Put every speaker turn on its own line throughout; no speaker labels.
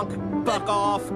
honk, fuck off.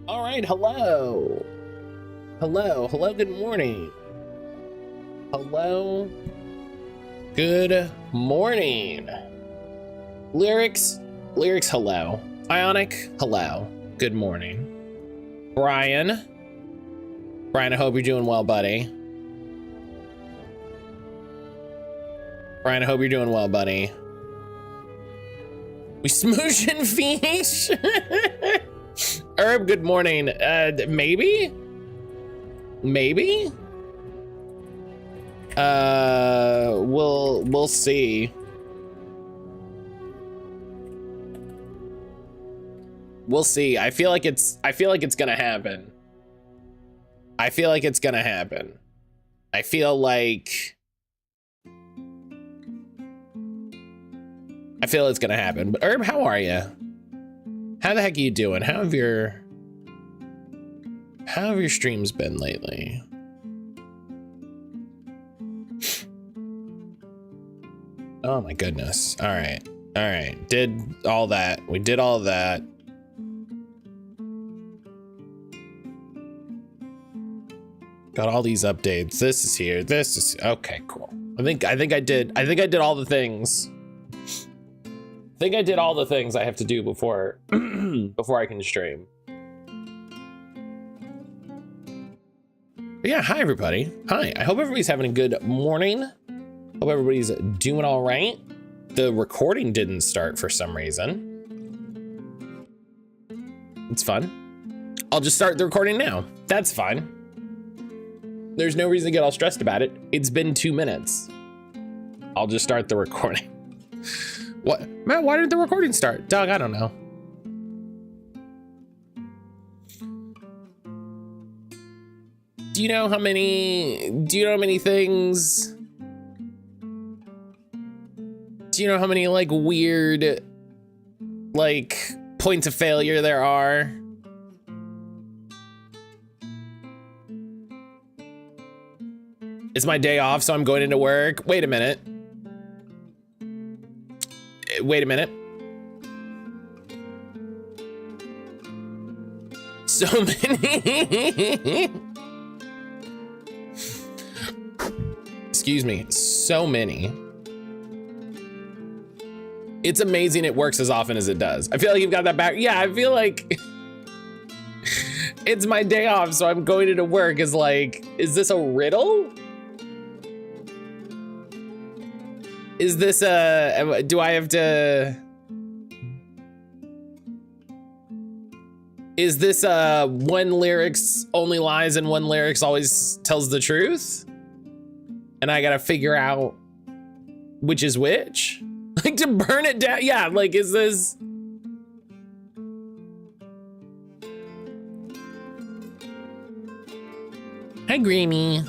All right, hello. Hello, good morning. Hello, good morning. Lyrics, hello. Ionic, hello, good morning. Brian, I hope you're doing well, buddy. Brian, I hope you're doing well, buddy. We smoosh and fish. Herb, good morning. Maybe? We'll see. We'll see. I feel like it's gonna happen. I feel it's gonna happen. But Herb, how are you? How the heck are you doing? How have your streams been lately? Oh my goodness. All right. Did all that. We did all that. Got all these updates. This is here. This is okay, cool. I think I did all the things. I think I did all the things I have to do before before I can stream. But yeah, hi everybody. Hi. I hope everybody's having a good morning. Hope everybody's doing all right. The recording didn't start for some reason. It's fun. I'll just start the recording now. That's fine. There's no reason to get all stressed about it. It's been 2 minutes. I'll just start the recording. What? Matt, why didn't the recording start? Doug, I don't know. Do you know how many things? Do you know how many like weird like points of failure there are? It's my day off, so I'm going into work. Wait a minute. So many. Excuse me. So many. It's amazing it works as often as it does. I feel like you've got that back. Yeah, I feel like it's my day off, so I'm going into work is like, is this a riddle? Is this do I have to? Is this one lyrics only lies and one lyrics always tells the truth? And I gotta figure out which is which? Like to burn it down? Yeah, like is this? Hi, Grammy.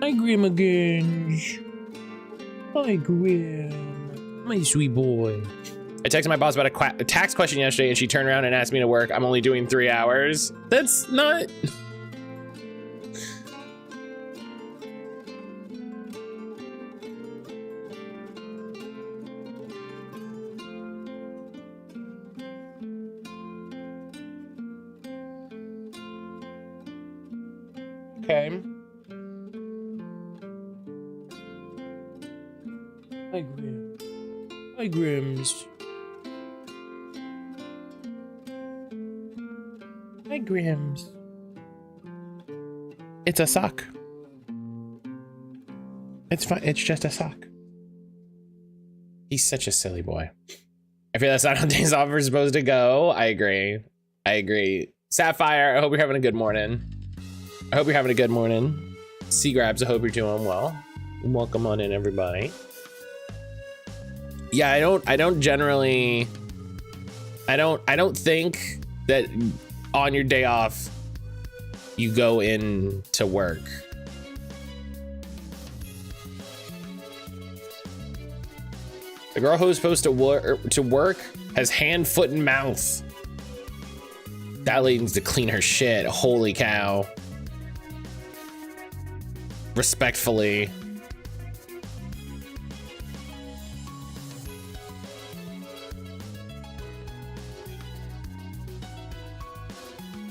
Hi, Grim again. Hi, Grim. My sweet boy. I texted my boss about a tax question yesterday and she turned around and asked me to work. I'm only doing 3 hours. That's not... Okay. Hi, Grim. Hi, Grims. Hi, Grims. It's a sock. It's fine. It's just a sock. He's such a silly boy. I feel that's not how days off are supposed to go. I agree. I agree. Sapphire, I hope you're having a good morning. I hope you're having a good morning. Sea Grabs, I hope you're doing well. Welcome on in, everybody. Yeah, I don't generally, I don't think that on your day off, you go in to work. The girl who's supposed to work has hand, foot, and mouth. That lady needs to clean her shit. Holy cow. Respectfully.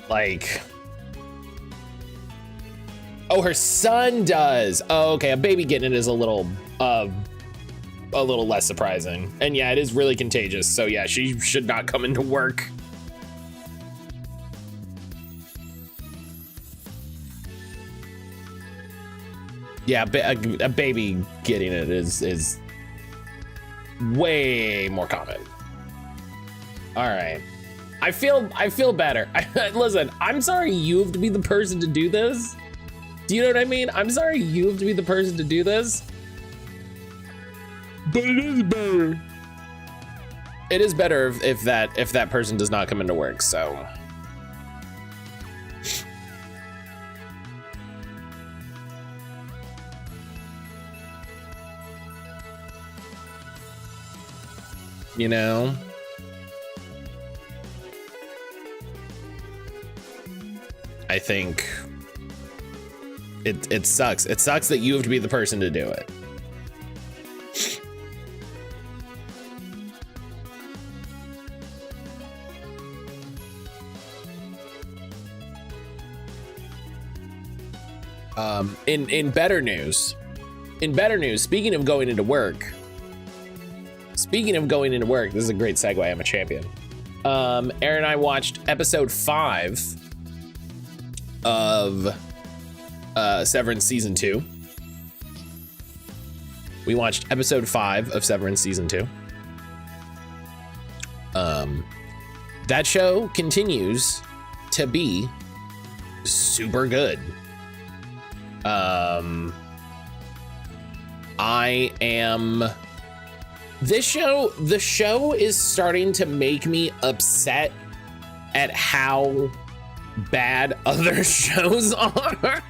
Like, oh, her son does. Oh, okay, a baby getting it is a little less surprising. And yeah, it is really contagious. So yeah, she should not come into work. Yeah, a baby getting it is way more common. All right. I feel better. Listen, I'm sorry you have to be the person to do this. Do you know what I mean? I'm sorry you have to be the person to do this. But it is better. It is better if that person does not come into work, so. You know? I think it sucks. It sucks that you have to be the person to do it. In better news, speaking of going into work, this is a great segue. I'm a champion. Aaron and I watched episode 5 of Severance season 2. We watched episode 5 of Severance season 2. That show continues to be super good. The show is starting to make me upset at how bad other shows are.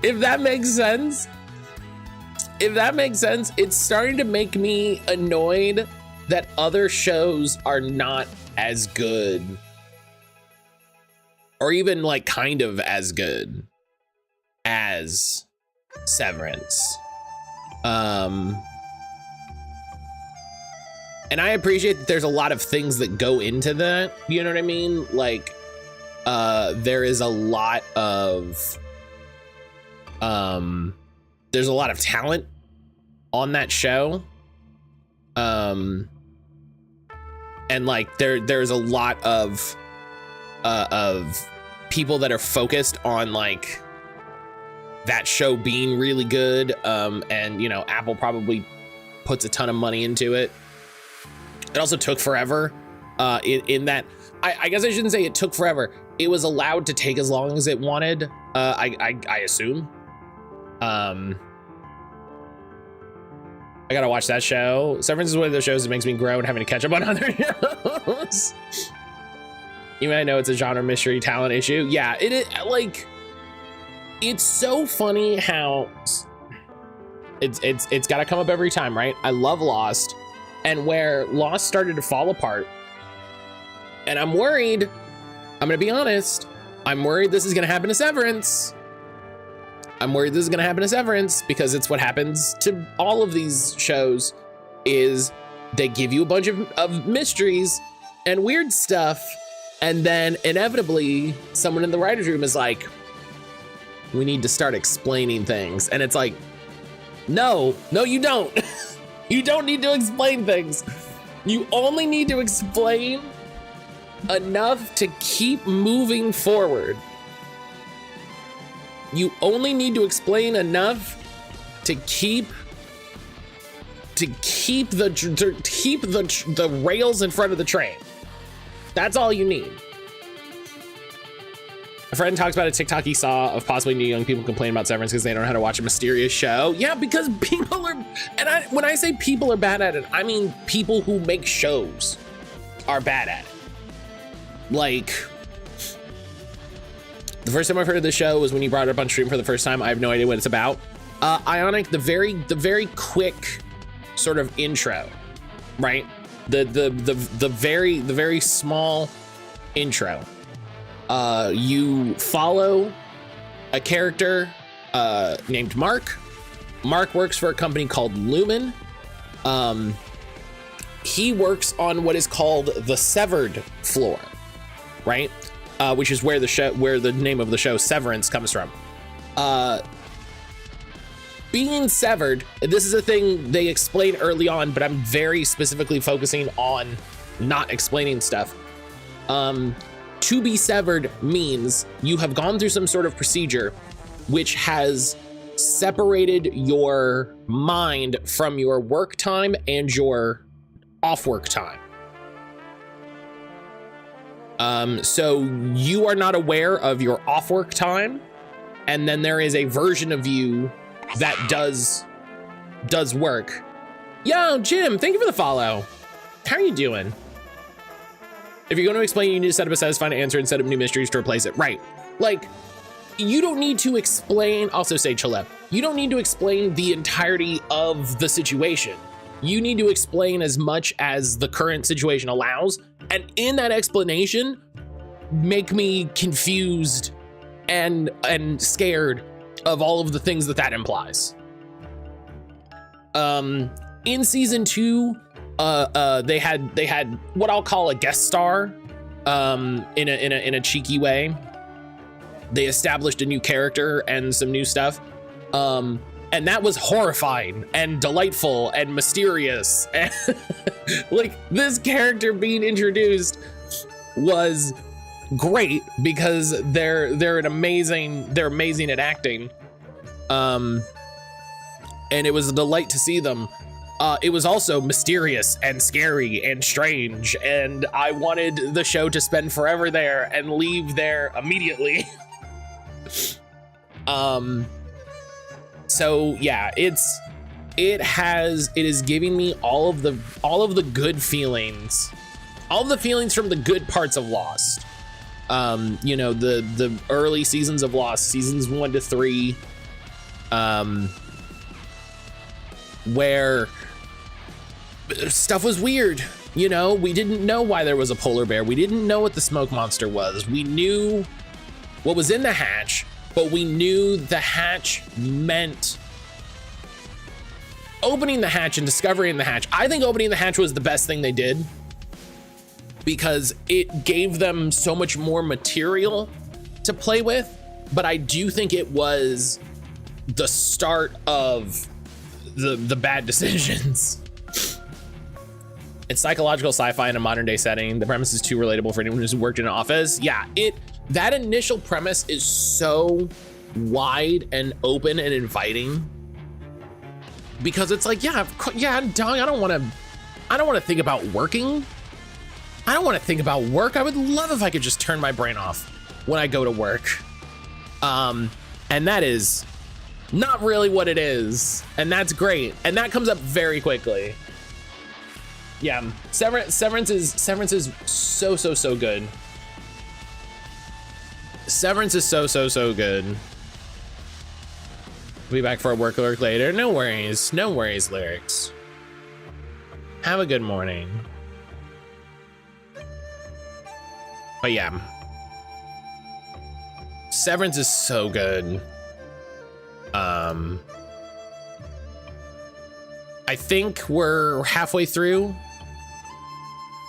If that makes sense, it's starting to make me annoyed that other shows are not as good, or even like kind of as good as Severance. And I appreciate that there's a lot of things that go into that. You know what I mean? Like, there is a lot of, there's a lot of talent on that show. And like, there's a lot of people that are focused on like that show being really good. And, you know, Apple probably puts a ton of money into it. It also took forever in that, I guess I shouldn't say it took forever. It was allowed to take as long as it wanted, I assume. I gotta watch that show. Severance is one of those shows that makes me groan having to catch up on other shows. Even I know it's a genre mystery talent issue. Yeah, like, it's so funny how it's gotta come up every time, right? I love Lost, and where Lost started to fall apart, and I'm worried, I'm gonna be honest, I'm worried this is gonna happen to Severance. I'm worried this is gonna happen to Severance because it's what happens to all of these shows, is they give you a bunch of mysteries and weird stuff, and then inevitably someone in the writer's room is like, we need to start explaining things. And it's like, no, you don't. You don't need to explain things. You only need to explain enough to keep moving forward. You only need to explain enough to keep the rails in front of the train. That's all you need. A friend talks about a TikTok he saw of possibly new young people complain about Severance because they don't know how to watch a mysterious show. Yeah, because people are, and when I say people are bad at it, I mean people who make shows are bad at it. Like, the first time I've heard of the show was when you brought it up on stream for the first time. I have no idea what it's about. Ionic, the very quick sort of intro, right? The very small intro. You follow a character named Mark. Mark works for a company called Lumen. He works on what is called the severed floor, right? Which is where the name of the show Severance comes from. Being severed, this is a thing they explain early on, but I'm very specifically focusing on not explaining stuff. To be severed means you have gone through some sort of procedure which has separated your mind from your work time and your off work time. So you are not aware of your off work time, and then there is a version of you that does work. Yo, Jim, thank you for the follow. How are you doing? If you're going to explain, you need to set up a satisfying answer and set up new mysteries to replace it. Right. Like, you don't need to explain, also say Chalep, you don't need to explain the entirety of the situation. You need to explain as much as the current situation allows. And in that explanation, make me confused and scared of all of the things that implies. In season 2, they had what I'll call a guest star, in a cheeky way. They established a new character and some new stuff, and that was horrifying and delightful and mysterious. And like, this character being introduced was great because they're amazing at acting, and it was a delight to see them. It was also mysterious and scary and strange, and I wanted the show to spend forever there and leave there immediately. So yeah, it is giving me all of the good feelings, all of the feelings from the good parts of Lost. You know, the early seasons of Lost, seasons 1 to 3, where stuff was weird. You know, we didn't know why there was a polar bear. We didn't know what the smoke monster was. We knew what was in the hatch, but we knew the hatch meant opening the hatch and discovering the hatch. I think opening the hatch was the best thing they did because it gave them so much more material to play with. But I do think it was the start of the bad decisions. It's psychological sci-fi in a modern day setting. The premise is too relatable for anyone who's worked in an office. Yeah, that initial premise is so wide and open and inviting, because it's like, yeah, dog, I don't want to think about working. I don't want to think about work. I would love if I could just turn my brain off when I go to work. And that is not really what it is. And that's great. And that comes up very quickly. Yeah, Severance is so good. Severance is so good. We'll be back for a work alert later. No worries, lyrics. Have a good morning. But yeah, Severance is so good. I think we're halfway through.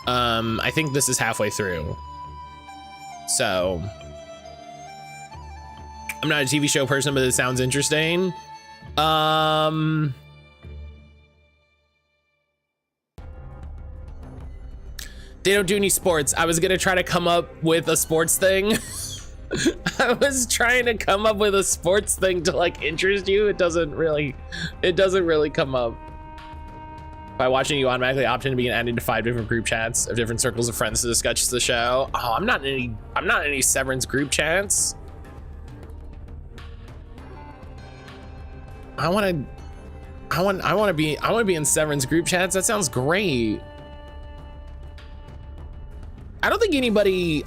I think this is halfway through. So I'm not a TV show person, but it sounds interesting. They don't do any sports. I was gonna try to come up with a sports thing. I was trying to come up with a sports thing to like interest you. It doesn't really come up. By watching, you automatically opt in to being added to 5 different group chats of different circles of friends to discuss the show. Oh, I'm not in any Severance group chats. I want to be in Severance group chats. That sounds great. I don't think anybody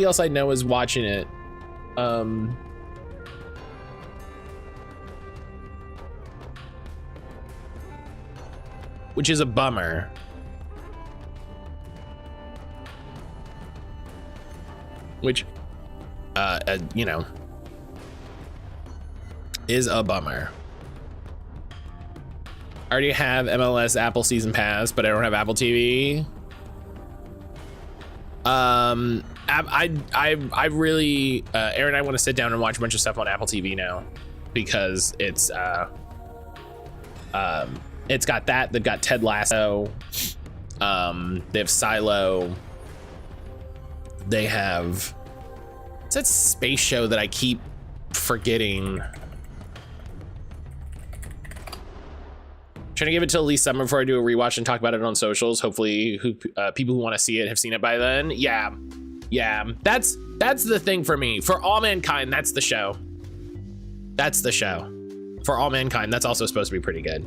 else I know is watching it. Which is a bummer. Which, you know, is a bummer. I already have MLS Apple Season Pass, but I don't have Apple TV. I really, Aaron, I want to sit down and watch a bunch of stuff on Apple TV now, because it's got that. They've got Ted Lasso. They have Silo. They have, it's that space show that I keep forgetting. Trying to give it till at least summer before I do a rewatch and talk about it on socials. Hopefully people who want to see it have seen it by then. Yeah, that's the thing for me. For All Mankind, that's the show. That's the show. For All Mankind, that's also supposed to be pretty good.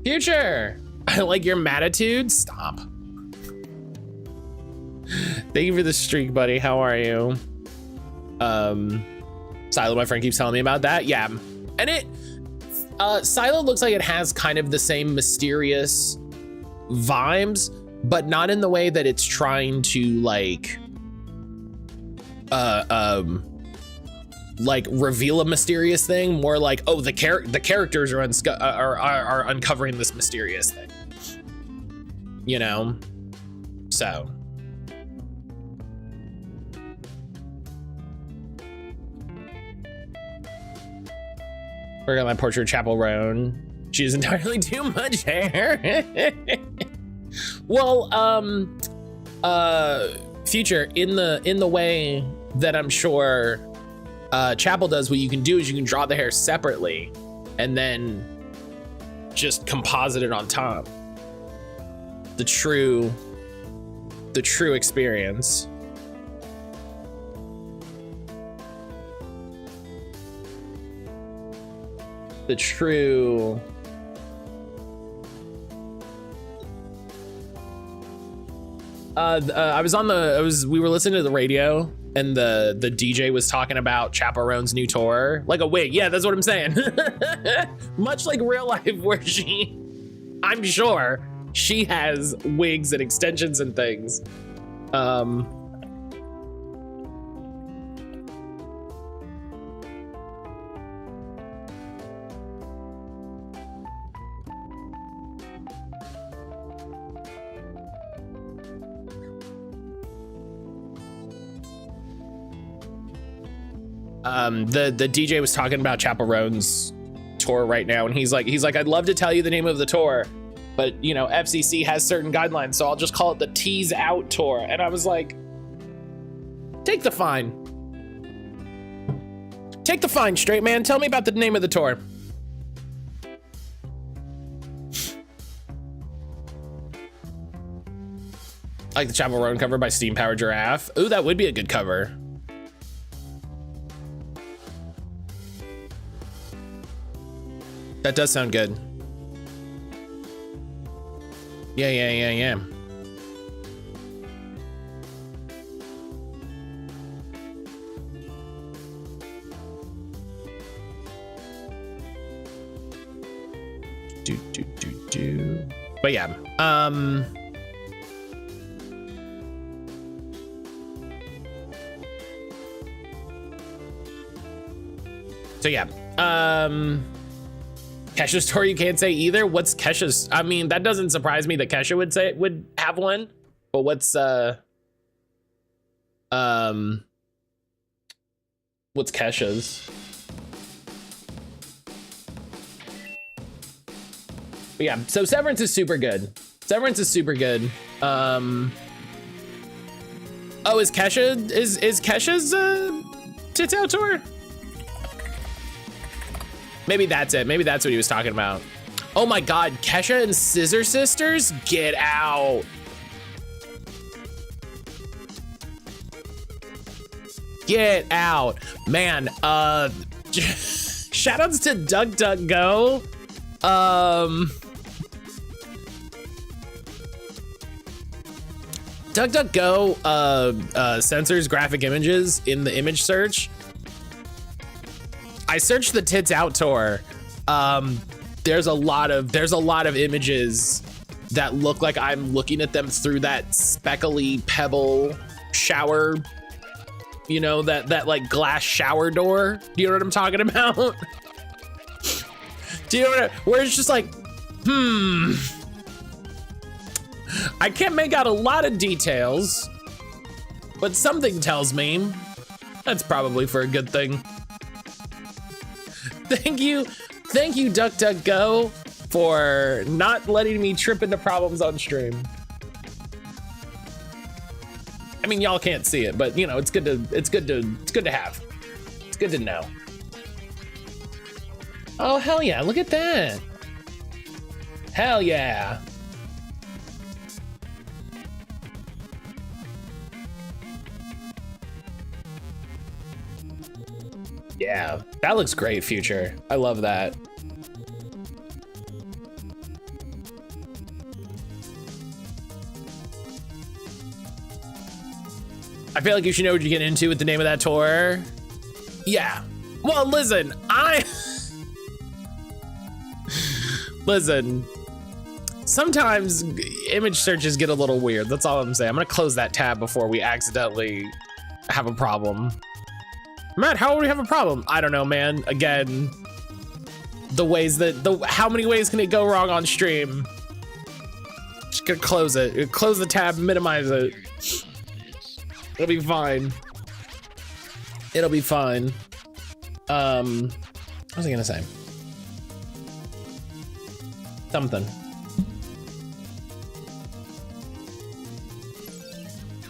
Future, I like your matitude. Stop. Thank you for the streak, buddy. How are you? Silo, my friend, keeps telling me about that. Yeah, and it. Silo looks like it has kind of the same mysterious vibes, but not in the way that it's trying to like reveal a mysterious thing. More like, oh, the characters are uncovering this mysterious thing, you know. So work on my portrait of Chapel Roan. She has entirely too much hair. Well, Future, in the way that I'm sure Chapel does, what you can do is you can draw the hair separately and then just composite it on top. The true experience. The true we were listening to the radio and the DJ was talking about Chapel Roan's new tour, like a wig. Yeah, that's what I'm saying. Much like real life, where I'm sure she has wigs and extensions and things. The DJ was talking about Chapel Roan's tour right now, and he's like, I'd love to tell you the name of the tour, but you know, FCC has certain guidelines, so I'll just call it the Tease Out Tour. And I was like, take the fine. Take the fine straight, man. Tell me about the name of the tour. I like the Chapel Roan cover by Steam Powered Giraffe. Ooh, that would be a good cover. That does sound good. Yeah. Do. But yeah, so yeah, Kesha's tour you can't say either. What's Kesha's? I mean, that doesn't surprise me that Kesha would have one, but what's Kesha's? But yeah, so Severance is super good. Severance is super good. Oh, is Kesha's Tits Out tour? Maybe that's it. Maybe that's what he was talking about. Oh my God, Kesha and Scissor Sisters? Get out. Get out. Man, shoutouts to DuckDuckGo. DuckDuckGo censors graphic images in the image search. I searched the Tits Out tour. There's a lot of images that look like I'm looking at them through that speckly pebble shower, you know, that like glass shower door. Do you know what I'm talking about? Do you know where it's just like, I can't make out a lot of details, but something tells me that's probably for a good thing. Thank you, DuckDuckGo, for not letting me trip into problems on stream. I mean, y'all can't see it, but you know, it's good to have. It's good to know. Oh, hell yeah, look at that. Hell yeah. Yeah, that looks great, Future. I love that. I feel like you should know what you get into with the name of that tour. Yeah. Well, listen, listen, sometimes image searches get a little weird. That's all I'm saying. I'm gonna close that tab before we accidentally have a problem. Matt, how would we have a problem? I don't know, man. Again, how many ways can it go wrong on stream? Just gonna close it. Close the tab, minimize it. It'll be fine. It'll be fine. What was I gonna say? Something.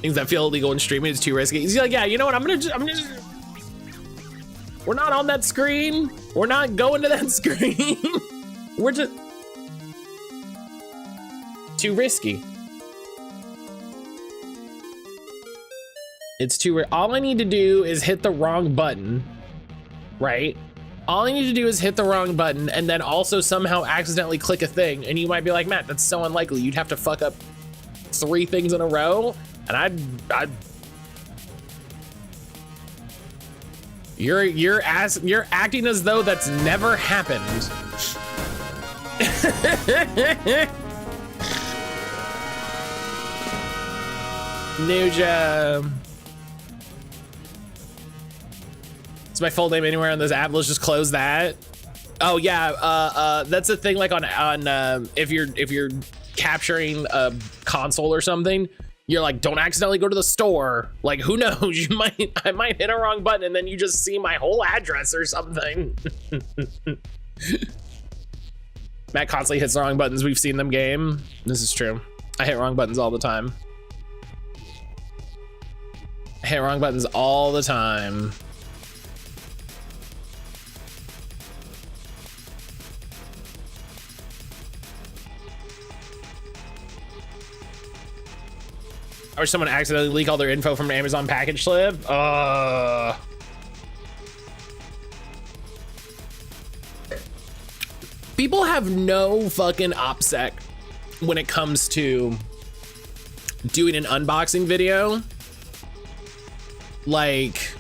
Things that feel illegal in streaming is too risky. He's like, yeah, you know what? I'm gonna just. We're not on that screen. We're not going to that screen. We're just too risky. It's too. All I need to do is hit the wrong button, right? All I need to do is hit the wrong button and then also somehow accidentally click a thing. And you might be like, Matt, that's so unlikely. You'd have to fuck up 3 things in a row. And I'd You're acting as though that's never happened. Nuja. Is my full name anywhere on this app? Let's just close that. Oh yeah, that's a thing. Like on if you're capturing a console or something, you're like, don't accidentally go to the store. Like, who knows? I might hit a wrong button and then you just see my whole address or something. Matt constantly hits the wrong buttons. We've seen them game. This is true. I hit wrong buttons all the time. I hit wrong buttons all the time. I wish someone accidentally leaked all their info from an Amazon package slip. People have no fucking OPSEC when it comes to doing an unboxing video. Like,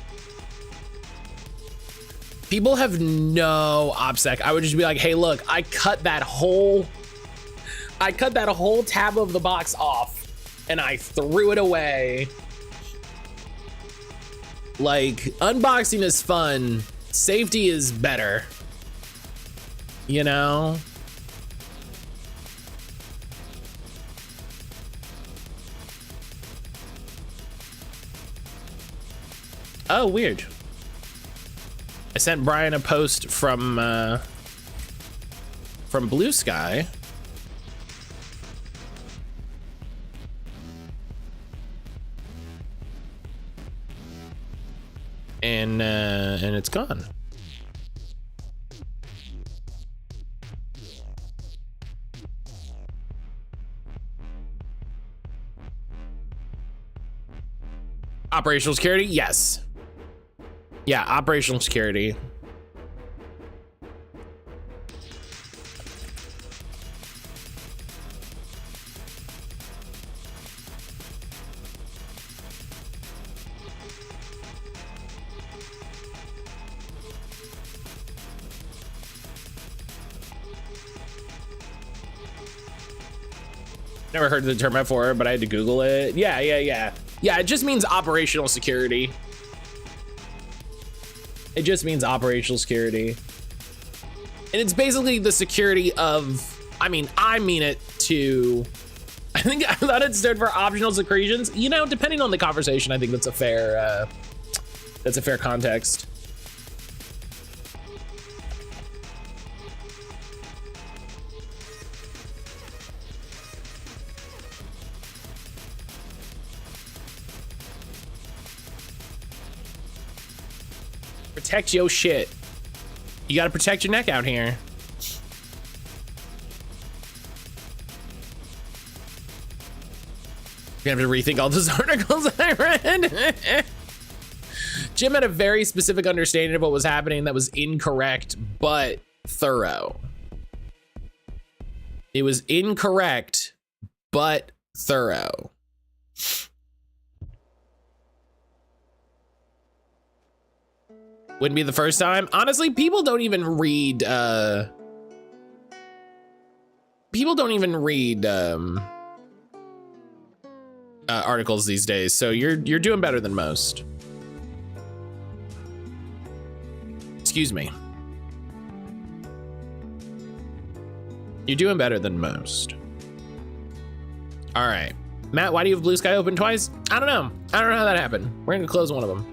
people have no OPSEC. I would just be like, hey, look, I cut that whole tab of the box off and I threw it away. Like, unboxing is fun. Safety is better. You know? Oh, weird. I sent Brian a post from Blue Sky. And it's gone. Operational security? Yes. Yeah, operational security. Never heard the term before, but I had to Google it. Yeah. Yeah, it just means operational security. It just means operational security. And it's basically the security of, I mean it to, I thought it stood for optional secretions. You know, depending on the conversation, I think that's a fair context. Protect your shit. You gotta protect your neck out here. You're gonna have to rethink all those articles I read. Jim had a very specific understanding of what was happening that was incorrect, but thorough. It was incorrect, but thorough. Wouldn't be the first time. Honestly, people don't even read articles these days, so you're doing better than most. Excuse me. You're doing better than most. All right. Matt, why do you have Blue Sky open twice? I don't know how that happened. We're gonna close one of them.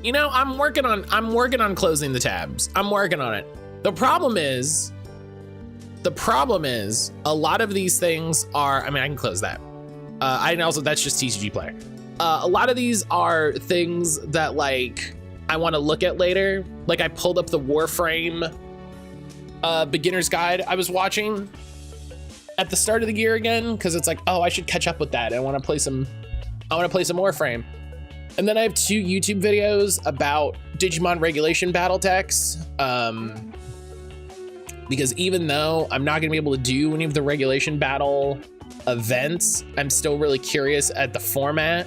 You know, I'm working on closing the tabs. I'm working on it. The problem is a lot of these things are, I mean, I can close that. That's just TCG Player. A lot of these are things that like I want to look at later. Like I pulled up the Warframe beginner's guide I was watching at the start of the year again, because it's like, oh, I should catch up with that. I want to play some Warframe. And then I have 2 YouTube videos about Digimon regulation battle techs. Because even though I'm not gonna be able to do any of the regulation battle events, I'm still really curious at the format.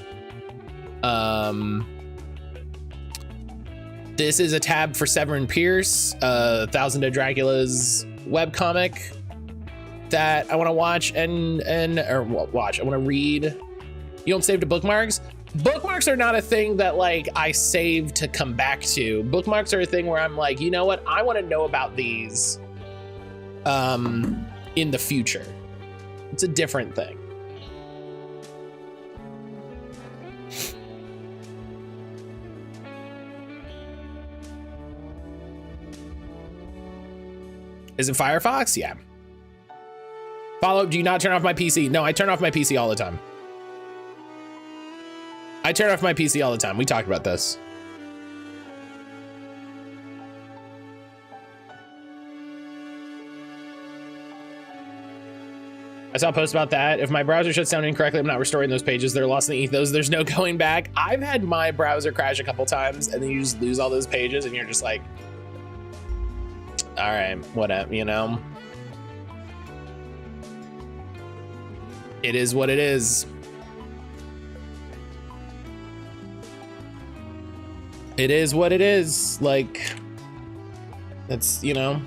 This is a tab for Severin Pierce, 1000 Dead Dracula's webcomic that I wanna watch I wanna read. You don't save to bookmarks? Bookmarks are not a thing that like I save to come back to. Bookmarks are a thing where I'm like, you know what? I want to know about these in the future. It's a different thing. Is it Firefox? Yeah. Follow, do you not turn off my PC? No, I turn off my PC all the time. I turn off my PC all the time. We talked about this. I saw a post about that. If my browser shuts down incorrectly, I'm not restoring those pages. They're lost in the ethos. There's no going back. I've had my browser crash a couple times, and then you just lose all those pages, and you're just like, all right, whatever, you know? It is what it is. It is what it is. Like, that's, you know.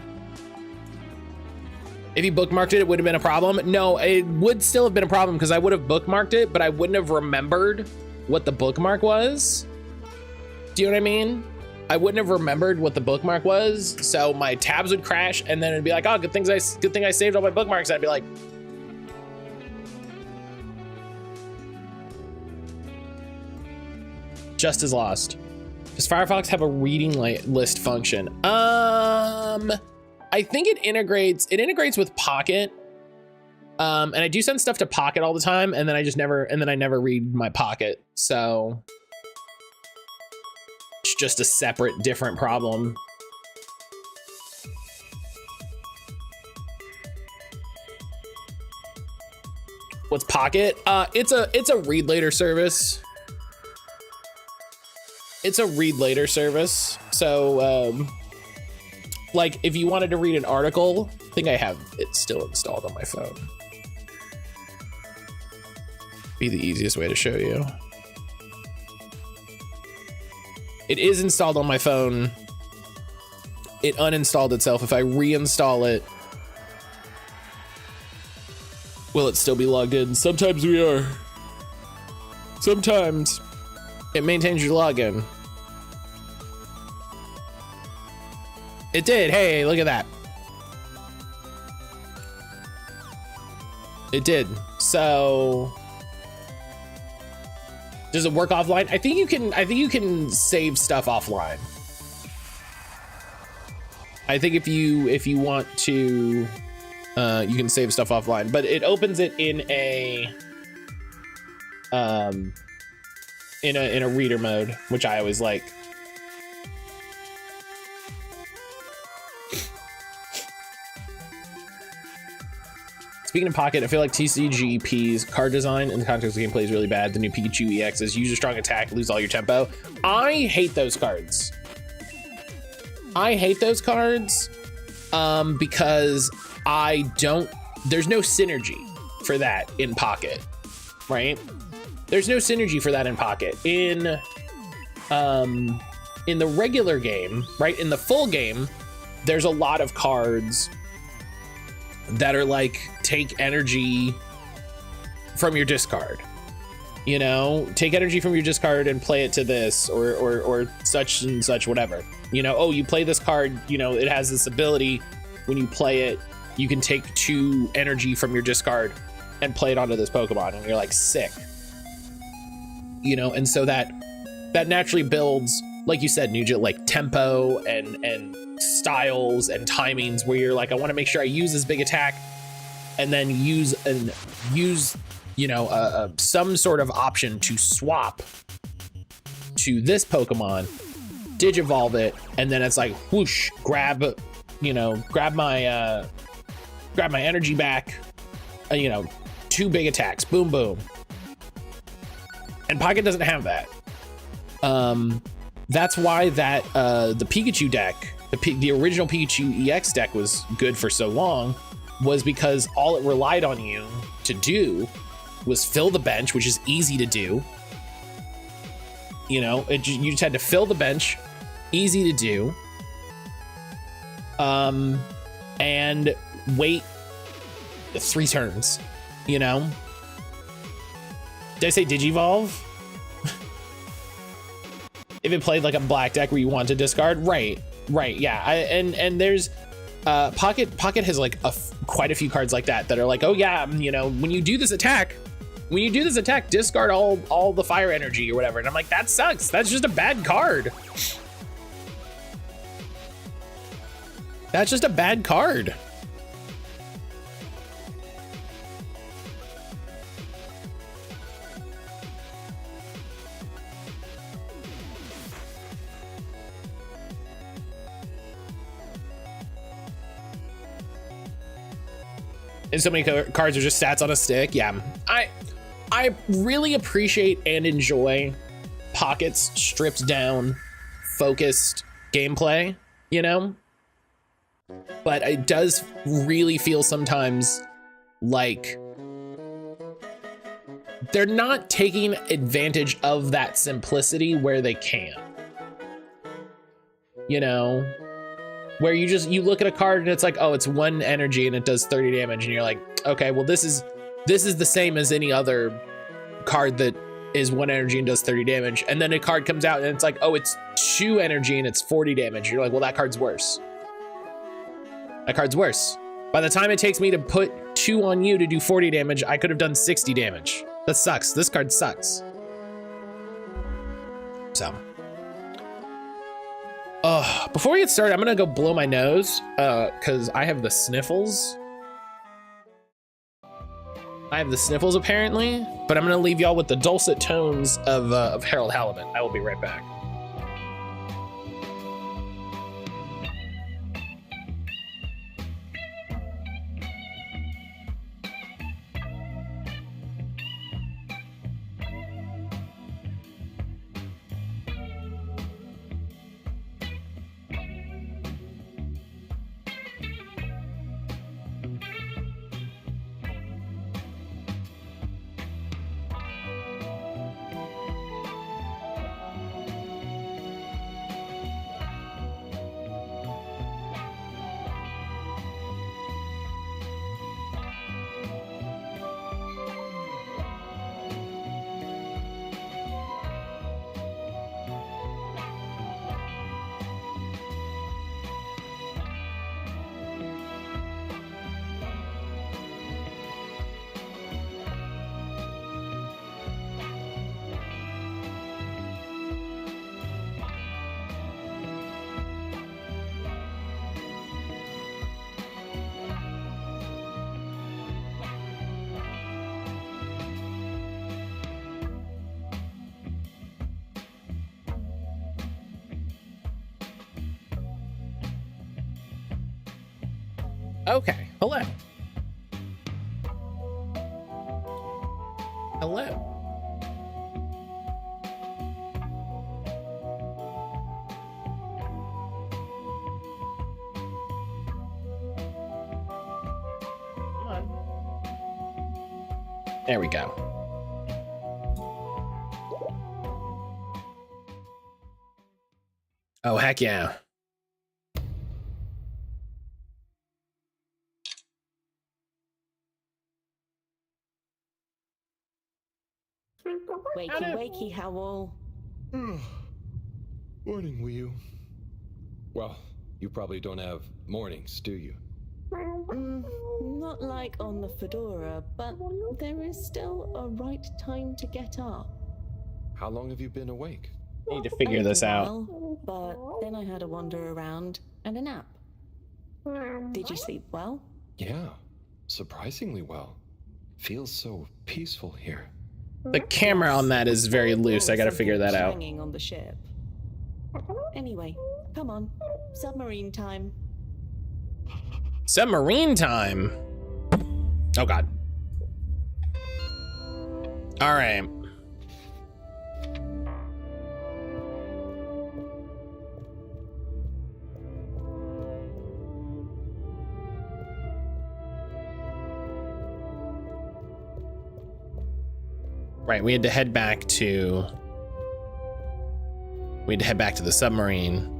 If you bookmarked it, it would have been a problem. No, it would still have been a problem because I would have bookmarked it, but I wouldn't have remembered what the bookmark was. Do you know what I mean? I wouldn't have remembered what the bookmark was, so my tabs would crash, and then it'd be like, oh, good thing I saved all my bookmarks. I'd be like, just as lost. Does Firefox have a reading list function? I think it integrates with Pocket. And I do send stuff to Pocket all the time, and then I never read my Pocket. So it's just a separate, different problem. What's Pocket? It's a read later service. It's a read later service. So, like if you wanted to read an article, I think I have it still installed on my phone. Be the easiest way to show you. It is installed on my phone. It uninstalled itself. If I reinstall it, will it still be logged in? Sometimes we are. Sometimes it maintains your login. It did. Hey, look at that. It did. So does it work offline? I think you can save stuff offline. I think if you want to, you can save stuff offline, but it opens it in a reader mode, which I always like. Speaking of Pocket, I feel like TCGP's card design in the context of gameplay is really bad. The new Pikachu EX is use a strong attack, lose all your tempo. I hate those cards. I hate those cards because there's no synergy for that in Pocket, right? There's no synergy for that in Pocket. In the regular game, right? In the full game, there's a lot of cards that are like, take energy from your discard, you know, take energy from your discard and play it to this or such and such, whatever, you know. Oh, you play this card, you know, it has this ability. When you play it, you can take 2 energy from your discard and play it onto this Pokemon, and you're like, sick, you know. And so that naturally builds, like you said, Nugent, like tempo and styles and timings where you're like, I want to make sure I use this big attack and then use you know, some sort of option to swap to this Pokemon, Digivolve it, and then it's like whoosh, grab my energy back, you know, 2 big attacks, boom boom. And Pocket doesn't have that. That's why that the Pikachu deck, the original Pikachu EX deck was good for so long, was because all it relied on you to do was fill the bench, which is easy to do. You know, you just had to fill the bench, easy to do. And wait 3 turns, you know? Did I say Digivolve? If it played like a black deck where you want to discard, right, yeah. And there's Pocket has like quite a few cards like that are like, oh yeah, you know, when you do this attack, discard all the fire energy or whatever. And I'm like, that sucks. That's just a bad card. That's just a bad card. and so many cards are just stats on a stick. Yeah, I really appreciate and enjoy Pocket's stripped down, focused gameplay, you know? But it does really feel sometimes like they're not taking advantage of that simplicity where they can. You know? Where you look at a card and it's like, oh, it's 1 energy and it does 30 damage, and you're like, okay, well this is the same as any other card that is 1 energy and does 30 damage. And then a card comes out and it's like, oh, it's 2 energy and it's 40 damage. You're like, well, that card's worse. That card's worse. By the time it takes me to put 2 on you to do 40 damage, I could have done 60 damage. That sucks. This card sucks. So. Before we get started, I'm gonna go blow my nose, because I have the sniffles. I have the sniffles apparently, but I'm gonna leave y'all with the dulcet tones of Harold Halibut. I will be right back. Okay, hello. Hello. Come on. There we go. Oh, heck yeah.
Wakey, wakey, Howl.
Morning, Wii. Well, you probably don't have mornings, do you?
Not like on the Fedora, but there is still a right time to get up.
How long have you been awake?
I need to figure this out.
But then I had a wander around and a nap. Did you sleep well?
Yeah, surprisingly well. Feels so peaceful here.
The camera on that is very loose. I gotta figure that out.
Hanging on the ship. Anyway, come on. Submarine time.
Submarine time. Oh God. All right. Right, we had to head back to the submarine.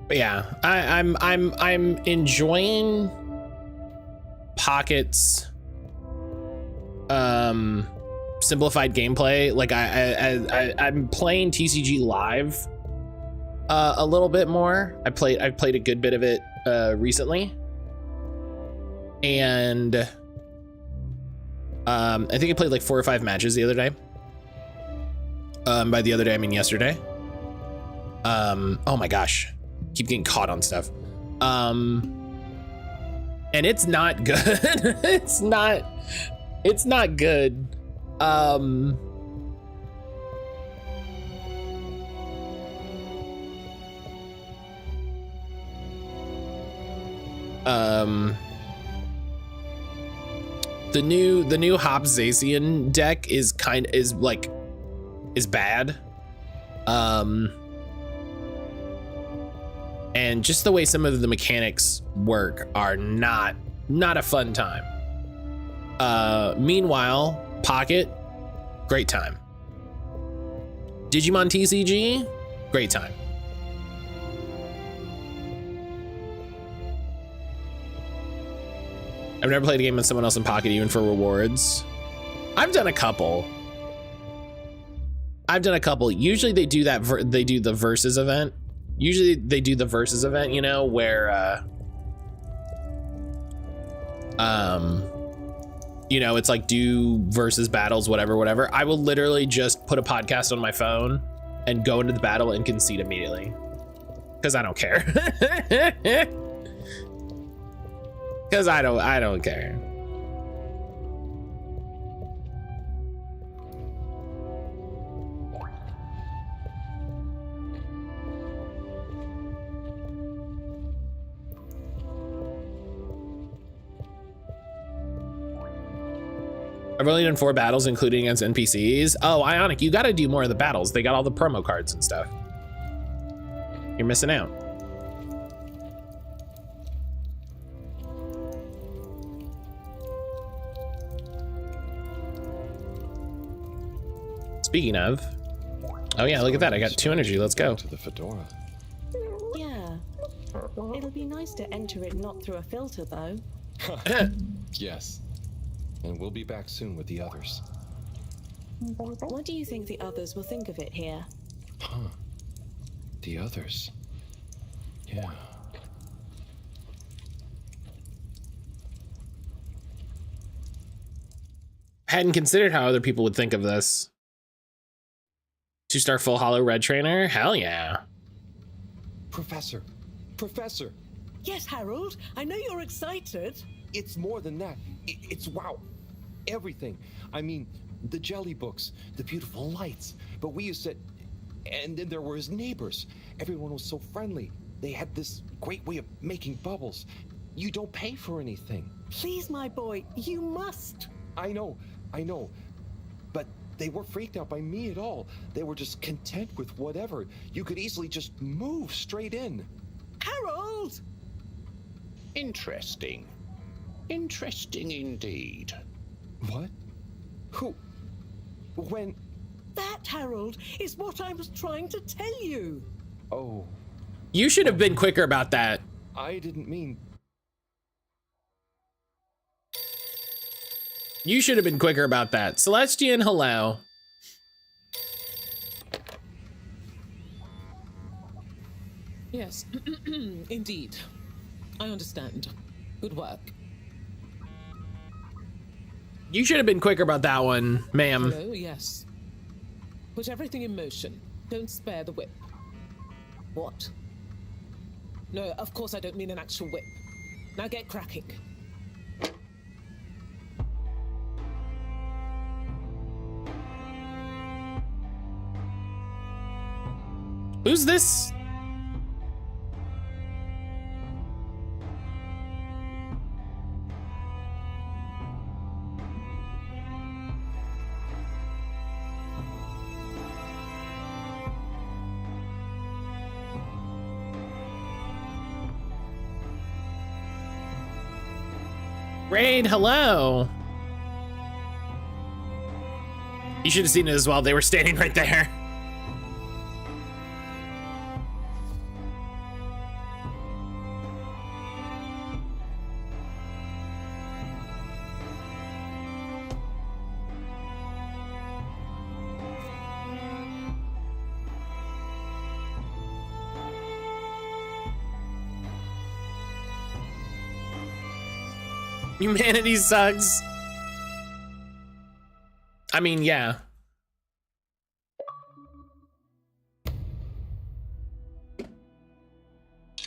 But yeah, I'm enjoying Pocket's simplified gameplay. Like I'm playing TCG Live a little bit more. I've played a good bit of it recently, and I think I played like 4 or 5 matches the other day. By the other day I mean yesterday. Oh my gosh, keep getting caught on stuff. And it's not good. It's not good. The new Hopzacian deck is bad. And just the way some of the mechanics work are not a fun time. Meanwhile, Pocket, great time. Digimon TCG, great time. I've never played a game with someone else in Pocket, even for rewards. I've done a couple. Usually they do that. They do the versus event. Usually they do the versus event, you know, where, you know, it's like do versus battles, whatever. I will literally just put a podcast on my phone and go into the battle and concede immediately. Cause I don't care. Cause I don't care. I've only done 4 battles, including against NPCs. Oh, Ionic, you gotta do more of the battles. They got all the promo cards and stuff. You're missing out. Speaking of, oh yeah, look at that. I got 2 energy. Let's go.
To the fedora.
Yeah. It'll be nice to enter it not through a filter, though.
Yes. And we'll be back soon with the others.
What do you think the others will think of it here?
Huh. The others. Yeah.
Hadn't considered how other people would think of this. 2-star full hollow red trainer? Hell yeah.
Professor!
Yes, Harold, I know you're excited.
It's more than that. It's wow. Everything. I mean, the jelly books, the beautiful lights. But we used to... And then there were his neighbors. Everyone was so friendly. They had this great way of making bubbles. You don't pay for anything.
Please, my boy, you must.
I know. But they weren't freaked out by me at all. They were just content with whatever. You could easily just move straight in.
Harold!
Interesting. Interesting indeed.
What? Who? When?
That, Harold, is what I was trying to tell you.
Oh,
You should have been quicker about that.
I didn't mean...
You should have been quicker about that. Celestian, hello.
Yes, indeed. I understand. Good work.
You should have been quicker about that one, ma'am.
Hello, yes. Put everything in motion. Don't spare the whip. What? No, of course I don't mean an actual whip. Now get cracking.
Who's this? Raid, hello. You should have seen it as well. They were standing right there. Humanity sucks. I mean, yeah.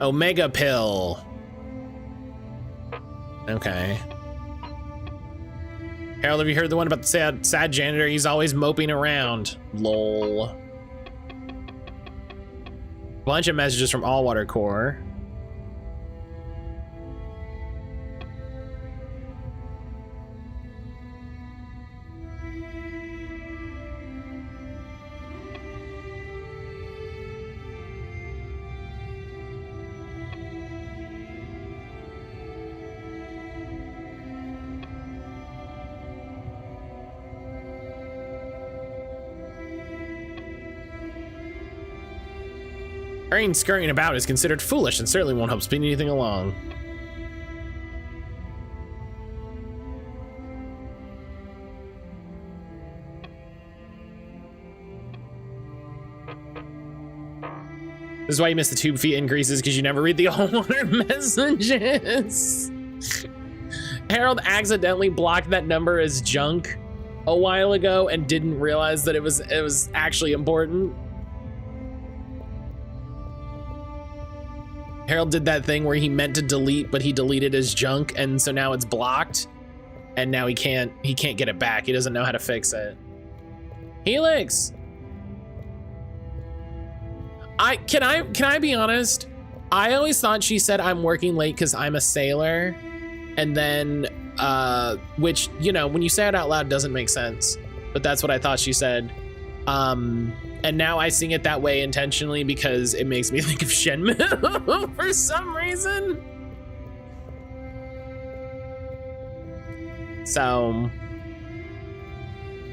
Omega pill. Okay. Harold, have you heard the one about the sad janitor? He's always moping around. Lol. Bunch of messages from Allwater Core. Hurrying and scurrying about is considered foolish and certainly won't help speed anything along. This is why you miss the tube fee increases, because you never read the all-water messages. Harold accidentally blocked that number as junk a while ago and didn't realize that it was actually important. Harold did that thing where he meant to delete, but he deleted his junk, and so now it's blocked, and now he can't get it back. He doesn't know how to fix it. Helix! Can I be honest? I always thought she said I'm working late because I'm a sailor, and then which, you know, when you say it out loud doesn't make sense, but that's what I thought she said. And now I sing it that way intentionally because it makes me think of Shenmue for some reason. So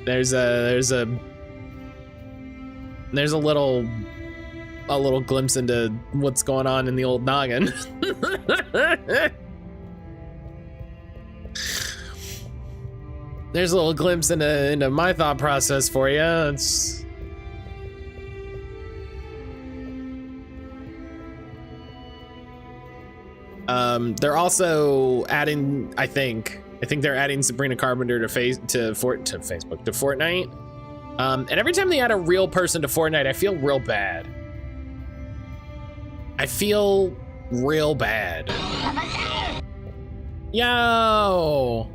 there's a little glimpse into what's going on in the old noggin. There's a little glimpse into my thought process for you. It's they're also adding, I think they're adding Sabrina Carpenter to Fortnite. And every time they add a real person to Fortnite, I feel real bad. Yo!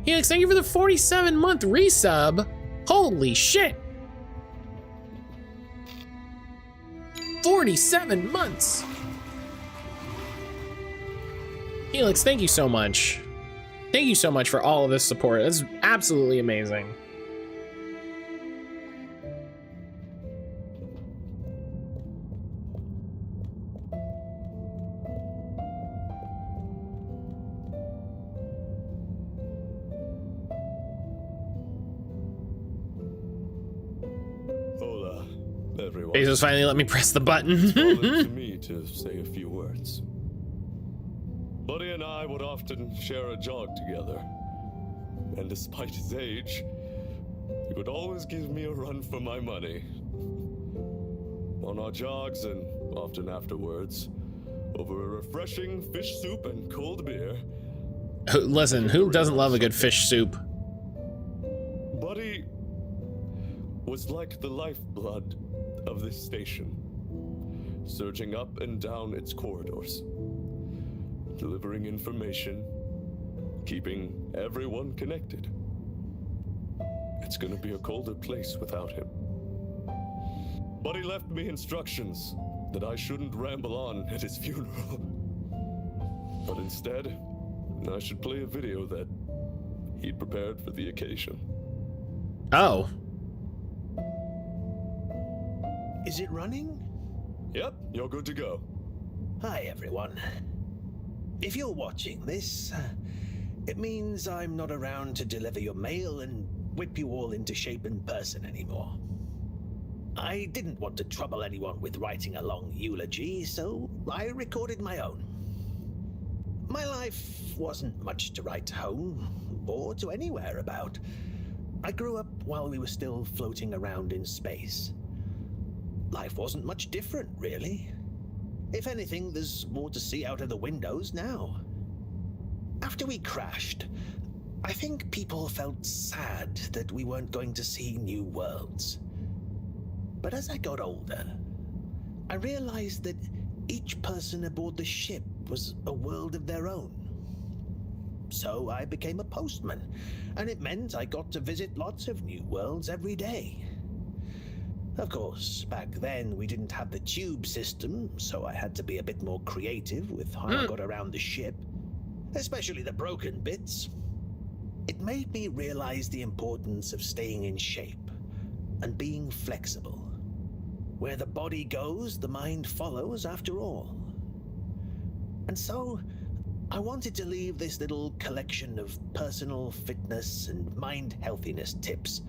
Helix, thank you for the 47-month resub. Holy shit! 47 months! Helix, thank you so much. Thank you so much for all of this support. It's absolutely amazing.
Hola, everyone.
Bezos finally let me press the button.
It's fallen to me to say a few words. Buddy and I would often share a jog together, and despite his age, he would always give me a run for my money. On our jogs and often afterwards, over a refreshing fish soup and cold beer.
Listen, who doesn't love a good fish soup?
Buddy was like the lifeblood of this station, surging up and down its corridors, delivering information, keeping everyone connected. It's gonna be a colder place without him. Buddy left me instructions that I shouldn't ramble on at his funeral. But instead, I should play a video that he'd prepared for the occasion.
Oh.
Is it running?
Yep, you're good to go.
Hi, everyone. If you're watching this, it means I'm not around to deliver your mail and whip you all into shape in person anymore. I didn't want to trouble anyone with writing a long eulogy, so I recorded my own. My life wasn't much to write home or to anywhere about. I grew up while we were still floating around in space. Life wasn't much different, really. If anything, there's more to see out of the windows now. After we crashed, I think people felt sad that we weren't going to see new worlds. But as I got older, I realized that each person aboard the ship was a world of their own. So I became a postman, and it meant I got to visit lots of new worlds every day. Of course, back then we didn't have the tube system, so I had to be a bit more creative with how I got around the ship, especially the broken bits. It made me realize the importance of staying in shape and being flexible. Where the body goes, the mind follows after all. And so, I wanted to leave this little collection of personal fitness and mind healthiness tips,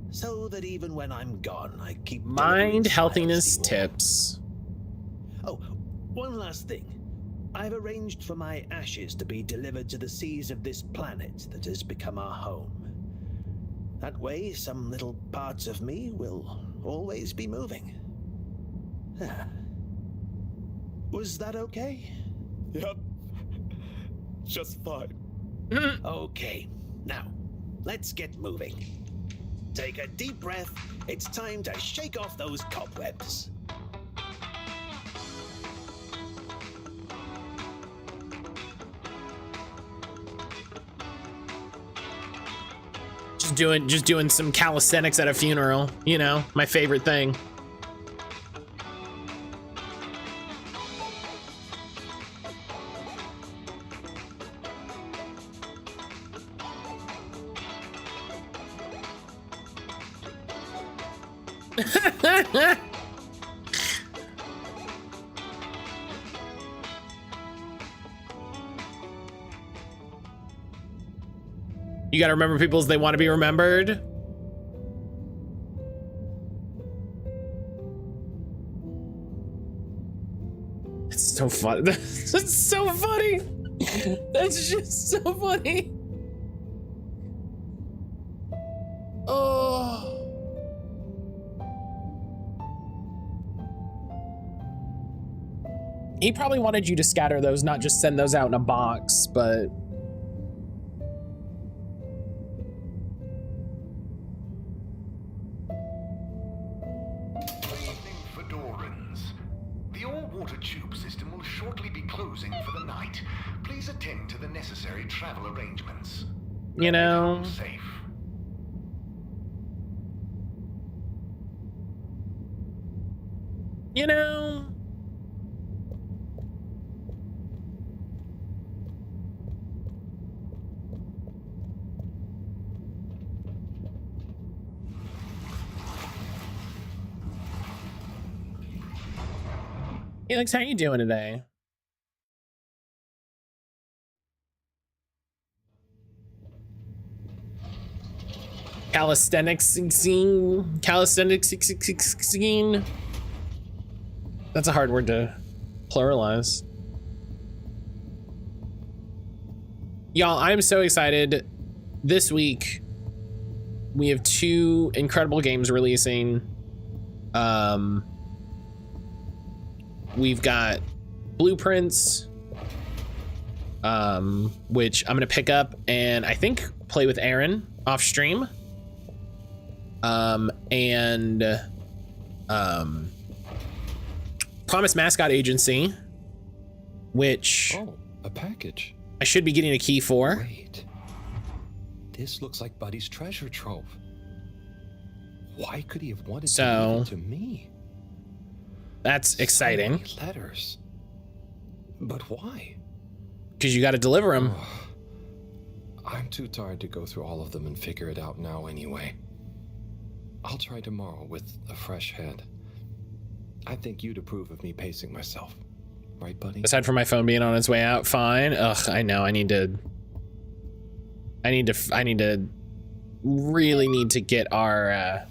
so that even when I'm gone, I keep
Mind healthiness
smiles to you all.
tips.
Oh, one last thing. I've arranged for my ashes to be delivered to the seas of this planet that has become our home. That way, some little parts of me will always be moving. Was that okay?
Yep. Just fine.
Okay, now, let's get moving. Take a deep breath. It's time to shake off those cobwebs.
Just doing some calisthenics at a funeral, you know, my favorite thing. You gotta remember people as they want to be remembered. It's so fun. That's so funny. That's just so funny. Oh. He probably wanted you to scatter those, not just send those out in a box, but...
The all-water tube system will shortly be closing for the night. Please attend to the necessary travel arrangements.
You know...
Safe.
You know... Felix, how you doing today? Calisthenics scene. That's a hard word to pluralize. Y'all, I'm so excited. This week, we have 2 incredible games releasing. We've got Blueprints, which I'm gonna pick up and I think play with Aaron off stream. Promise Mascot Agency, which
a package
I should be getting a key for.
Wait, this looks like Buddy's treasure trove. Why could he have wanted to give it to me?
That's exciting.
So many letters. But why?
Because you got to deliver them.
I'm too tired to go through all of them and figure it out now anyway. I'll try tomorrow with a fresh head. I think you'd approve of me pacing myself. Right, buddy?
Aside from my phone being on its way out, fine. Ugh, I know. I really need to get our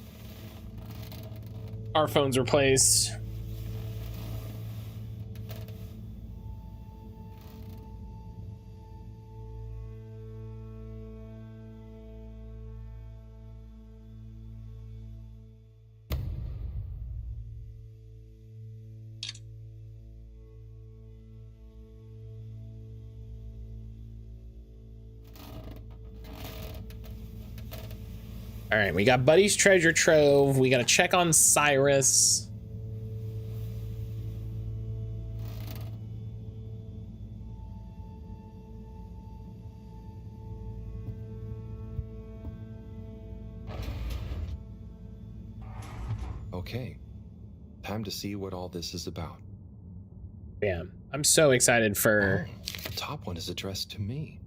phones replaced. All right, we got Buddy's treasure trove. We got to check on Cyrus.
Okay. Time to see what all this is about.
Yeah, I'm so excited for
The top one is addressed to me.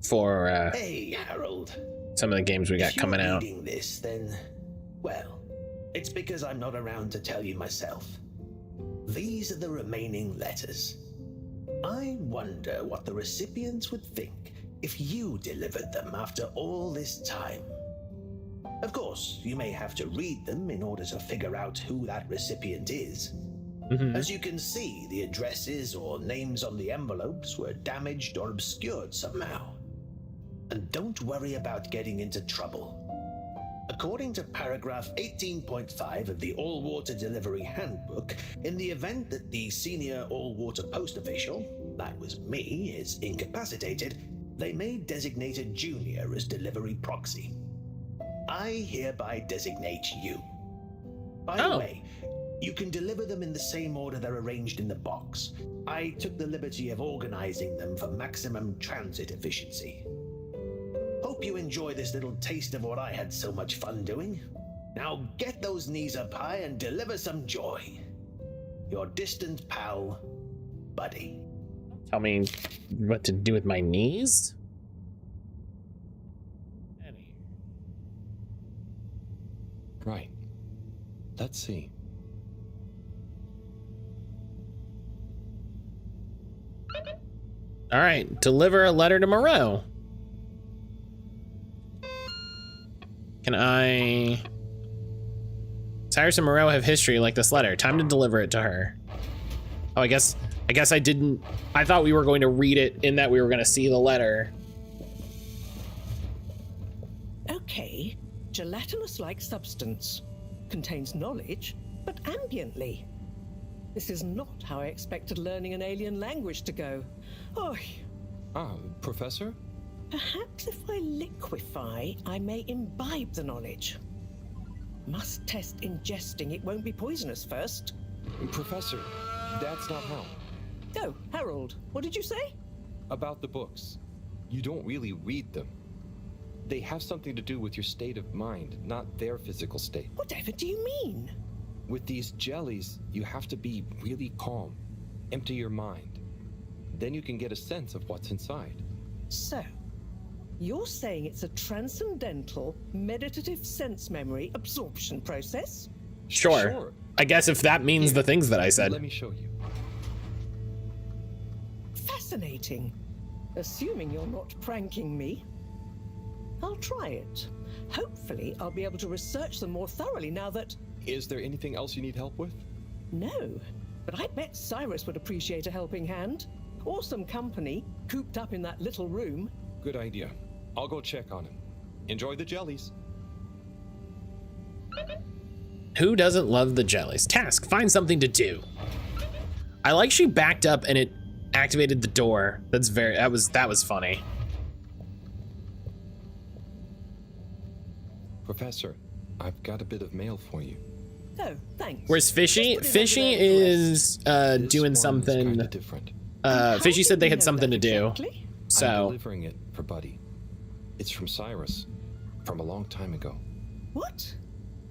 Hey, Harold.
some of the games we got
If you're
coming out.
reading this, then, well, it's because I'm not around to tell you myself. These are the remaining letters. I wonder what the recipients would think if you delivered them after all this time. Of course, you may have to read them in order to figure out who that recipient is. As you can see, the addresses or names on the envelopes were damaged or obscured somehow. And don't worry about getting into trouble. According to paragraph 18.5 of the All-Water Delivery Handbook, in the event that the senior all-water post official, that was me, is incapacitated, they may designate a junior as delivery proxy. I hereby designate you. By the way, you can deliver them in the same order they're arranged in the box. I took the liberty of organizing them for maximum transit efficiency. Hope you enjoy this little taste of what I had so much fun doing. Now get those knees up high and deliver some joy. Your distant pal, Buddy.
Tell me what to do with my knees?
Right. Let's see.
All right, deliver a letter to Moreau. Can I... Cyrus and Moreau have history like this letter. Time to deliver it to her. Oh, I guess I didn't... I thought we were going to read it in that we were going to see the letter.
Okay, gelatinous-like substance. Contains knowledge, but ambiently. This is not how I expected learning an alien language to go. Oh,
Professor?
perhaps if I liquefy, I may imbibe the knowledge. Must test ingesting it won't be poisonous first.
Professor, that's not how.
Oh, Harold, what did you say?
About the books. You don't really read them. They have something to do with your state of mind, not their physical state.
Whatever do you mean?
With these jellies, you have to be really calm. Empty your mind. Then you can get a sense of what's inside.
So, you're saying it's a transcendental, meditative sense memory absorption process?
Sure. I guess if that means the things that I said.
Let me show you.
Fascinating. Assuming you're not pranking me. I'll try it. Hopefully, I'll be able to research them more thoroughly now that...
Is there anything else you need help with?
No, but I bet Cyrus would appreciate a helping hand. Or some company, cooped up in that little room.
Good idea. I'll go check on him. Enjoy the jellies.
Who doesn't love the jellies? Task, find something to do. I like she backed up and it activated the door. That was funny.
Professor, I've got a bit of mail for you.
Oh, thanks.
Where's Fishy? Fishy is doing something.
Different.
Fishy said they had something to do.
Exactly?
So
I'm delivering it for Buddy. It's from Cyrus, from a long time ago.
What?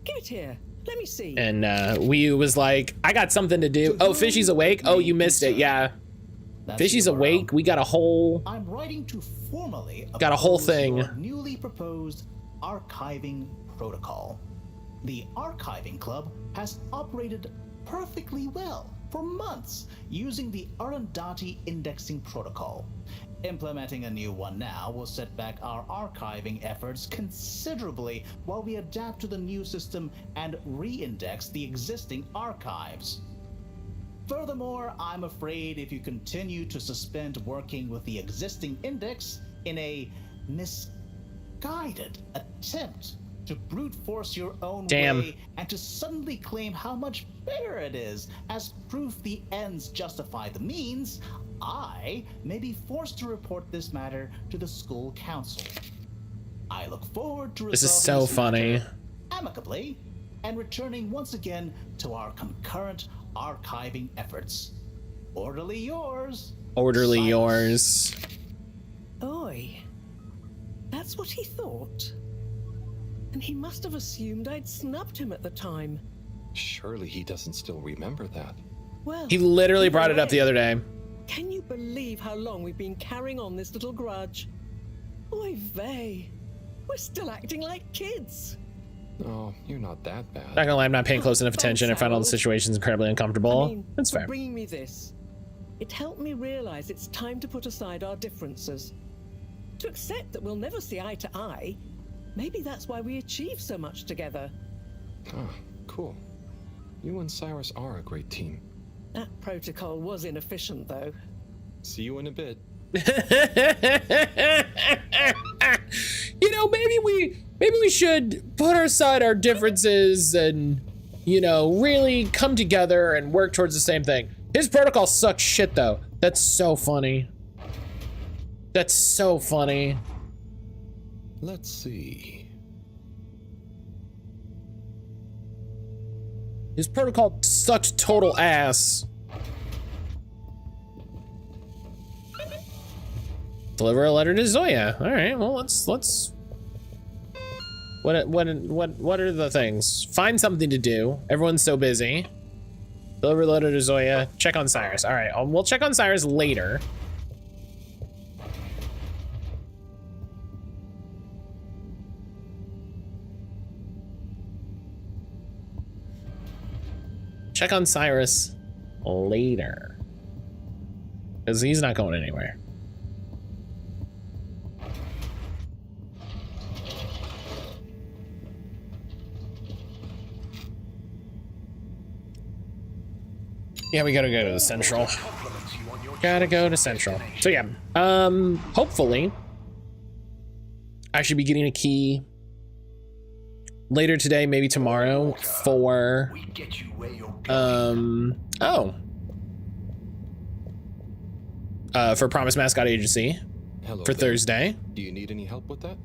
Give it here. Let me see.
And Wii was like, I got something to do. Oh, Fishy's awake? Oh, you missed it. Yeah. Fishy's awake. We got a whole...
I'm writing to formally
got a whole thing.
Your newly proposed archiving protocol. The Archiving Club has operated perfectly well for months using the Arundhati indexing protocol. Implementing a new one now will set back our archiving efforts considerably while we adapt to the new system and re-index the existing archives. Furthermore, I'm afraid if you continue to suspend working with the existing index in a misguided attempt to brute force your own way and to suddenly claim how much bigger it is as proof the ends justify the means, I may be forced to report this matter to the school council. I look forward to resolving
this is so funny.
Amicably and returning once again to our concurrent archiving efforts. Orderly yours.
Orderly
Cyrus.
yours.
Oi. That's what he thought. And he must have assumed I'd snubbed him at the time.
Surely he doesn't still remember that.
Well,
He literally
either
brought it up the
way,
other day.
Can you believe how long we've been carrying on this little grudge? Oy vey. We're still acting like kids.
Oh, you're not that bad.
Not gonna lie, I'm not paying close enough
Thanks,
attention. I found all the
Harold.
situations incredibly uncomfortable.
I mean,
That's
for
fair.
bringing me this. It helped me realize it's time to put aside our differences. To accept that we'll never see eye to eye. Maybe that's why we achieve so much together.
Oh, cool. You and Cyrus are a great team.
That protocol was inefficient, though.
See you in a bit.
You know, maybe we should put aside our differences and, you know, really come together and work towards the same thing. His protocol sucks shit, though. That's so funny. That's so funny.
Let's see.
His protocol sucks total ass. Deliver a letter to Zoya. All right, well, let's. What are the things? Find something to do. Everyone's so busy. Deliver a letter to Zoya. Check on Cyrus. All right, we'll check on Cyrus later. Check on Cyrus later. Because he's not going anywhere. Yeah, we gotta go to the Central. Gotta go to Central. So yeah, hopefully I should be getting a key later today, maybe tomorrow, for for Promise Mascot Agency.
Hello
for
there.
Thursday.
Do you need any help with that?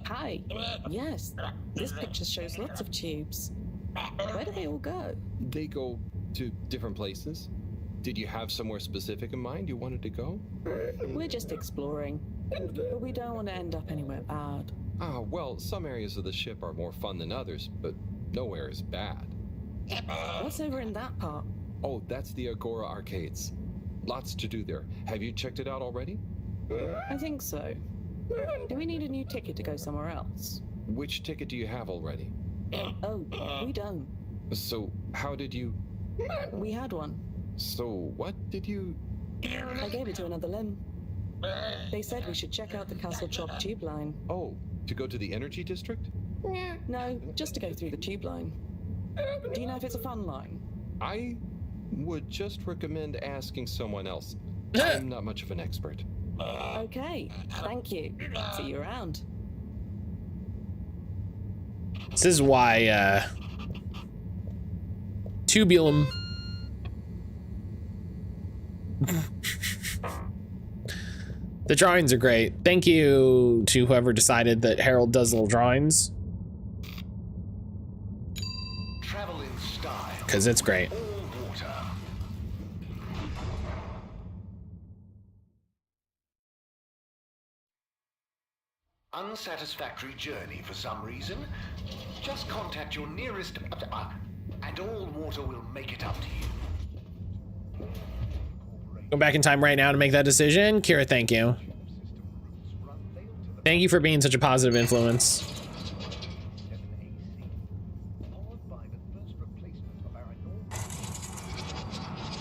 Hi. Yes, this picture shows lots of tubes. Where do they all go?
They go to different places. Did you have somewhere specific in mind you wanted to go?
We're just exploring, but we don't want to end up anywhere bad.
Ah, well, some areas of the ship are more fun than others, but nowhere is bad.
What's over in that part?
Oh, that's the Agora Arcades. Lots to do there. Have you checked it out already?
I think so. Do we need a new ticket to go somewhere else?
Which ticket do you have already?
Oh, we don't.
So, how did you...
We had one.
So, what did you...
I gave it to another limb. They said we should check out the Castle Chalk tube line.
Oh, to go to the energy district?
No, just to go through the tube line. Do you know if it's a fun line?
I would just recommend asking someone else. I'm not much of an expert.
Okay, thank you. See you around.
This is why Tubulum the drawings are great. Thank you to whoever decided that Harold does little drawings.
Travel in style.
Because it's great.
All water. Unsatisfactory journey for some reason? Just contact your nearest... and all water will make it up to you.
Go back in time right now to make that decision. Kira, thank you. Thank you for being such a positive influence.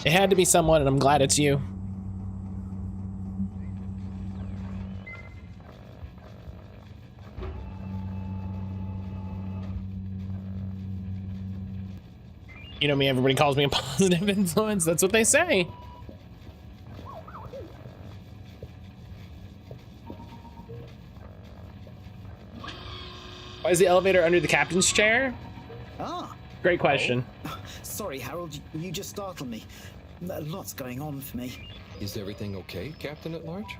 It had to be someone, and I'm glad it's you. You know me, everybody calls me a positive influence. That's what they say. Why is the elevator under the captain's chair?
Ah.
Great question.
Oh. Sorry, Harold, you just startled me. Lots going on for me.
Is everything okay, Captain at Large?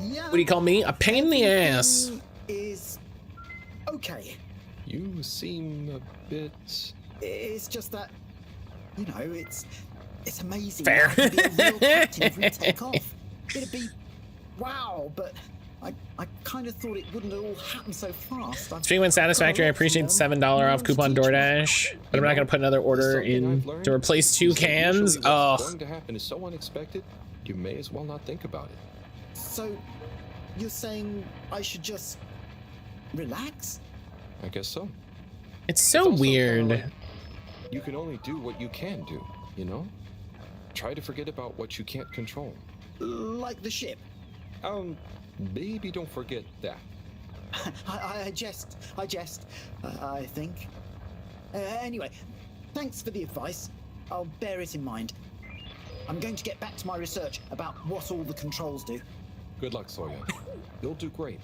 Yeah.
What do you call me? A pain in the ass.
Is okay.
You seem a bit...
It's just that, you know, it's amazing.
Fair.
How I could be a real captain if we take off. It'd be wow, but I kind of thought it wouldn't all happen so fast.
Stream when satisfactory. I appreciate the $7 off coupon DoorDash, but I'm not going to put another order in to replace 2 cans. Oh,
What's going to happen is so unexpected, you may as well not think about it.
So, you're saying I should just relax?
I guess so.
it's so weird.
You can only do what you can do, you know? Try to forget about what you can't control.
Like the ship?
Maybe don't forget that.
I jest, I think. Anyway, thanks for the advice. I'll bear it in mind. I'm going to get back to my research about what all the controls do.
Good luck, Sawyer. You'll do great.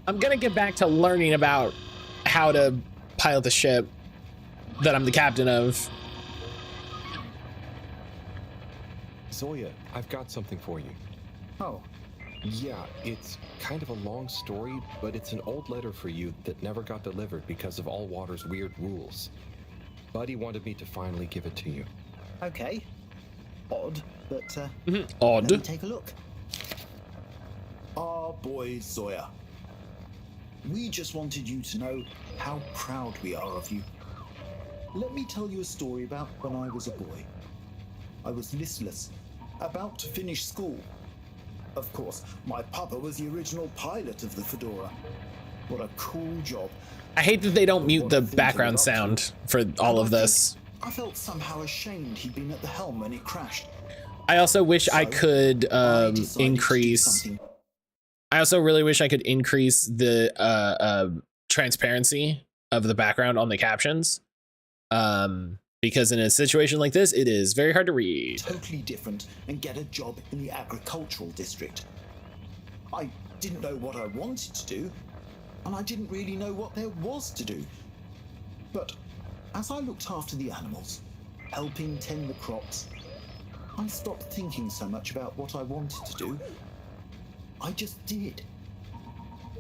I'm going to get back to learning about how to pilot the ship that I'm the captain of.
Zoya, I've got something for you.
Oh.
Yeah, it's kind of a long story, but it's an old letter for you that never got delivered because of Allwater's weird rules. Buddy wanted me to finally give it to you.
Okay. Odd, but
Odd.
let me take a look. Our boy Zoya. We just wanted you to know how proud we are of you. Let me tell you a story about when I was a boy. I was listless, about to finish school. Of course, my papa was the original pilot of the Fedora. What a cool job.
I hate that they don't mute the background sound for all of this.
I felt somehow ashamed he'd been at the helm when it crashed.
I also wish I could increase. I also really wish I could increase the transparency of the background on the captions. Because in a situation like this, it is very hard to read.
Totally different and get a job in the agricultural district. I didn't know what I wanted to do, and I didn't really know what there was to do. But as I looked after the animals, helping tend the crops, I stopped thinking so much about what I wanted to do. I just did.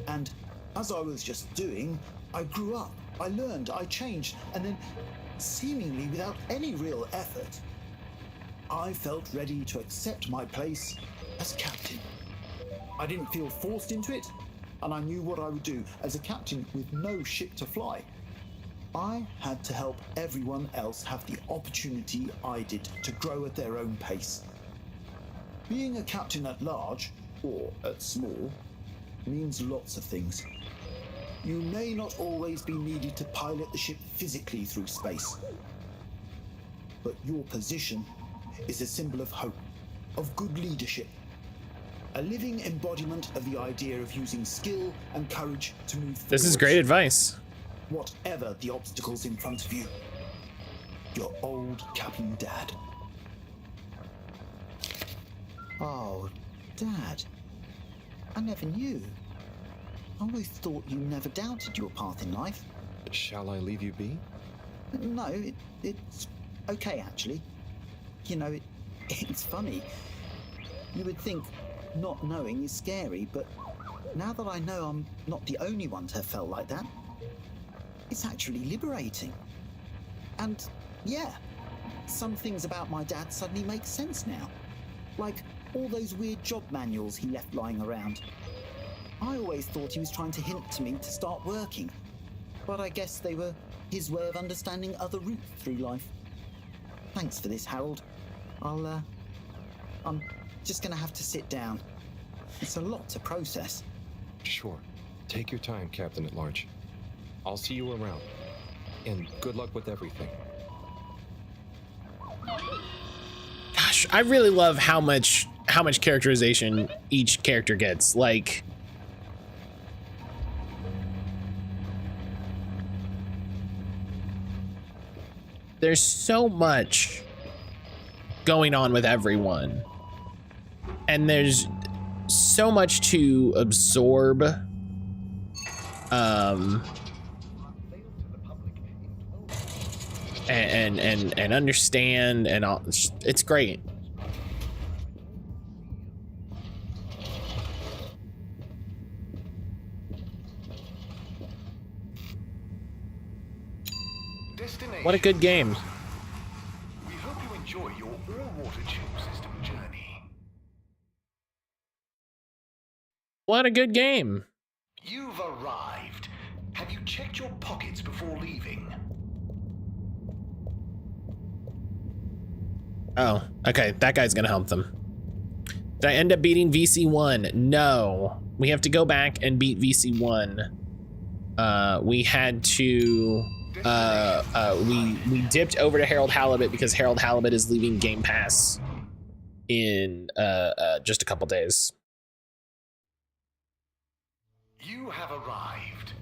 And as I was just doing, I grew up, I learned, I changed, and then, seemingly without any real effort, I felt ready to accept my place as captain. I didn't feel forced into it, and I knew what I would do as a captain with no ship to fly. I had to help everyone else have the opportunity I did to grow at their own pace. Being a captain at large, or at small, means lots of things. You may not always be needed to pilot the ship physically through space. But your position is a symbol of hope, of good leadership. A living embodiment of the idea of using skill and courage to move forward.
This is great advice.
Whatever the obstacles in front of you. Your old Captain Dad. Oh, Dad. I never knew. I always thought you never doubted your path in life.
Shall I leave you be?
No, it's okay, actually. You know, it's funny. You would think not knowing is scary, but now that I know I'm not the only one to have felt like that, it's actually liberating. And yeah, some things about my dad suddenly make sense now. Like all those weird job manuals he left lying around. I always thought he was trying to hint to me to start working, but I guess they were his way of understanding other routes through life. Thanks for this, Harold. I'm just gonna have to sit down. It's a lot to process.
Sure. Take your time, Captain at Large. I'll see you around. And good luck with everything.
Gosh, I really love how much characterization each character gets. Like, there's so much going on with everyone, and there's so much to absorb. And understand, and all. It's great. What a good game.
We hope you enjoy your all-water tube system journey.
What a good game.
You've arrived. Have you checked your pockets before leaving?
Oh, okay. That guy's gonna help them. Did I end up beating VC1? No. We have to go back and beat VC1. We had to... we dipped over to Harold Halibut because Harold Halibut is leaving Game Pass in just a couple days.
You have arrived.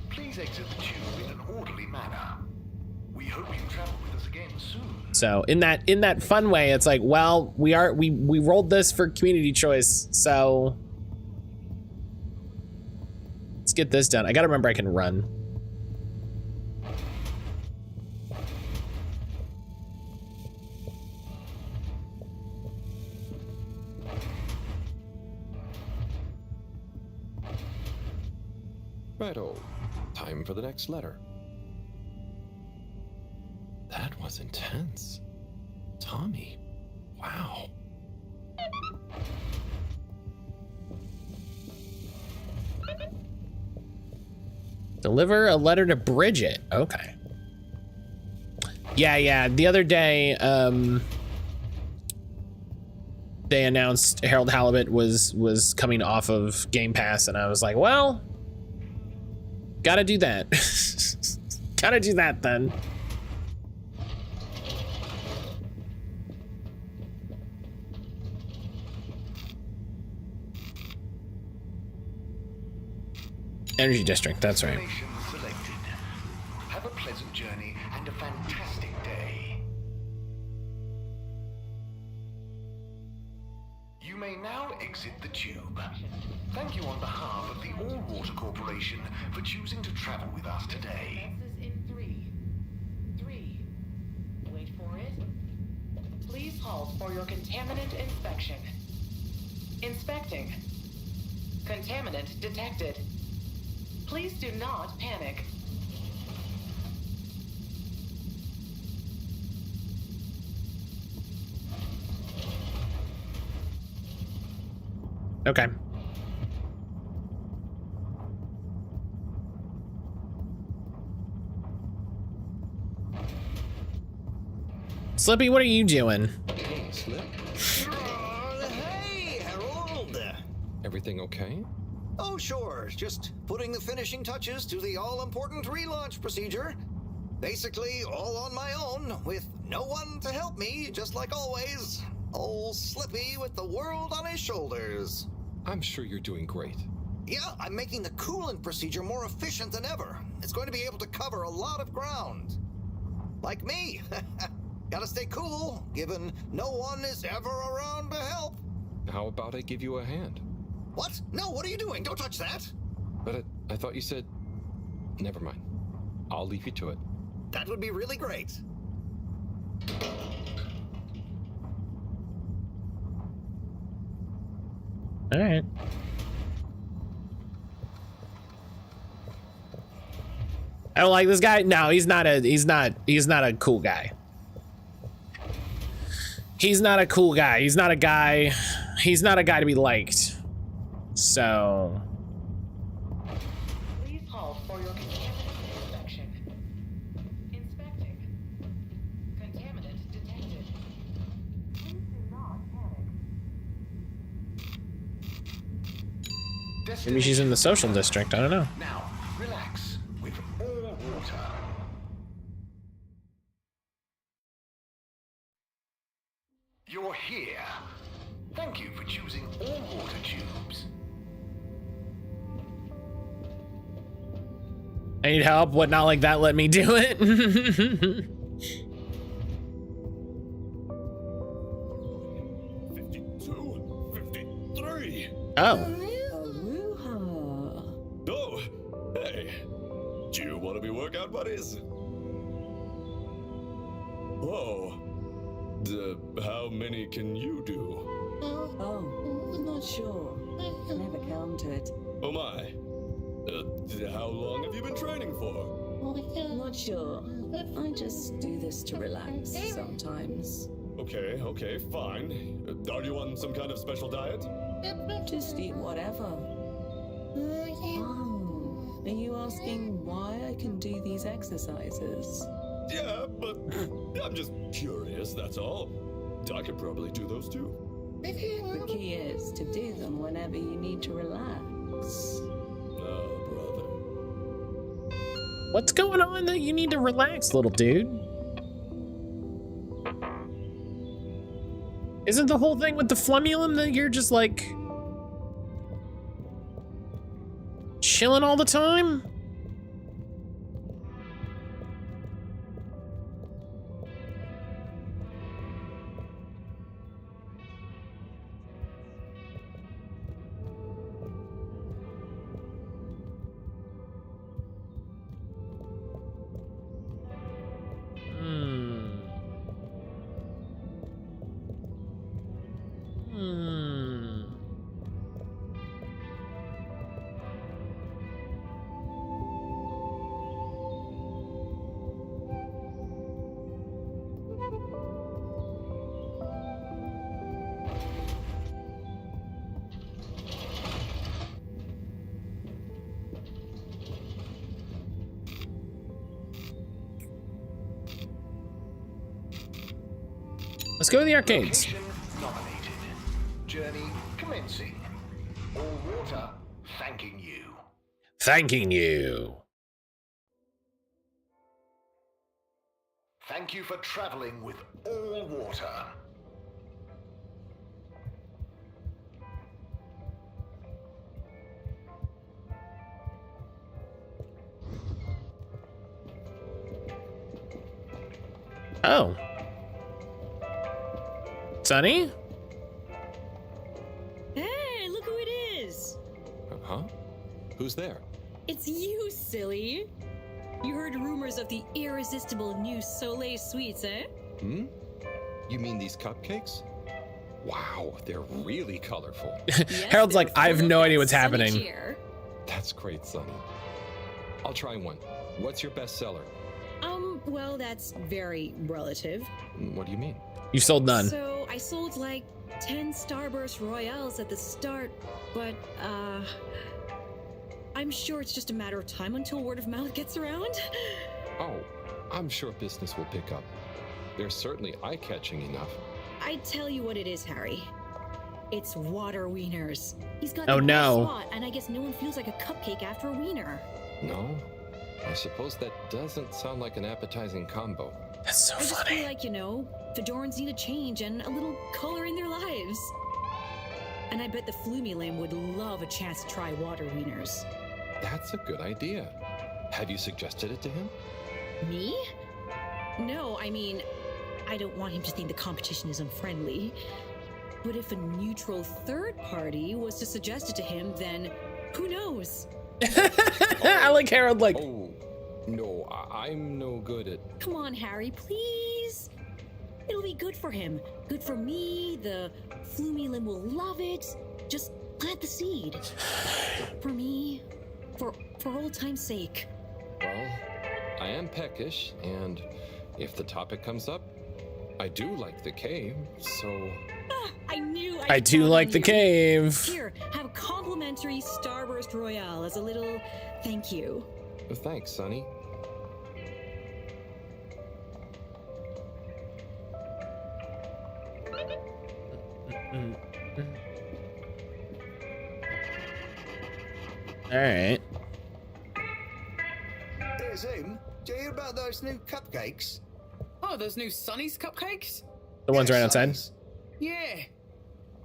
Please exit the tube in an orderly manner. We hope you travel with us again soon.
So in that fun way, it's like, well, we rolled this for community choice, so let's get this done. I gotta remember I can run.
Righto. Time for the next letter. That was intense. Tommy. Wow.
Deliver a letter to Bridget. Okay. Yeah. The other day, they announced Harold Halibut was coming off of Game Pass, and I was like, well, gotta do that. Gotta do that then. Energy District, that's right.
Destination selected. Have a pleasant journey and a fantastic day. You may now exit the tube. Thank you on behalf of the All Water Corporation for choosing to travel with us today.
In 3. Wait for it. Please halt for your contaminant inspection. Inspecting. Contaminant detected. Please do not panic.
Okay. Slippy, what are you doing?
Hey, Slip.
Hey, Harold.
Everything okay?
Oh, sure. Just putting the finishing touches to the all-important relaunch procedure. Basically, all on my own, with no one to help me, just like always. Old Slippy with the world on his shoulders.
I'm sure you're doing great.
Yeah, I'm making the coolant procedure more efficient than ever. It's going to be able to cover a lot of ground. Like me. Gotta stay cool, given no one is ever around to help.
How about I give you a hand?
What? No, what are you doing? Don't touch that.
But I thought you said... Never mind. I'll leave you to it.
That would be really great.
All right. I don't like this guy. No, he's not a cool guy. He's not a cool guy. He's not a guy to be liked. So
Please halt for your contaminant inspection. Inspecting. Contaminant detected. Please do not panic.
maybe she's in the social district. I don't know.
Now, relax with all water. You're here. Thank you for choosing all water tubes.
I need help. What not like that? Let me do it.
53.
Oh.
Oh, hey. Do you want to be workout buddies? Whoa. How many can you do?
Oh, not sure. Never counted.
Oh my. How long have you been training for?
Not sure. I just do this to relax sometimes.
Okay, fine. Are you on some kind of special diet?
Just eat whatever. Oh, are you asking why I can do these exercises?
Yeah, but I'm just curious, that's all. I could probably do those too.
The key is to do them whenever you need to relax.
Oh, brother.
What's going on that you need to relax, little dude? Isn't the whole thing with the flumulum that you're just like chilling all the time? Let's go to the arcades.
Location nominated. Journey commencing. All water thanking you.
Thanking you.
Thank you for traveling with all water.
Oh. Sonny?
Hey, look who it is!
Huh? Who's there?
It's you, silly! You heard rumors of the irresistible new Soleil sweets, eh?
Hmm? You mean these cupcakes? Wow, they're really colorful.
Harold's like, I have no idea what's happening.
That's great, Sonny. I'll try one. What's your best seller?
Well, that's very relative.
What do you mean?
You sold none.
So, I sold like 10 Starburst Royales at the start, but, I'm sure it's just a matter of time until word of mouth gets around.
Oh, I'm sure business will pick up. They're certainly eye-catching enough.
I tell you what it is, Harry. It's water wieners. He's got
Oh,
the best
no.
spot, and I guess no one feels like a cupcake after a wiener.
No? I suppose that doesn't sound like an appetizing combo.
That's so
I just feel like, Fedorans need a change and a little color in their lives. And I bet the Flumilim would love a chance to try water wieners.
That's a good idea. Have you suggested it to him?
Me? No, I mean, I don't want him to think the competition is unfriendly. But if a neutral third party was to suggest it to him, then who knows?
I like Harold like...
Oh, no, I'm no good at...
Come on, Harry, please. It'll be good for him. Good for me. The Flumilim will love it. Just plant the seed. For me. For old time's sake.
Well, I am peckish, and if the topic comes up, I do like the cave, so...
I knew
I do like the cave.
Here, have a complimentary Starburst Royale as a little thank you.
Thanks, Sonny.
All right.
Hey, Zoom, do you hear about those new cupcakes?
Oh, those new Sonny's cupcakes?
The ones right outside?
Yeah.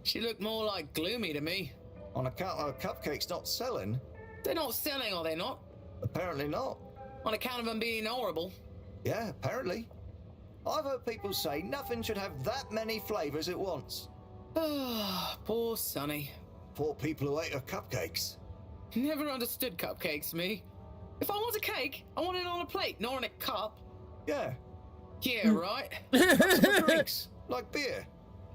She looked more like gloomy to me.
On account of cupcakes not selling?
They're not selling, are they not?
Apparently not.
On account of them being horrible?
Yeah, apparently. I've heard people say nothing should have that many flavors at once.
Poor Sonny.
Poor people who ate her cupcakes.
Never understood cupcakes, me. If I want a cake, I want it on a plate, not in a cup.
Yeah.
Yeah, right.
For drinks, like beer.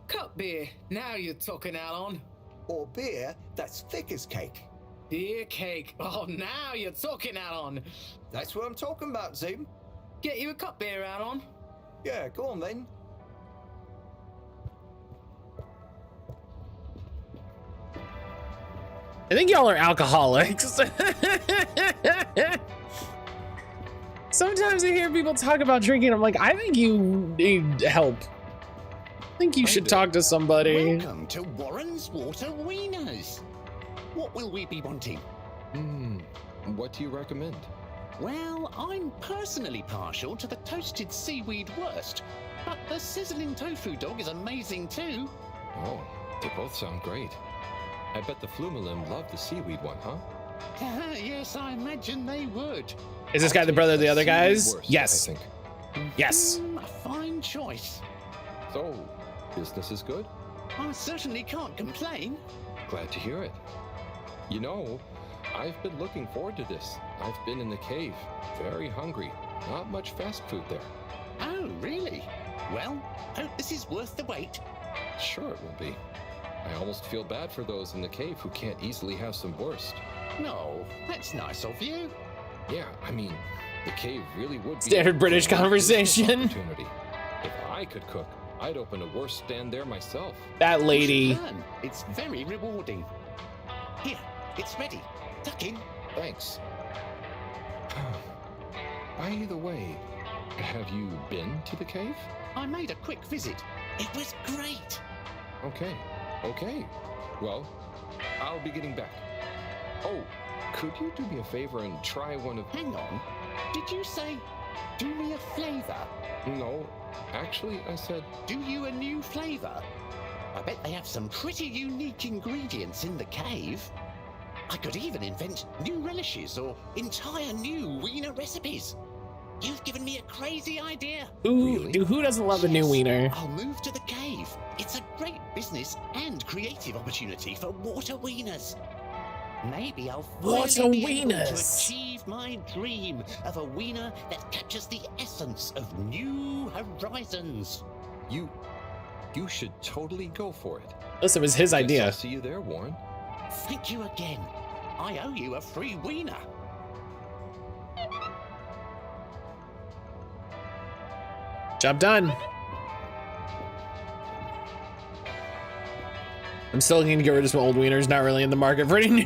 Cup beer. Now you're talking, Alon.
Or beer that's thick as cake.
Beer cake. Oh, now you're talking, Alon.
That's what I'm talking about, Zoom.
Get you a cup beer, Alon.
Yeah, go on then.
I think y'all are alcoholics. Sometimes I hear people talk about drinking. I'm like, I think you need help. I think you should talk to somebody.
Welcome to Warren's Water Wieners. What will we be wanting?
What do you recommend?
Well, I'm personally partial to the toasted seaweed wurst, but the sizzling tofu dog is amazing too.
Oh, they both sound great. I bet the Flumilim love the seaweed one, huh?
Yes, I imagine they would.
Is this guy the brother of the other guys?
Worst,
Yes.
I think.
Yes.
A fine choice.
So, business is good?
I certainly can't complain.
Glad to hear it. You know, I've been looking forward to this. I've been in the cave, very hungry. Not much fast food there.
Oh, really? Well, hope this is worth the wait.
Sure it will be. I almost feel bad for those in the cave who can't easily have some wurst.
No, that's nice of you.
Yeah, I mean, the cave really would be
Standard
a
British
great
conversation.
business opportunity. If I could cook, I'd open a wurst stand there myself.
That lady.
You should learn. It's very rewarding. Here, it's ready. Tuck in.
Thanks. By the way, have you been to the cave?
I made a quick visit. It was great.
Okay. Well, I'll be getting back. Oh, could you do me a favor and try one of...
Hang on. Did you say, do me a flavor?
No, actually, I said...
Do you a new flavor? I bet they have some pretty unique ingredients in the cave. I could even invent new relishes or entire new wiener recipes. You've given me a crazy idea.
Who doesn't love a new wiener?
I'll move to the cave. It's a great business and creative opportunity for water wieners. Maybe I'll finally be able to achieve my dream of a wiener that captures the essence of new horizons.
You should totally go for it.
Listen, it was his idea.
I'll see you there, Warren.
Thank you again. I owe you a free wiener.
Job done. I'm still looking to get rid of some old wieners, not really in the market for any new.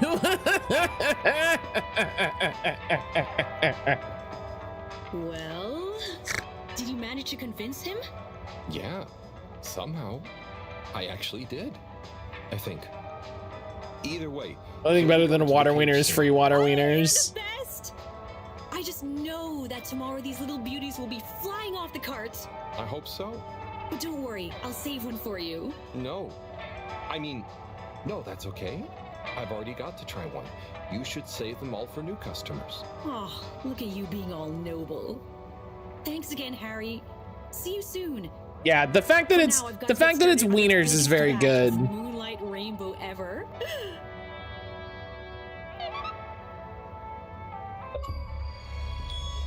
Well, did you manage to convince him?
Yeah, somehow. I actually did. I think. Either way.
Nothing better than a water wiener is free water wieners.
The best! I just know that tomorrow these little beauties will be flying off the cart.
I hope so.
But don't worry, I'll save one for you.
No. I mean, no, that's okay. I've already got to try one. You should save them all for new customers.
Oh, look at you being all noble. Thanks again, Harry. See you soon.
Yeah, the fact that it's wieners is very good.
Moonlight rainbow ever.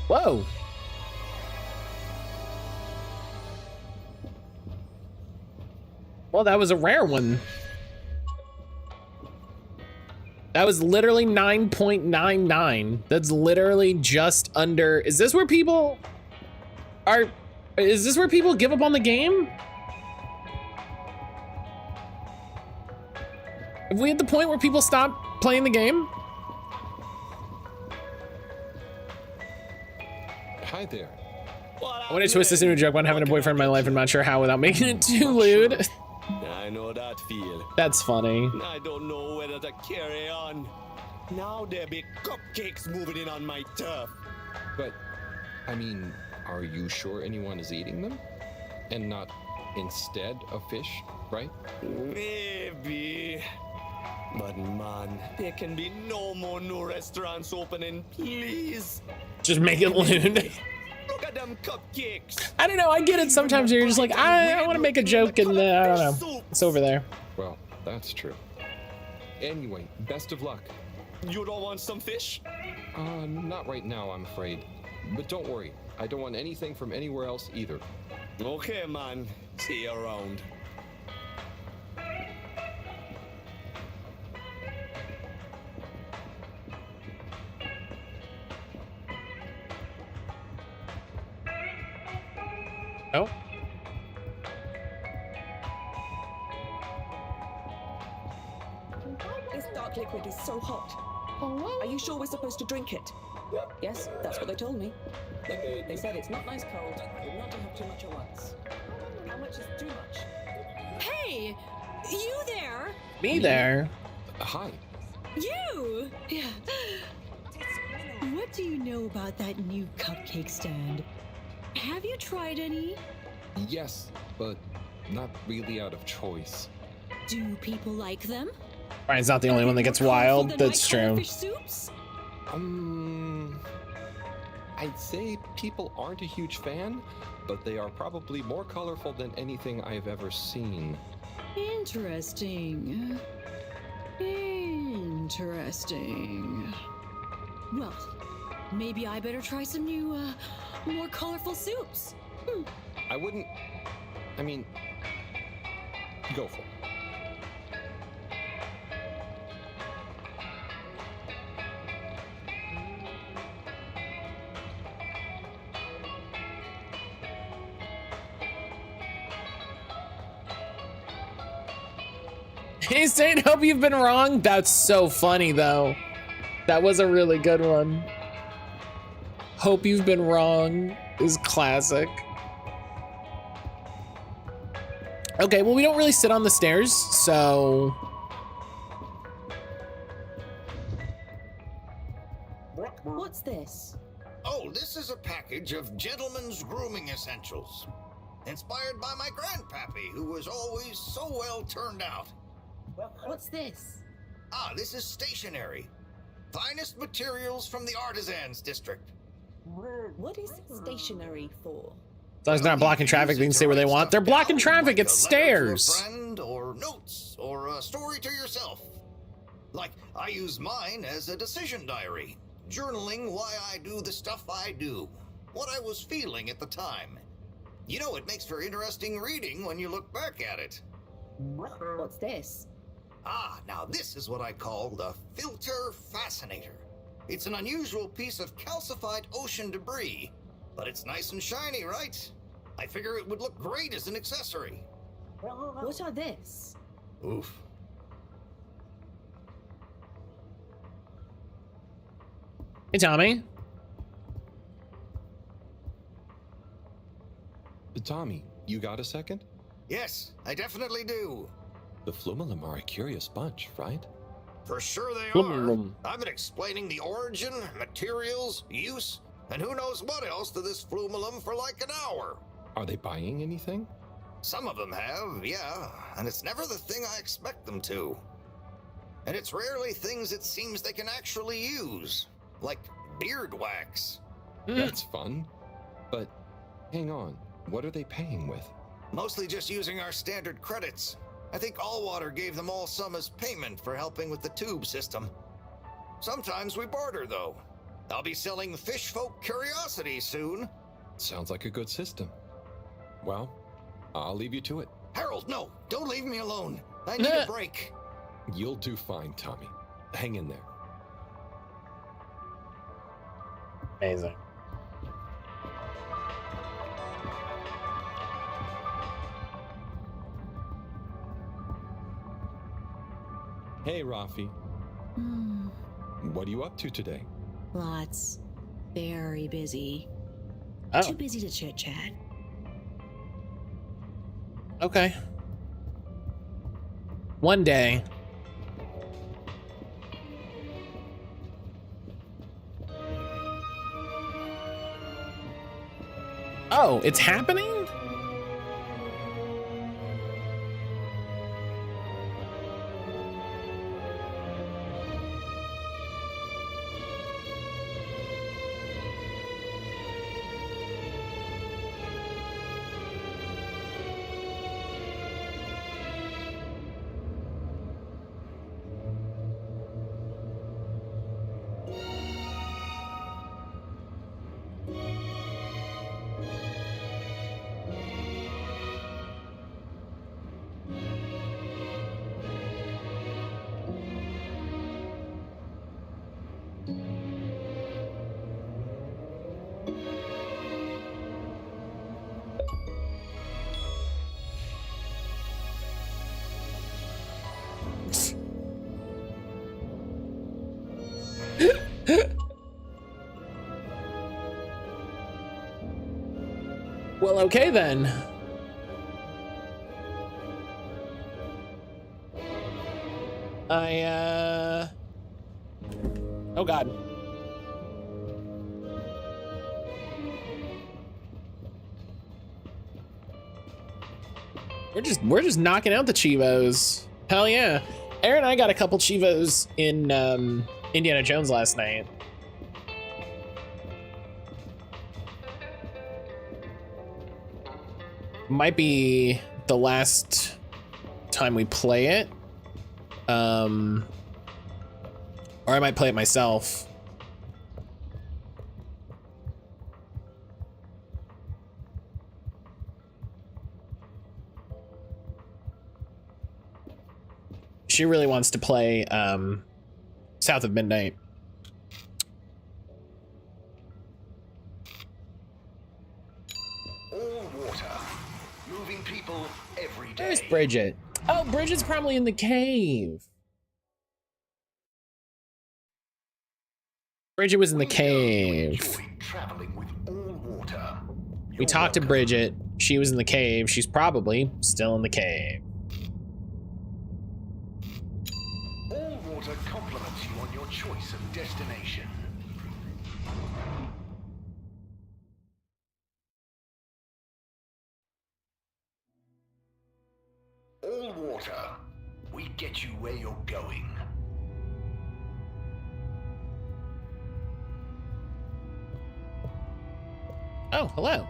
Whoa. Well, that was a rare one. That was literally 9.99. That's literally just under. Is this where people give up on the game? Have we at the point where people stop playing the game?
Hi there.
I want to twist this into a joke about having a boyfriend in my life and not sure how without making it too lewd.
I know that feel.
That's funny.
I don't know whether to carry on. Now there be cupcakes moving in on my turf.
But, I mean, are you sure anyone is eating them? And not instead of fish, right?
Maybe. But man, there can be no more new restaurants opening, please.
Just make it lewd.
Look at them cupcakes.
I don't know, I get it sometimes you're just like, I want to make a joke and I don't know. It's over there.
Well, that's true. Anyway, best of luck.
You don't want some fish?
Not right now, I'm afraid. But don't worry, I don't want anything from anywhere else either.
Okay, man. See you around.
Oh.
This dark liquid is so hot. Are you sure we're supposed to drink it? Yes, that's what they told me. They said it's not nice cold, but not to have too much at once. How much is too much?
Hey! You there?
Me there.
Hi.
You! Yeah. What do you know about that new cupcake stand? Have you tried any?
Yes, but not really out of choice.
Do people like them?
Brian's not the only one that gets wild. That's true.
Fish soups?
I'd say people aren't a huge fan, but they are probably more colorful than anything I've ever seen.
Interesting. Interesting. Well, maybe I better try some new, more colorful soups.
I wouldn't... I mean... Go for it.
He's saying, hope you've been wrong. That's so funny, though. That was a really good one. Hope you've been wrong is classic. Okay, well, we don't really sit on the stairs, so...
What's this?
Oh, this is a package of gentlemen's grooming essentials. Inspired by my grandpappy, who was always so well turned out.
What's this?
Ah, this is stationery. Finest materials from the artisans district.
What is stationery for?
As long as they're not blocking traffic, they can stay where they want. They're blocking traffic, it's stairs.
A friend, or notes, or a story to yourself. Like, I use mine as a decision diary, journaling why I do the stuff I do, what I was feeling at the time. You know, it makes for interesting reading when you look back at it.
What's this?
Ah, now this is what I call the filter fascinator. It's an unusual piece of calcified ocean debris, but it's nice and shiny, right? I figure it would look great as an accessory.
What are this?
Oof.
Hey, Tommy.
Tommy, you got a second?
Yes, I definitely do.
The Flumelum are a curious bunch, right?
For sure they
Flumelum.
are. I've been explaining the origin, materials, use, and who knows what else to this Flumelum for like an hour.
Are they buying anything?
Some of them have, yeah, and it's never the thing I expect them to. And it's rarely things it seems they can actually use, like beard wax.
That's fun. But hang on, what are they paying with?
Mostly just using our standard credits. I think Allwater gave them all some as payment for helping with the tube system. Sometimes we barter, though. I'll be selling fish folk curiosities soon.
Sounds like a good system. Well, I'll leave you to it.
Harold, no, don't leave me alone. I need a break.
You'll do fine, Tommy. Hang in there.
Amazing.
Hey, Rafi. What are you up to today?
Lots. Very busy.
Oh.
Too busy to chit-chat.
Okay. One day. Oh, it's happening? Well, okay then. Oh God. We're just knocking out the Chivos. Hell yeah. Aaron and I got a couple Chivos in Indiana Jones last night. Might be the last time we play it. Or I might play it myself. She really wants to play South of Midnight.
All water, moving people every day.
Where's Bridget? Oh, Bridget's probably in the cave. Bridget was in the cave.
Traveling with all water.
We talked to Bridget. She was in the cave. She's probably still in the cave.
All water compliments you on your choice of destination. All water, we get you where you're going.
Oh, hello.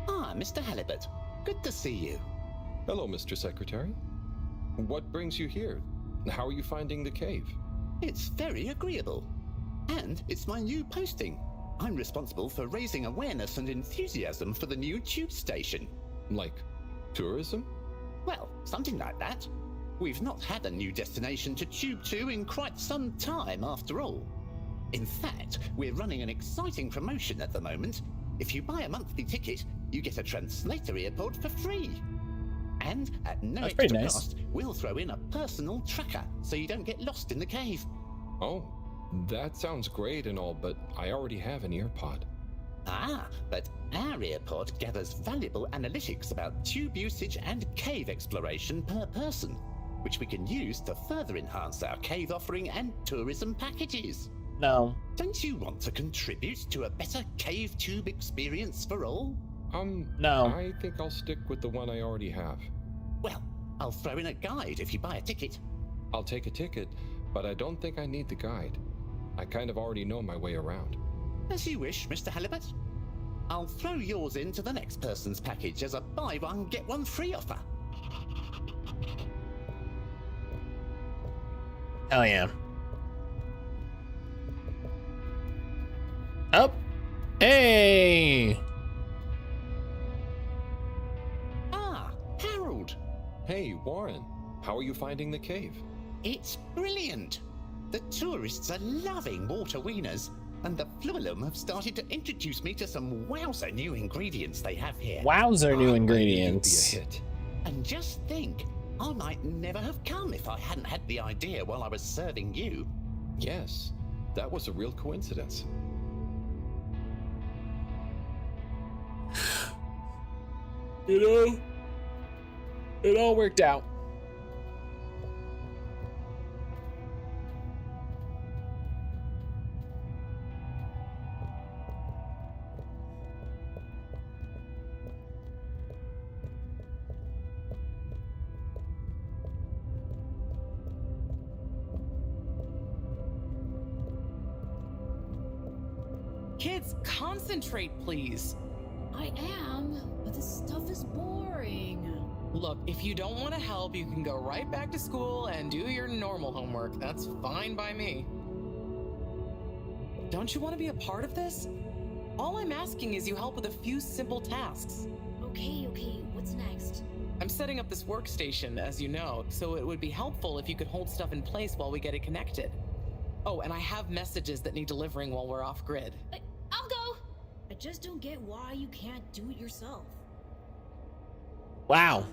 Ah, Mr. Halibut. Good to see you.
Hello, Mr. Secretary. What brings you here? How are you finding the cave?
It's very agreeable. And it's my new posting. I'm responsible for raising awareness and enthusiasm for the new tube station.
Like tourism?
Well, something like that. We've not had a new destination to tube to in quite some time, after all. In fact, we're running an exciting promotion at the moment. If you buy a monthly ticket, you get a translator earpod for free. And at no extra cost, we'll throw in a personal tracker so you don't get lost in the cave.
Oh, that sounds great and all, but I already have an earpod.
Ah, but our earpod gathers valuable analytics about tube usage and cave exploration per person, which we can use to further enhance our cave offering and tourism packages.
No.
Don't you want to contribute to a better cave tube experience for all?
No.
I think I'll stick with the one I already have.
Well, I'll throw in a guide if you buy a ticket.
I'll take a ticket, but I don't think I need the guide. I kind of already know my way around.
As you wish, Mr. Halibut. I'll throw yours into the next person's package as a buy one, get one free offer.
Hell yeah. Oh. Hey.
Ah, Harold.
Hey, Warren. How are you finding the cave?
It's brilliant. The tourists are loving water wieners, and the Fluilum have started to introduce me to some wowzer new ingredients they have here.
Wowzer new ingredients.
Be a hit.
And just think, I might never have come if I hadn't had the idea while I was serving you.
Yes, that was a real coincidence.
You know, it all worked out.
Kids, concentrate, please.
I am, but this stuff is boring.
Look, if you don't want to help, you can go right back to school and do your normal homework. That's fine by me. Don't you want to be a part of this? All I'm asking is you help with a few simple tasks.
Okay, what's next?
I'm setting up this workstation, as you know, so it would be helpful if you could hold stuff in place while we get it connected. Oh, and I have messages that need delivering while we're off grid.
I'll go. I just don't get why you can't do it yourself.
Wow.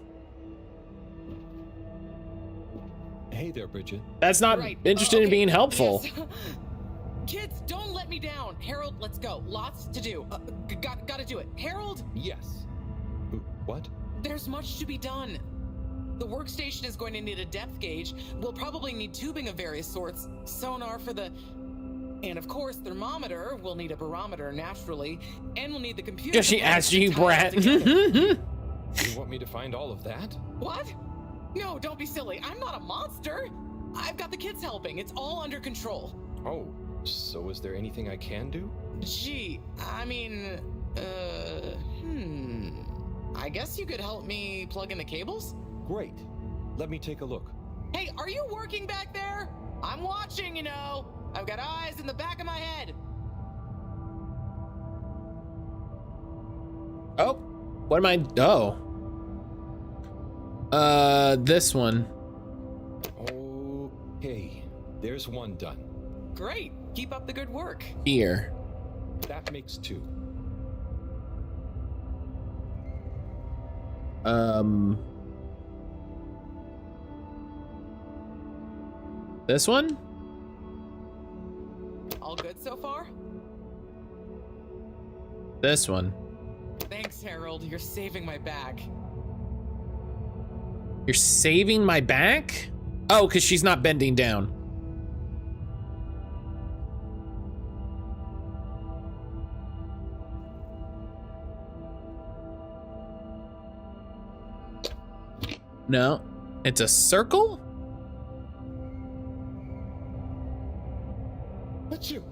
Hey there, Bridget.
That's not interested in being helpful.
Yes. Kids, don't let me down. Harold, let's go. Lots to do. Gotta do it. Harold?
Yes. What?
There's much to be done. The workstation is going to need a depth gauge. We'll probably need tubing of various sorts. Sonar for the... And of course, thermometer. We'll need a barometer, naturally. And we'll need the computer...
Because she asked you, brat.
You want me to find all of that?
What? No, don't be silly. I'm not a monster. I've got the kids helping. It's all under control.
Oh, so is there anything I can do?
Gee, I mean, I guess you could help me plug in the cables?
Great. Let me take a look.
Hey, are you working back there? I'm watching, you know. I've got eyes in the back of my head.
Oh, what am I? Oh. This one.
Okay, there's one done.
Great. Keep up the good work.
Here.
That makes 2.
This one?
All good so far?
This one.
Thanks, Harold. You're saving my back.
You're saving my back? Oh, because she's not bending down. No, it's a circle?
That's you.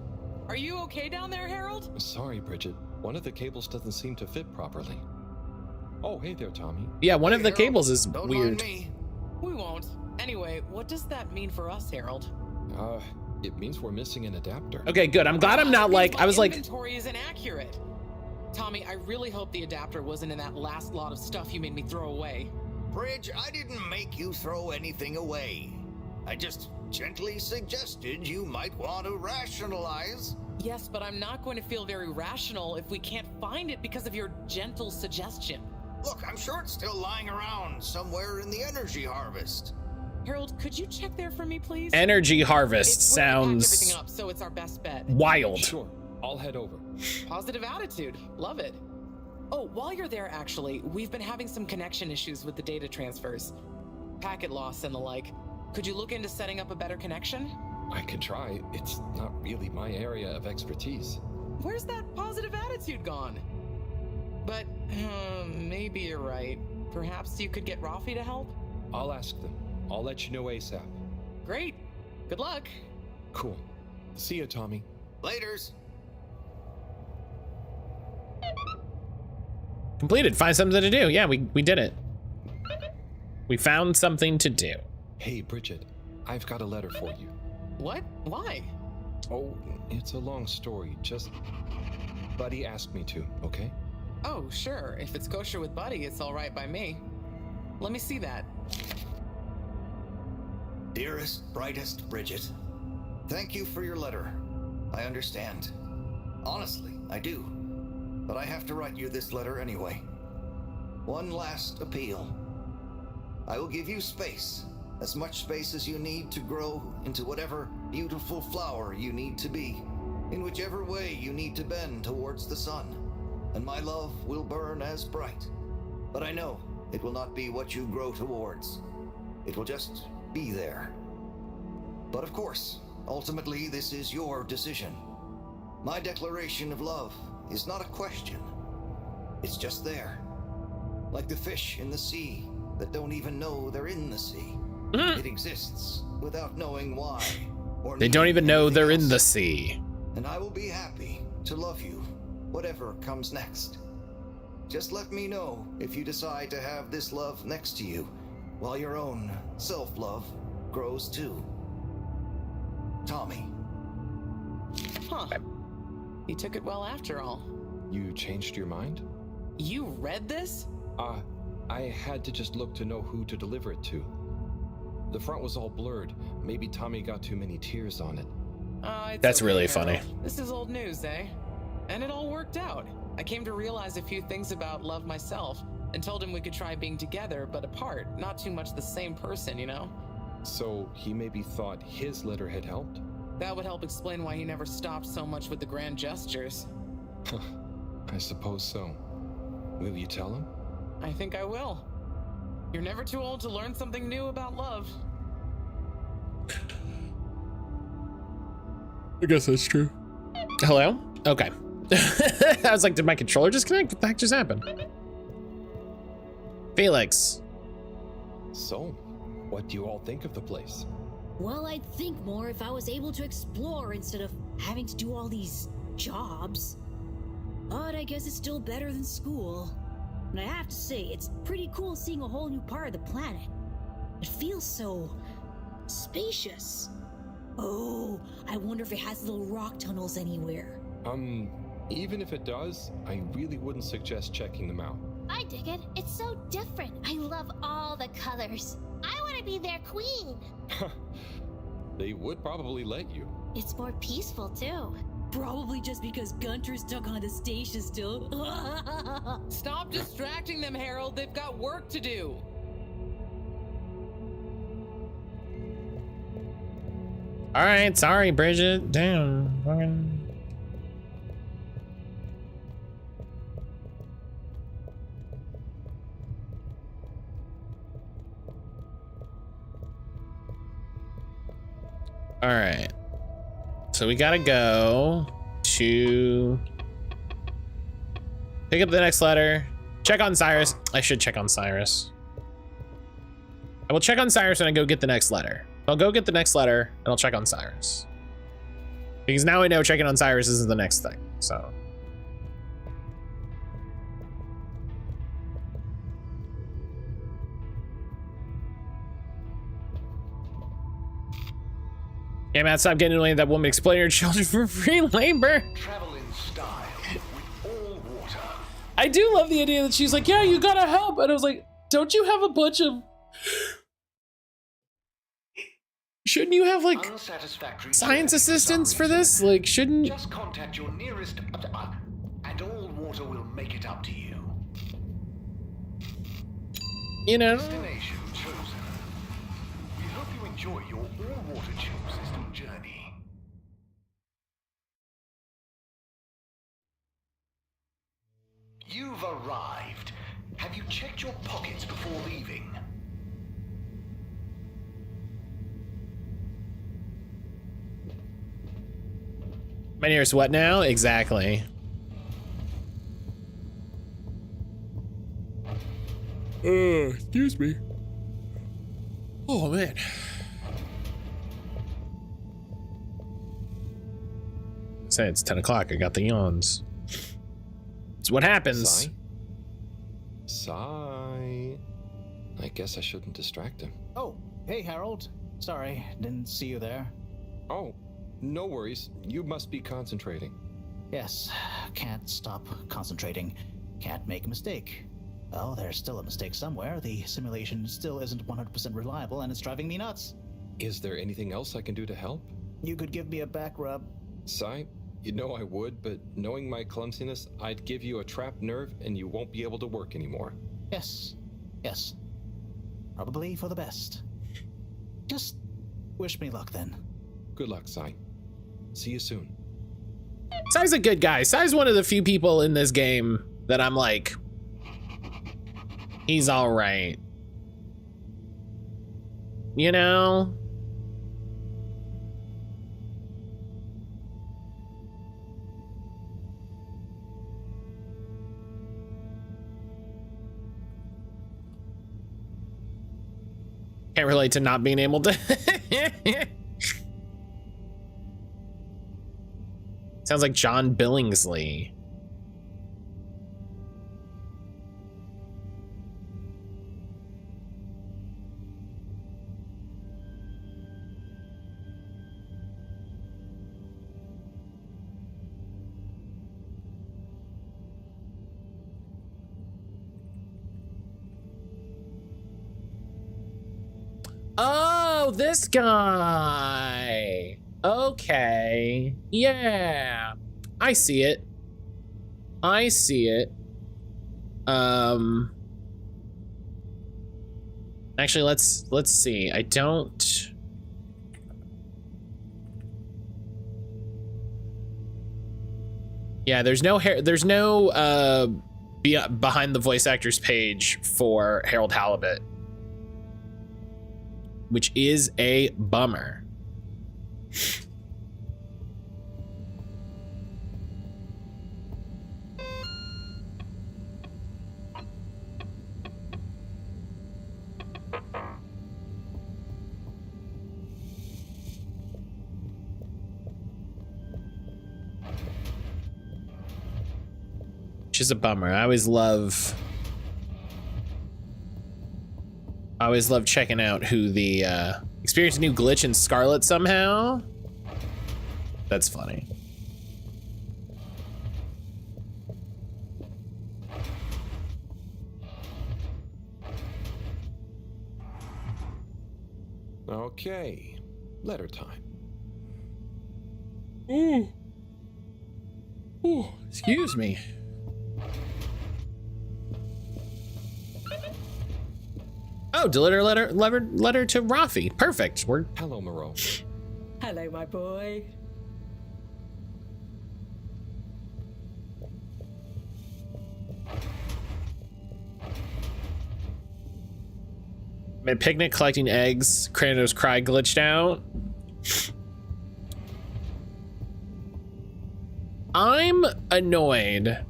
Are you okay down there, Harold?
Sorry, Bridget. One of the cables doesn't seem to fit properly. Oh, hey there, Tommy.
Yeah, one of the cables is
Don't
weird.
mind me.
We won't. Anyway, what does that mean for us, Harold?
It means we're missing an adapter.
Okay, good. I'm glad I'm not like, I was like...
Inventory is inaccurate. Tommy, I really hope the adapter wasn't in that last lot of stuff you made me throw away.
Bridge, I didn't make you throw anything away. I just gently suggested you might want to rationalize.
Yes, but I'm not going to feel very rational if we can't find it because of your gentle suggestion.
Look, I'm sure it's still lying around somewhere in the energy harvest.
Harold, could you check there for me, please?
Energy harvest sounds
everything up, so it's our best bet.
wild.
Sure, I'll head over.
Positive attitude. Love it. Oh, while you're there, actually, we've been having some connection issues with the data transfers. Packet loss and the like. Could you look into setting up a better connection?
I can try. It's not really my area of expertise.
Where's that positive attitude gone? But, maybe you're right. Perhaps you could get Rafi to help?
I'll ask them. I'll let you know ASAP.
Great. Good luck.
Cool. See ya, Tommy.
Laters.
Completed. Find something to do. Yeah, we did it. We found something to do.
Hey, Bridget. I've got a letter for you.
What? Why?
Oh, it's a long story. Just... Buddy asked me to, okay?
Oh, sure. If it's kosher with Buddy, it's all right by me. Let me see that.
Dearest, brightest Bridget, thank you for your letter. I understand. Honestly, I do. But I have to write you this letter anyway. One last appeal. I will give you space. As much space as you need to grow into whatever beautiful flower you need to be, in whichever way you need to bend towards the sun, and my love will burn as bright. But I know it will not be what you grow towards. It will just be there. But of course, ultimately this is your decision. My declaration of love is not a question. It's just there. Like the fish in the sea that don't even know they're in the sea. It exists without knowing why. Or
They don't even know they're in
else.
the sea.
And I will be happy to love you, whatever comes next. Just let me know if you decide to have this love next to you, while your own self-love grows too. Tommy.
Huh. You took it well after all.
You changed your mind?
You read this?
I had to just look to know who to deliver it to. The front was all blurred. Maybe Tommy got too many tears on it.
It's
That's
okay,
really
Harold.
funny.
This is old news, eh? And it all worked out. I came to realize a few things about love myself, and told him we could try being together, but apart. Not too much the same person, you know?
So he maybe thought his letter had helped?
That would help explain why he never stopped so much with the grand gestures.
I suppose so. Will you tell him?
I think I will. You're never too old to learn something new about love.
I guess that's true. Hello? Okay. I was like, did my controller disconnect? What the heck just happened? Felix.
So, what do you all think of the place?
Well, I'd think more if I was able to explore instead of having to do all these jobs. But I guess it's still better than school. And I have to say, it's pretty cool seeing a whole new part of the planet. It feels so spacious. Oh, I wonder if it has little rock tunnels anywhere.
Even if it does, I really wouldn't suggest checking them out.
I dig it. It's so different. I love all the colors. I want to be their queen.
They would probably let you.
It's more peaceful, too.
Probably just because Gunter's stuck on the station still.
Stop distracting them, Harold. They've got work to do.
All right, sorry, Bridget. Damn. Fucking. All right. So we gotta go to pick up the next letter. Check on Cyrus. I should check on Cyrus. I will check on Cyrus when I go get the next letter. I'll go get the next letter and I'll check on Cyrus. Because now I know checking on Cyrus isn't the next thing, so. Yeah, Matt, stop getting annoyed at that woman exploiting her children for free labor.
Travel in style with all water.
I do love the idea that she's like, yeah, you gotta help. And I was like, don't you have a bunch of... Shouldn't you have like science assistants for this? Like, shouldn't...
Just contact your nearest and all water will make it up to you.
You know?
Destination chosen. We hope you enjoy your all-water tube system journey. You've arrived. Have you checked your pockets before leaving?
My nearest what now? Exactly. Excuse me. Oh, man. Say it's 10 o'clock. I got the yawns. It's what happens.
Sigh. I guess I shouldn't distract him.
Oh, hey, Harold. Sorry, didn't see you there.
Oh, no worries. You must be concentrating.
Yes, can't stop concentrating. Can't make a mistake. Well, there's still a mistake somewhere. The simulation still isn't 100% reliable, and it's driving me nuts.
Is there anything else I can do to help?
You could give me a back rub.
Sigh, you know I would, but knowing my clumsiness, I'd give you a trapped nerve and you won't be able to work anymore.
Yes. Probably for the best. Just wish me luck then.
Good luck, Sigh. See you soon.
Sai's a good guy. Sai's one of the few people in this game that I'm like, he's all right. You know? Can't relate to not being able to. Sounds like John Billingsley. Oh, this guy. Okay. Yeah. I see it. I see it. Actually, let's see. I don't. Yeah, there's no behind the voice actors page for Harold Halibut, which is a bummer. Which is a bummer. I always love checking out who the experienced a new glitch in Scarlet somehow. That's funny.
Okay, letter time.
Ooh, excuse me. Oh, deliver letter to Rafi. Perfect.
Hello, Moreau.
Hello, my boy.
My picnic collecting eggs. Kratos cry glitched out. I'm annoyed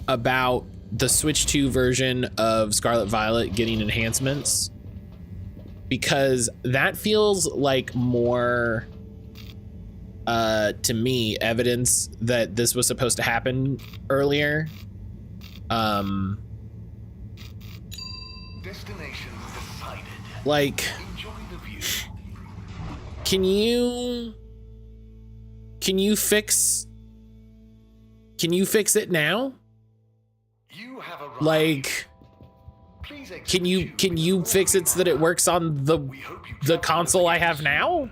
about the Switch 2 version of Scarlet Violet getting enhancements, because that feels like more to me evidence that this was supposed to happen earlier.
Destination decided.
Like,
Enjoy the view.
can you fix it now?
You have arrived.
Like, can you fix it so that it works on the console I have now?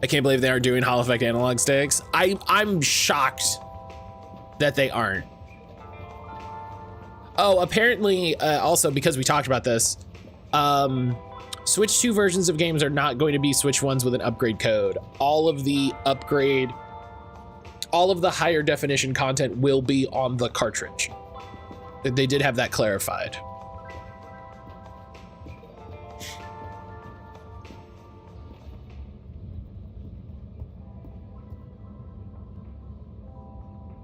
I can't believe they aren't doing Hall Effect analog sticks. I'm shocked that they aren't. Oh, apparently, also because we talked about this, Switch 2 versions of games are not going to be Switch 1s with an upgrade code. All of the higher definition content will be on the cartridge. They did have that clarified.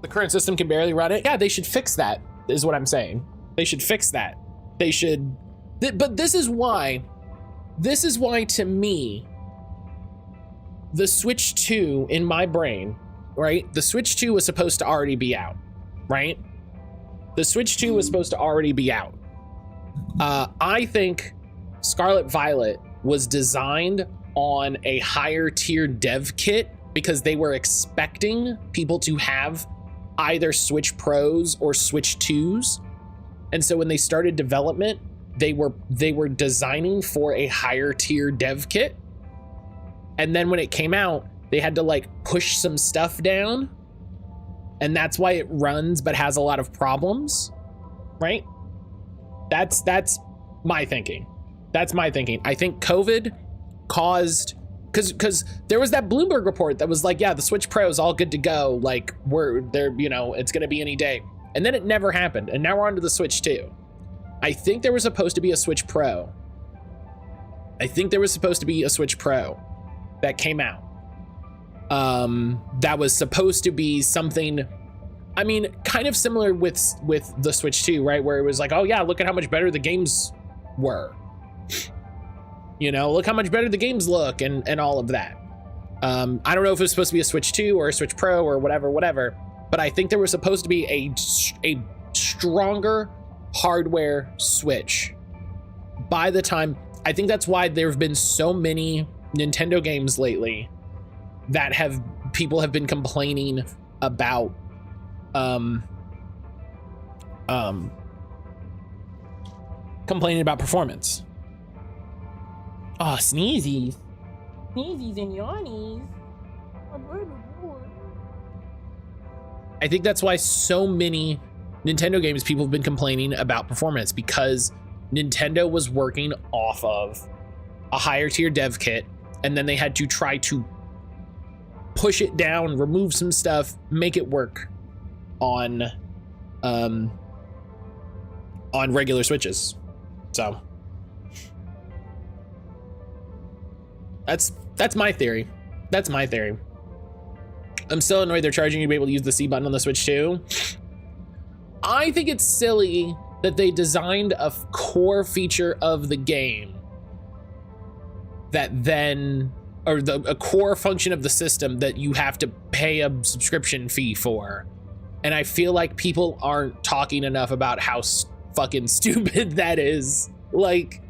The current system can barely run it. Yeah, they should fix that, is what I'm saying. They should fix that. They should, but this is why to me, the Switch 2 in my brain, right? The Switch 2 was supposed to already be out, right? The Switch 2 was supposed to already be out. I think Scarlet Violet was designed on a higher tier dev kit because they were expecting people to have either Switch Pros or Switch 2s. And so when they started development, they were designing for a higher tier dev kit. And then when it came out, they had to like push some stuff down. And that's why it runs but has a lot of problems, right? That's my thinking. That's my thinking. I think COVID caused, because there was that Bloomberg report that was like, yeah, the Switch Pro is all good to go. Like we're there, you know, it's going to be any day. And then it never happened. And now we're on to the Switch 2. I think there was supposed to be a Switch Pro. That came out. That was supposed to be something, I mean, kind of similar with the Switch 2, right? Where it was like, oh yeah, look at how much better the games were. You know, look how much better the games look and all of that. I don't know if it was supposed to be a Switch 2 or a Switch Pro or whatever, but I think there was supposed to be a stronger hardware Switch. By the time, I think that's why there have been so many Nintendo games lately that people have been complaining about performance. Oh, sneezies. Sneezies and yawnies. I think that's why so many Nintendo games people have been complaining about performance, because Nintendo was working off of a higher tier dev kit, and then they had to try to push it down, remove some stuff, make it work on regular Switches. So that's my theory. That's my theory. I'm still annoyed they're charging you to be able to use the C button on the Switch too. I think it's silly that they designed a core feature of the game that then, or a core function of the system that you have to pay a subscription fee for. And I feel like people aren't talking enough about how fucking stupid that is. Like,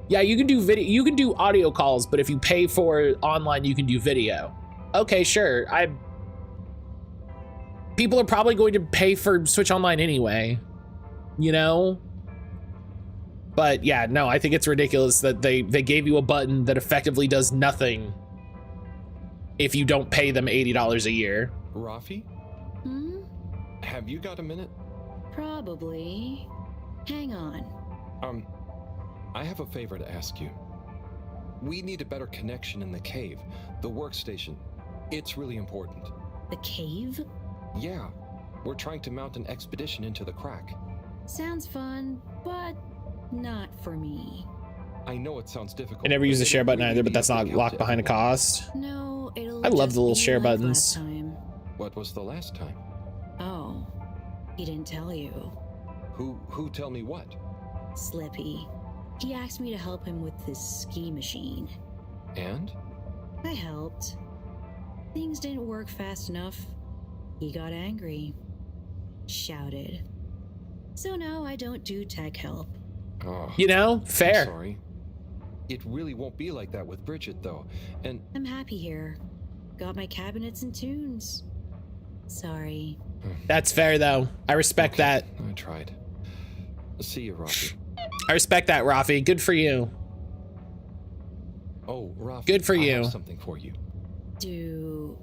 yeah, you can do video, you can do audio calls, but if you pay for online, you can do video. Okay, sure. People are probably going to pay for Switch Online anyway, you know? But yeah, no, I think it's ridiculous that they gave you a button that effectively does nothing if you don't pay them $80 a year.
Rafi?
Hmm?
Have you got a minute?
Probably. Hang on.
I have a favor to ask you. We need a better connection in the cave, the workstation. It's really important.
The cave?
Yeah, we're trying to mount an expedition into the crack.
Sounds fun, but not for me.
I know it sounds difficult.
I never use the share button either, but that's not locked behind a cost.
No, it'll
I love
just
the little
be
share
like
buttons.
last time.
What was the last time?
Oh, he didn't tell you.
Who tell me what?
Slippy. He asked me to help him with his ski machine.
And?
I helped. Things didn't work fast enough. He got angry. Shouted. So now I don't do tech help.
Oh,
You know, fair.
I'm sorry. It really won't be like that with Bridget, though. And
I'm happy here. Got my cabinets and tunes. Sorry.
That's fair though. I respect that.
I tried. See you, Rafi.
I respect that, Rafi. Good for you.
Oh, Rafi.
Good for
I
you.
have something for you.
Do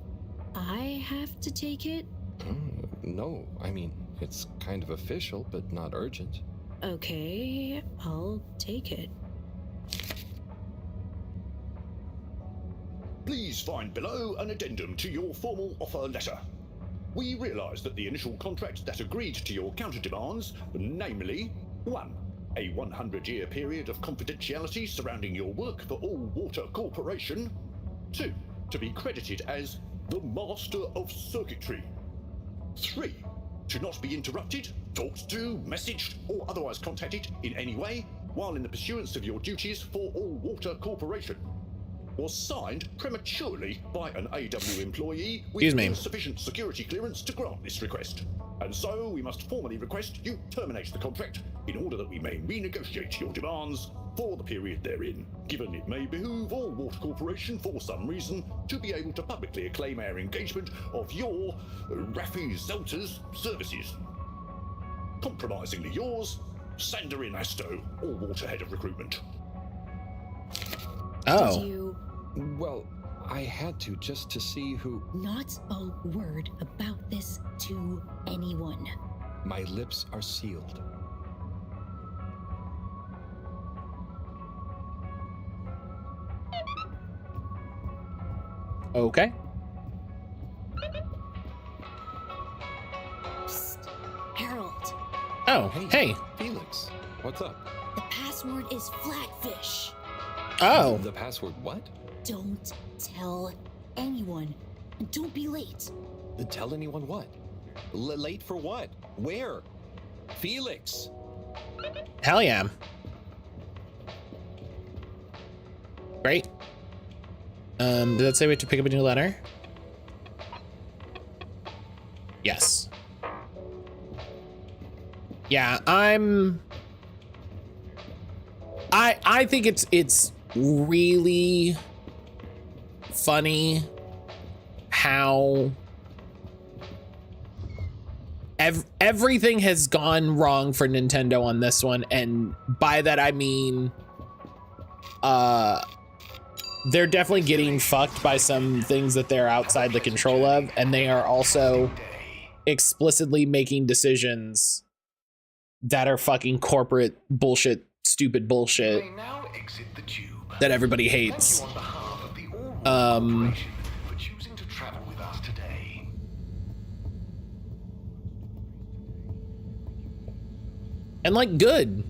I have to take it?
No, I mean, it's kind of official, but not urgent.
Okay, I'll take it.
Please find below an addendum to your formal offer letter. We realise that the initial contract that agreed to your counter-demands, namely 1. A 100-year period of confidentiality surrounding your work for All Water Corporation. 2. To be credited as the Master of Circuitry. 3. To not be interrupted, talked to, messaged, or otherwise contacted in any way while in the pursuance of your duties for All Water Corporation. Was signed prematurely by an AW employee with insufficient security clearance to grant this request. And so we must formally request you terminate the contract in order that we may renegotiate your demands for the period therein, given it may behoove All Water Corporation for some reason to be able to publicly acclaim our engagement of your Rafi Zelter's services. Compromisingly yours, Sandorin Asto, All Water Head of Recruitment.
Oh.
Did you...
Well, I had to just to see who...
Not a word about this to anyone.
My lips are sealed.
Okay.
Psst. Harold.
Oh, hey.
Felix, what's up?
The password is Flatfish.
Oh.
The password what?
Don't tell anyone. And don't be late.
Tell anyone what? Late for what? Where? Felix!
Hell yeah. Great. Did that say we have to pick up a new letter? Yes. Yeah, I think it's really funny how everything has gone wrong for Nintendo on this one, and by that I mean they're definitely getting fucked by some things that they're outside the control of, and they are also explicitly making decisions that are fucking corporate bullshit, stupid bullshit that everybody hates. And like good.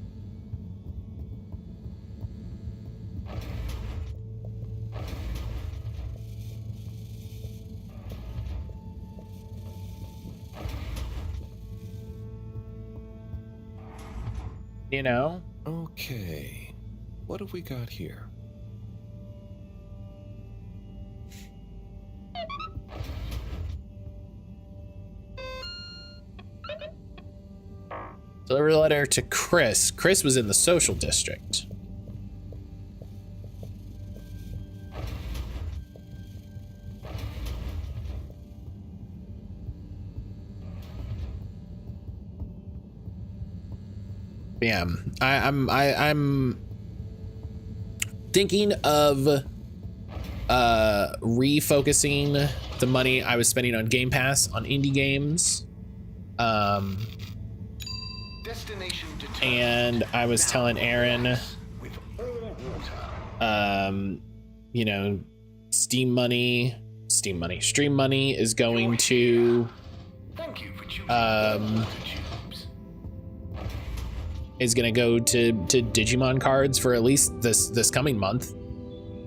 You know?
Okay. What have we got here?
Deliver a letter to Chris. Chris was in the social district. Yeah, I'm thinking of refocusing the money I was spending on Game Pass on indie games. And I was telling Aaron, you know, Stream Money is going to, is gonna go to Digimon cards for at least this coming month.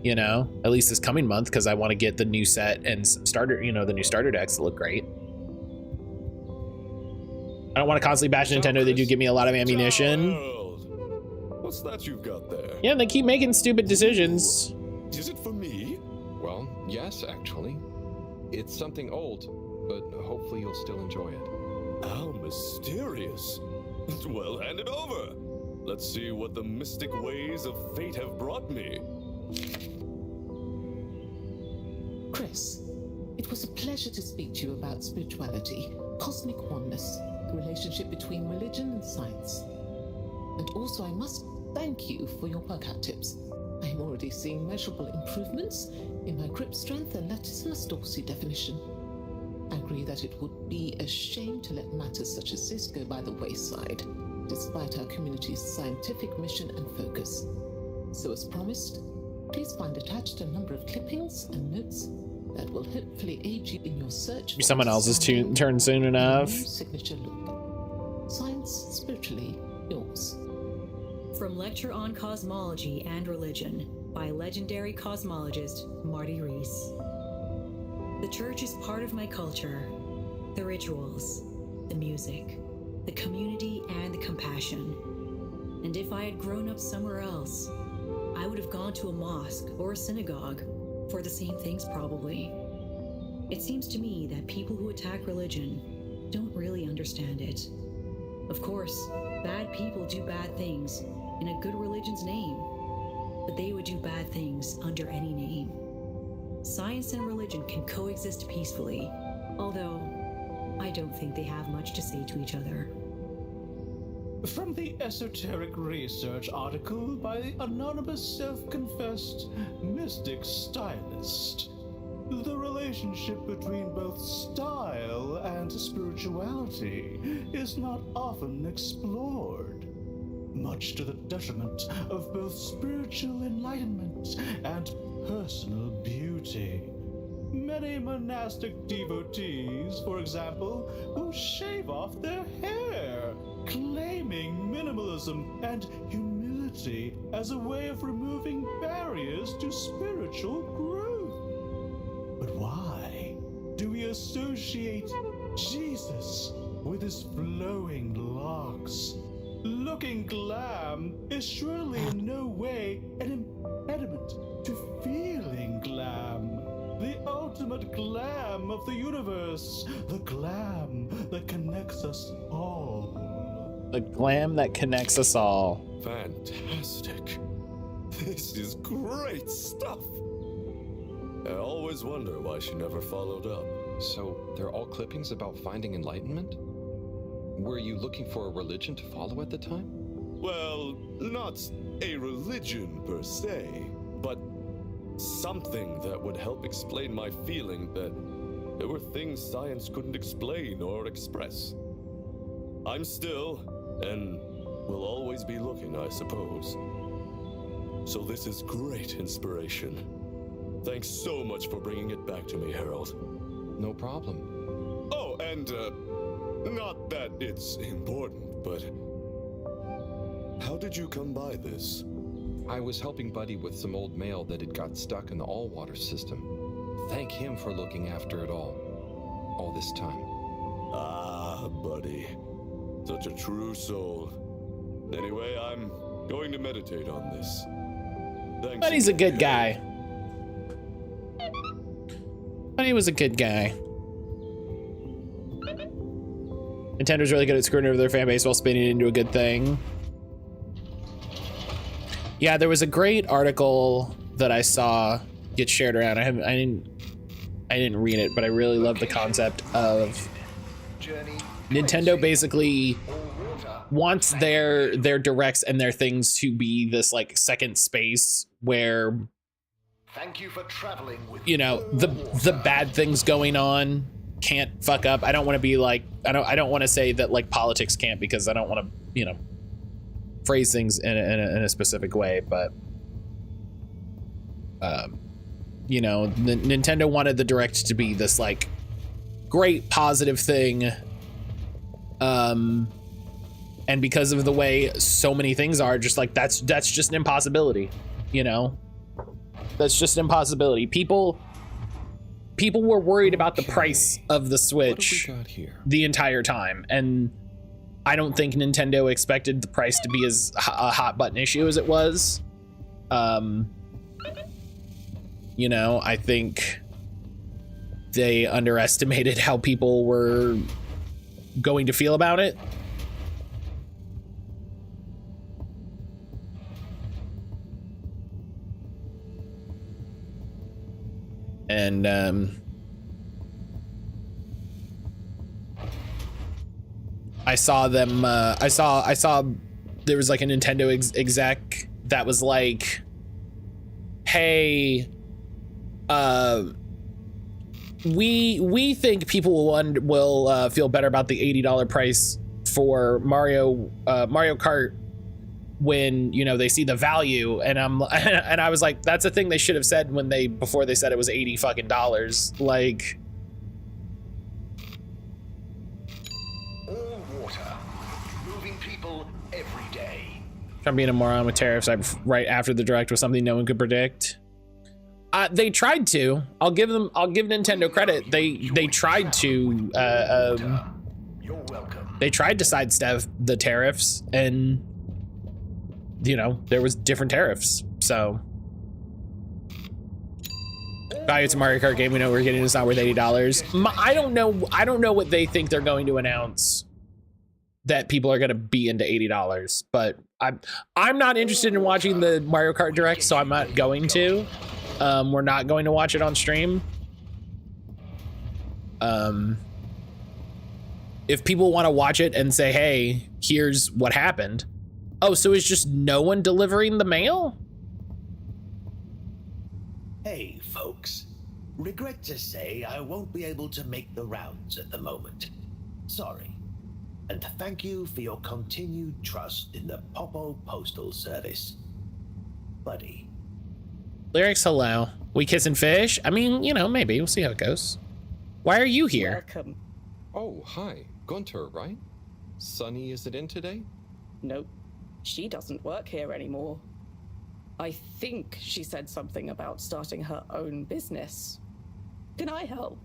You know, at least this coming month, because I want to get the new set and some starter, you know, the new starter decks that look great. I don't want to constantly bash Nintendo. They do give me a lot of ammunition.
What's that you've got there?
Yeah, they keep making stupid decisions.
Is it for me?
Well, yes, actually. It's something old, but hopefully you'll still enjoy it.
How mysterious. Well, hand it over. Let's see what the mystic ways of fate have brought me.
Chris, it was a pleasure to speak to you about spirituality, cosmic oneness, the relationship between religion and science. And also, I must thank you for your workout tips. I am already seeing measurable improvements in my grip strength and latissimus dorsi definition. I agree that it would be a shame to let matters such as this go by the wayside, despite our community's scientific mission and focus. So as promised, please find attached a number of clippings and notes that will hopefully aid you in your search for
someone else's turn soon enough.
Signature look. Science spiritually yours.
From Lecture on Cosmology and Religion by legendary cosmologist Marty Rees. The church is part of my culture. The rituals, the music, the community, and the compassion. And if I had grown up somewhere else, I would have gone to a mosque or a synagogue for the same things probably. It seems to me that people who attack religion don't really understand it. Of course, bad people do bad things in a good religion's name, but they would do bad things under any name. Science and religion can coexist peacefully, although I don't think they have much to say to each other.
From the esoteric research article by the anonymous self-confessed mystic stylist, the relationship between both style and spirituality is not often explored, much to the detriment of both spiritual enlightenment and personal beauty. Many monastic devotees, for example, will shave off their hair, claiming minimalism and humility as a way of removing barriers to spiritual growth. But why do we associate Jesus with his flowing locks? Looking glam is surely in no way an impediment to feeling glam. The ultimate glam of the universe. The glam that connects us all.
The glam that connects us all.
Fantastic. This is great stuff. I always wonder why she never followed up.
So, they're all clippings about finding enlightenment? Were you looking for a religion to follow at the time?
Well, not a religion per se, but Something that would help explain my feeling that there were things science couldn't explain or express. I'm still, and will always be looking, I suppose. So this is great inspiration. Thanks so much for bringing it back to me, Harold.
No problem.
Oh, and, not that it's important, but how did you come by this?
I was helping Buddy with some old mail that had got stuck in the all-water system. Thank him for looking after it all this time.
Ah, Buddy. Such a true soul. Anyway, I'm going to meditate on this. Thanks.
Buddy's a good guy. Buddy was a good guy. Nintendo's really good at screwing over their fan base while spinning it into a good thing. Yeah, there was a great article that I saw get shared around. I didn't read it, but I really love the concept of Nintendo basically wants their directs and their things to be this like second space where,
thank you for traveling with
you know, the bad things going on can't fuck up. I don't want to be like, I don't want to say that like politics can't, because I don't want to, you know, phrase things in a specific way, but you know, Nintendo wanted the Direct to be this like great positive thing, and because of the way so many things are, just like that's just an impossibility, you know. That's just an impossibility. People were worried about the price of the Switch the entire time, and I don't think Nintendo expected the price to be as a hot button issue as it was. You know, I think they underestimated how people were going to feel about it. And I saw them, I saw there was like a Nintendo exec that was like, hey, we think people will feel better about the $80 price for Mario Kart when, you know, they see the value. And I was like, that's a thing they should have said before they said it was $80 fucking dollars. Like,
all water, moving people every day.
I'm being a moron with tariffs right after the Direct was something no one could predict. They tried to. I'll give Nintendo credit. They tried to.
You're welcome.
They tried to sidestep the tariffs, and you know, there was different tariffs. So value to Mario Kart game, we know we're getting, it's not worth $80. I don't know what they think they're going to announce that people are going to be into $80, but I'm not interested in watching the Mario Kart Direct, so I'm not going to. We're not going to watch it on stream. If people want to watch it and say, hey, here's what happened. Oh, so it's just no one delivering the mail?
Hey, folks. Regret to say I won't be able to make the rounds at the moment. Sorry. And thank you for your continued trust in the Popo Postal Service. Buddy.
Lyrics, hello. We kiss and fish? I mean, you know, maybe. We'll see how it goes. Why are you here?
Welcome.
Oh, hi. Gunter, right? Sunny isn't in today?
Nope. She doesn't work here anymore. I think she said something about starting her own business. Can I help?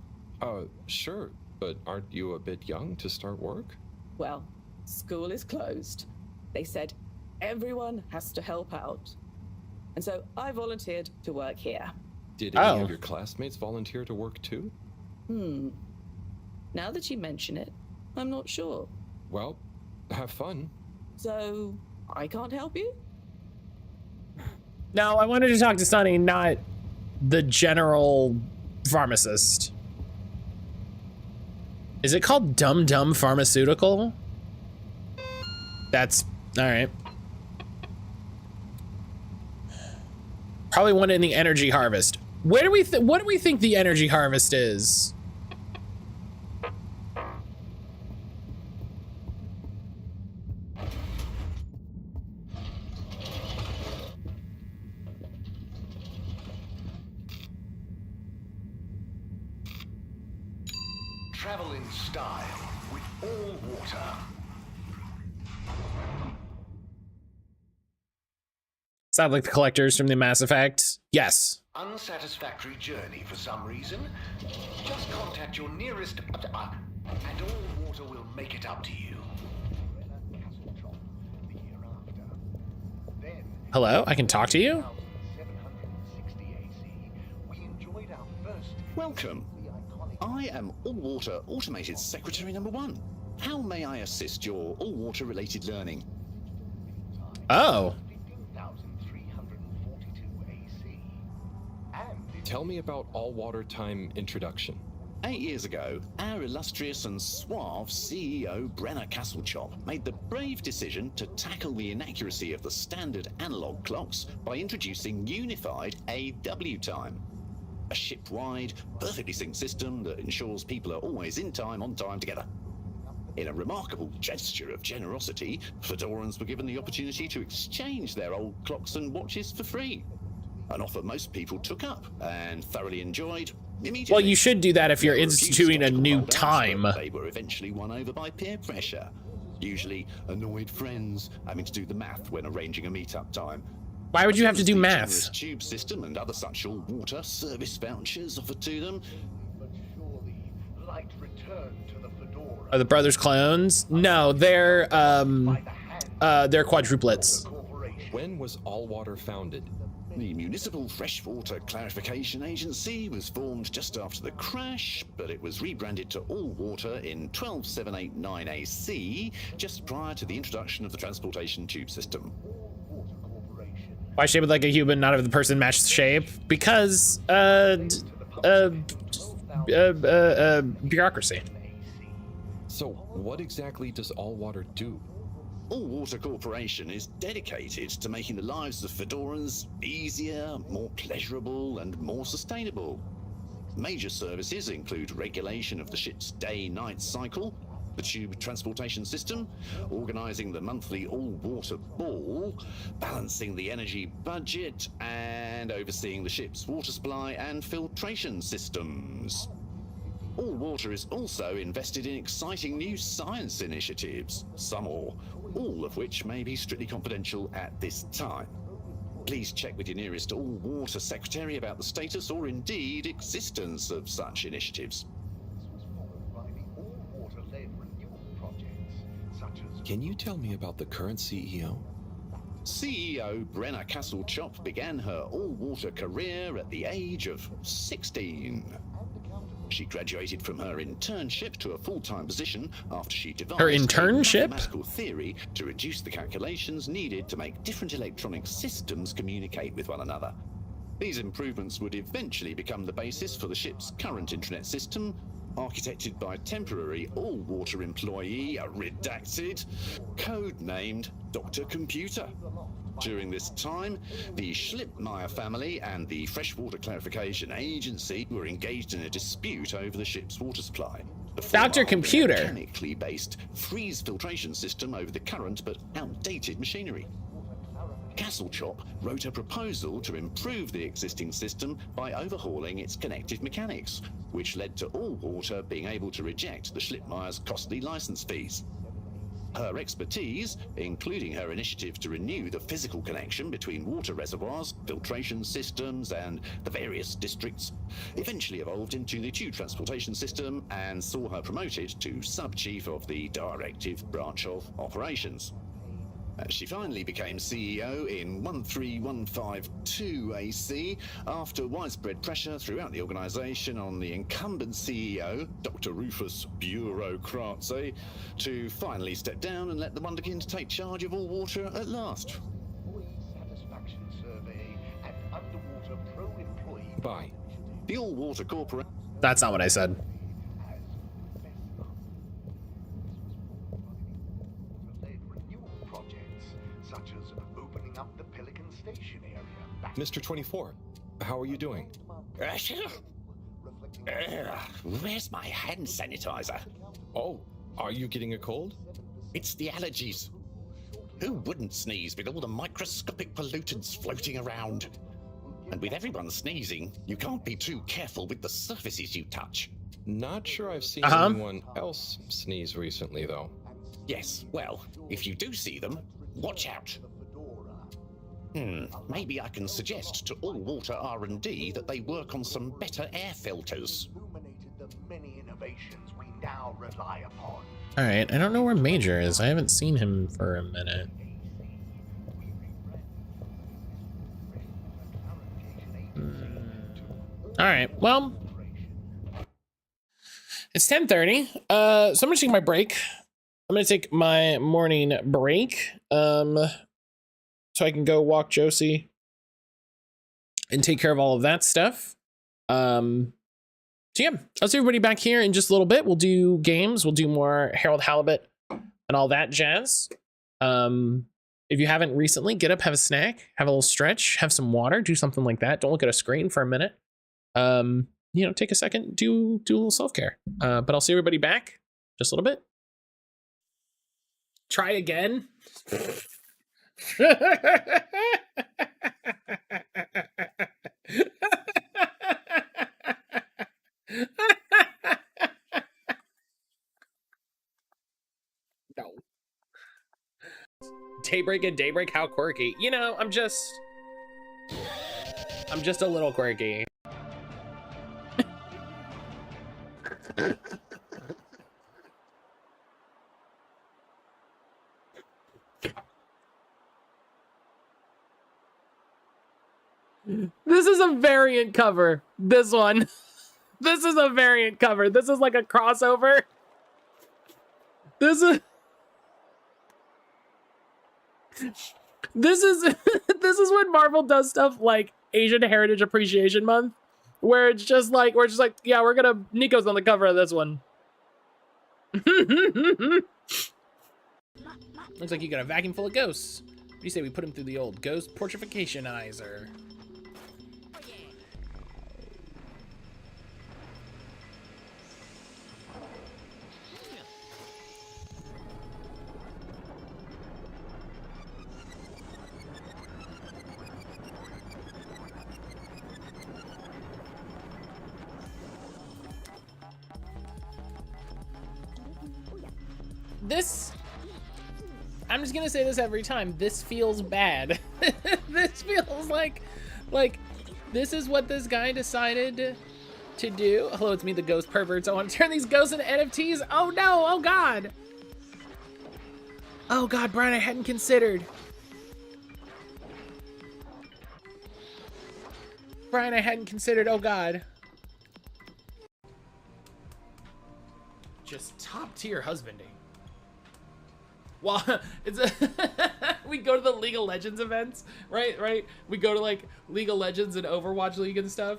Sure. But aren't you a bit young to start work?
Well, school is closed. They said everyone has to help out. And so I volunteered to work here.
Did any of your classmates volunteer to work too?
Now that you mention it, I'm not sure.
Well, have fun.
So, I can't help you?
No, I wanted to talk to Sunny, not the general pharmacist. Is it called Dum Dum Pharmaceutical? That's all right. Probably one in the energy harvest. Where do we what do we think the energy harvest is?
Travel in style with all water.
Sound like the collectors from the Mass Effect? Yes.
Unsatisfactory journey for some reason? Just contact your nearest and all water will make it up to you.
Hello? I can talk to you?
Welcome. I am All-Water Automated Secretary number 1. How may I assist your all-water related learning?
Oh.
Tell me about all-water time introduction.
8 years ago, our illustrious and suave CEO Brenner Castlechop made the brave decision to tackle the inaccuracy of the standard analog clocks by introducing unified AW time. A ship-wide, perfectly synced system that ensures people are always in time, on time together. In a remarkable gesture of generosity, Fedorans were given the opportunity to exchange their old clocks and watches for free. An offer most people took up and thoroughly enjoyed immediately.
Well, you should do that if you're instituting a new time.
They were eventually won over by peer pressure. Usually annoyed friends having to do the math when arranging a meetup time.
Why would you have to do math?
Tube system and other such all-water service vouchers offered to them.
Are the brothers clones? No, they're quadruplets.
When was All-Water founded?
The Municipal Freshwater Clarification Agency was formed just after the crash, but it was rebranded to All-Water in 12789 AC, just prior to the introduction of the transportation tube system.
Why shaped like a human, not if the person matched the shape? Because, bureaucracy.
So, what exactly does All-Water do?
All-Water Corporation is dedicated to making the lives of Fedorans easier, more pleasurable, and more sustainable. Major services include regulation of the ship's day-night cycle, the tube transportation system, organising the monthly all-water ball, balancing the energy budget, and overseeing the ship's water supply and filtration systems. All-Water is also invested in exciting new science initiatives, some or all of which may be strictly confidential at this time. Please check with your nearest All-Water Secretary about the status or indeed existence of such initiatives.
Can you tell me about the current CEO?
CEO Brenner Castlechop began her all-water career at the age of 16. She graduated from her internship to a full-time position after she devised
her internship?
a mathematical theory to reduce the calculations needed to make different electronic systems communicate with one another. These improvements would eventually become the basis for the ship's current intranet system, architected by temporary all-water employee, redacted, codenamed Dr. Computer. During this time, the Schlippmeyer family and the Freshwater Clarification Agency were engaged in a dispute over the ship's water supply.
Dr. Computer.
A mechanically based freeze filtration system over the current but outdated machinery. Castlechop wrote a proposal to improve the existing system by overhauling its connective mechanics, which led to All-Water being able to reject the Schlippmeyer's costly license fees. Her expertise, including her initiative to renew the physical connection between water reservoirs, filtration systems, and the various districts, eventually evolved into the tube transportation system and saw her promoted to sub-chief of the directive branch of operations. She finally became CEO in 13152 AC after widespread pressure throughout the organization on the incumbent CEO, Dr. Rufus Bureaucratze, to finally step down and let the wonderkind take charge of All-Water at last.
Bye.
The All-Water Corporation.
That's not what I said.
Mr. 24, how are you doing?
Where's my hand sanitizer?
Oh, are you getting a cold?
It's the allergies. Who wouldn't sneeze with all the microscopic pollutants floating around? And with everyone sneezing, you can't be too careful with the surfaces you touch.
Not sure I've seen anyone else sneeze recently, though.
Yes, well, if you do see them, watch out. Maybe I can suggest to all water R&D that they work on some better air filters.
Alright, I don't know where Major is. I haven't seen him for a minute. Alright, well, it's 10:30. So I'm gonna take my break. I'm gonna take my morning break. So I can go walk Josie and take care of all of that stuff. So yeah, I'll see everybody back here in just a little bit. We'll do games. We'll do more Harold Halibut and all that jazz. If you haven't recently, get up, have a snack, have a little stretch, have some water, do something like that. Don't look at a screen for a minute. You know, take a second, do a little self-care. But I'll see everybody back just a little bit. Try again. No. Daybreak and Daybreak, how quirky. You know, I'm just a little quirky. This is a variant cover. This one. This is a variant cover. This is like a crossover. This is this is when Marvel does stuff like Asian Heritage Appreciation Month, where it's just like yeah, Nico's on the cover of this one. Looks like you got a vacuum full of ghosts. What do you say we put him through the old ghost portrificationizer? I'm just gonna say this every time. This feels bad. This feels like this is what this guy decided to do. Hello, it's me, the ghost perverts. I want to turn these ghosts into NFTs. Oh no, oh God. Oh God, Brian, I hadn't considered. Brian, I hadn't considered, oh God. Just top tier husbanding. Well, it's we go to the League of Legends events, right? We go to like League of Legends and Overwatch League and stuff,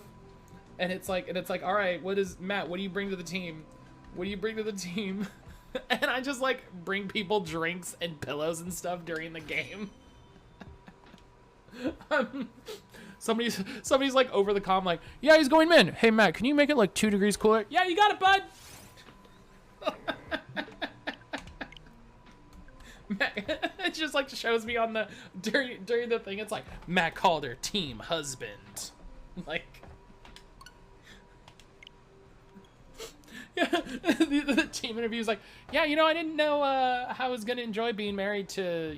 and it's like, all right, what do you bring to the team? What do you bring to the team? And I just like bring people drinks and pillows and stuff during the game. Somebody's like over the comm like, yeah, he's going min. Hey Matt, can you make it like 2 degrees cooler? Yeah, you got it, bud. It just like shows me on the during the thing. It's like mattcaulder, team husband, like yeah. The team interview is like, yeah, you know, I didn't know how I was gonna enjoy being married to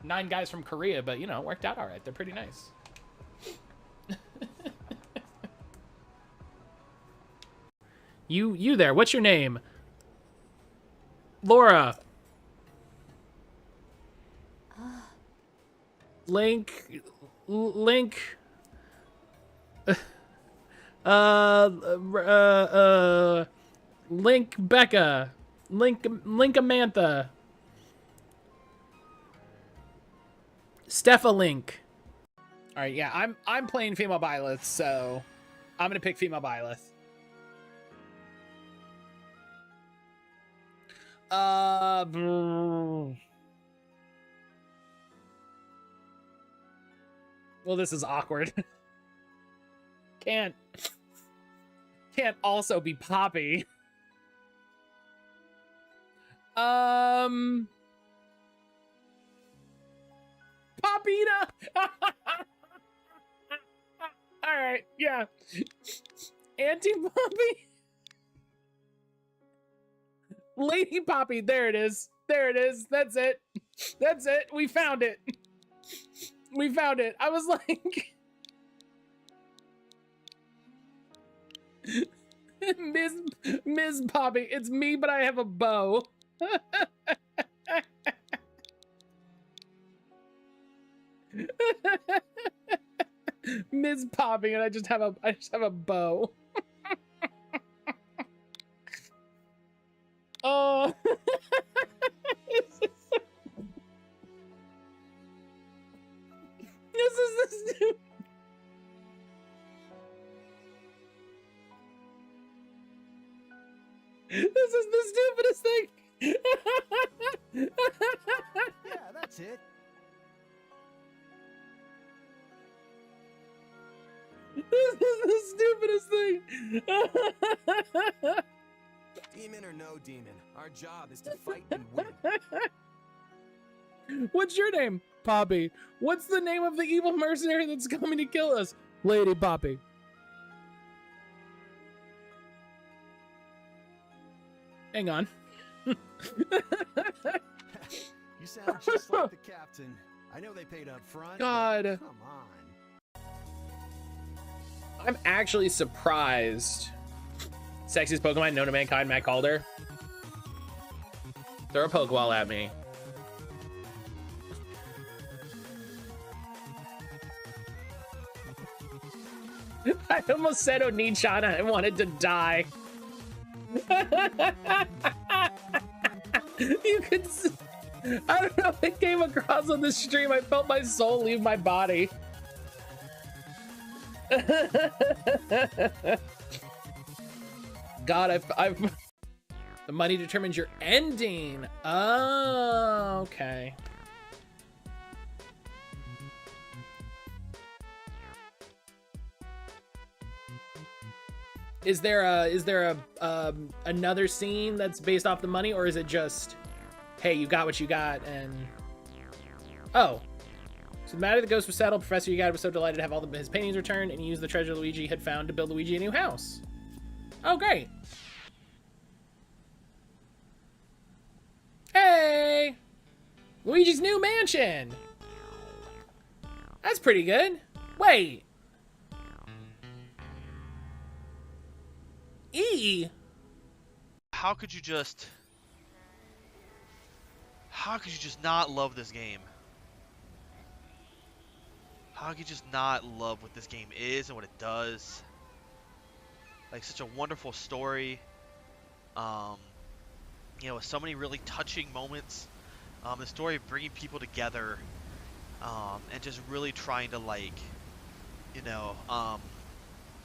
9 guys from Korea, but it worked out all right. They're pretty nice. You there? What's your name? Laura. Link, Link Becca, Link Amantha, Stephalink. All right, yeah, I'm playing female Byleth, so I'm gonna pick female Byleth. We'll Well, this is awkward. Can't also be Poppy. Papita. All right, yeah. Auntie Poppy. Lady Poppy. There it is. There it is. That's it. That's it. We found it. We found it. I was like, Ms. Poppy. It's me, but I have a bow. Ms. Poppy, and I just have a bow. Oh. This is the stupidest thing.
Yeah, that's it.
This is the stupidest thing.
Demon or no demon, our job is to fight and win.
What's your name? Poppy. What's the name of the evil mercenary that's coming to kill us? Lady Poppy. Hang on.
You sound just like the captain. I know they paid up front.
God.
Come on.
I'm actually surprised. Sexiest Pokemon known to mankind, mattcaulder. Throw a Pokeball at me. I almost said Onichana. I wanted to die. You could. I don't know if it came across on the stream. I felt my soul leave my body. God, I've. The money determines your ending. Oh, okay. Is there another scene that's based off the money, or is it just, hey, you got what you got, and oh, so the matter the ghost was settled. Professor Yugata was so delighted to have all his paintings returned, and he used the treasure Luigi had found to build Luigi a new house. Oh, great! Hey, Luigi's new mansion. That's pretty good. Wait. E.
How could you just not love this game? How could you just not love what this game is and what it does? Like, such a wonderful story. You know, with so many really touching moments. The story of bringing people together, and just really trying to, like, you know,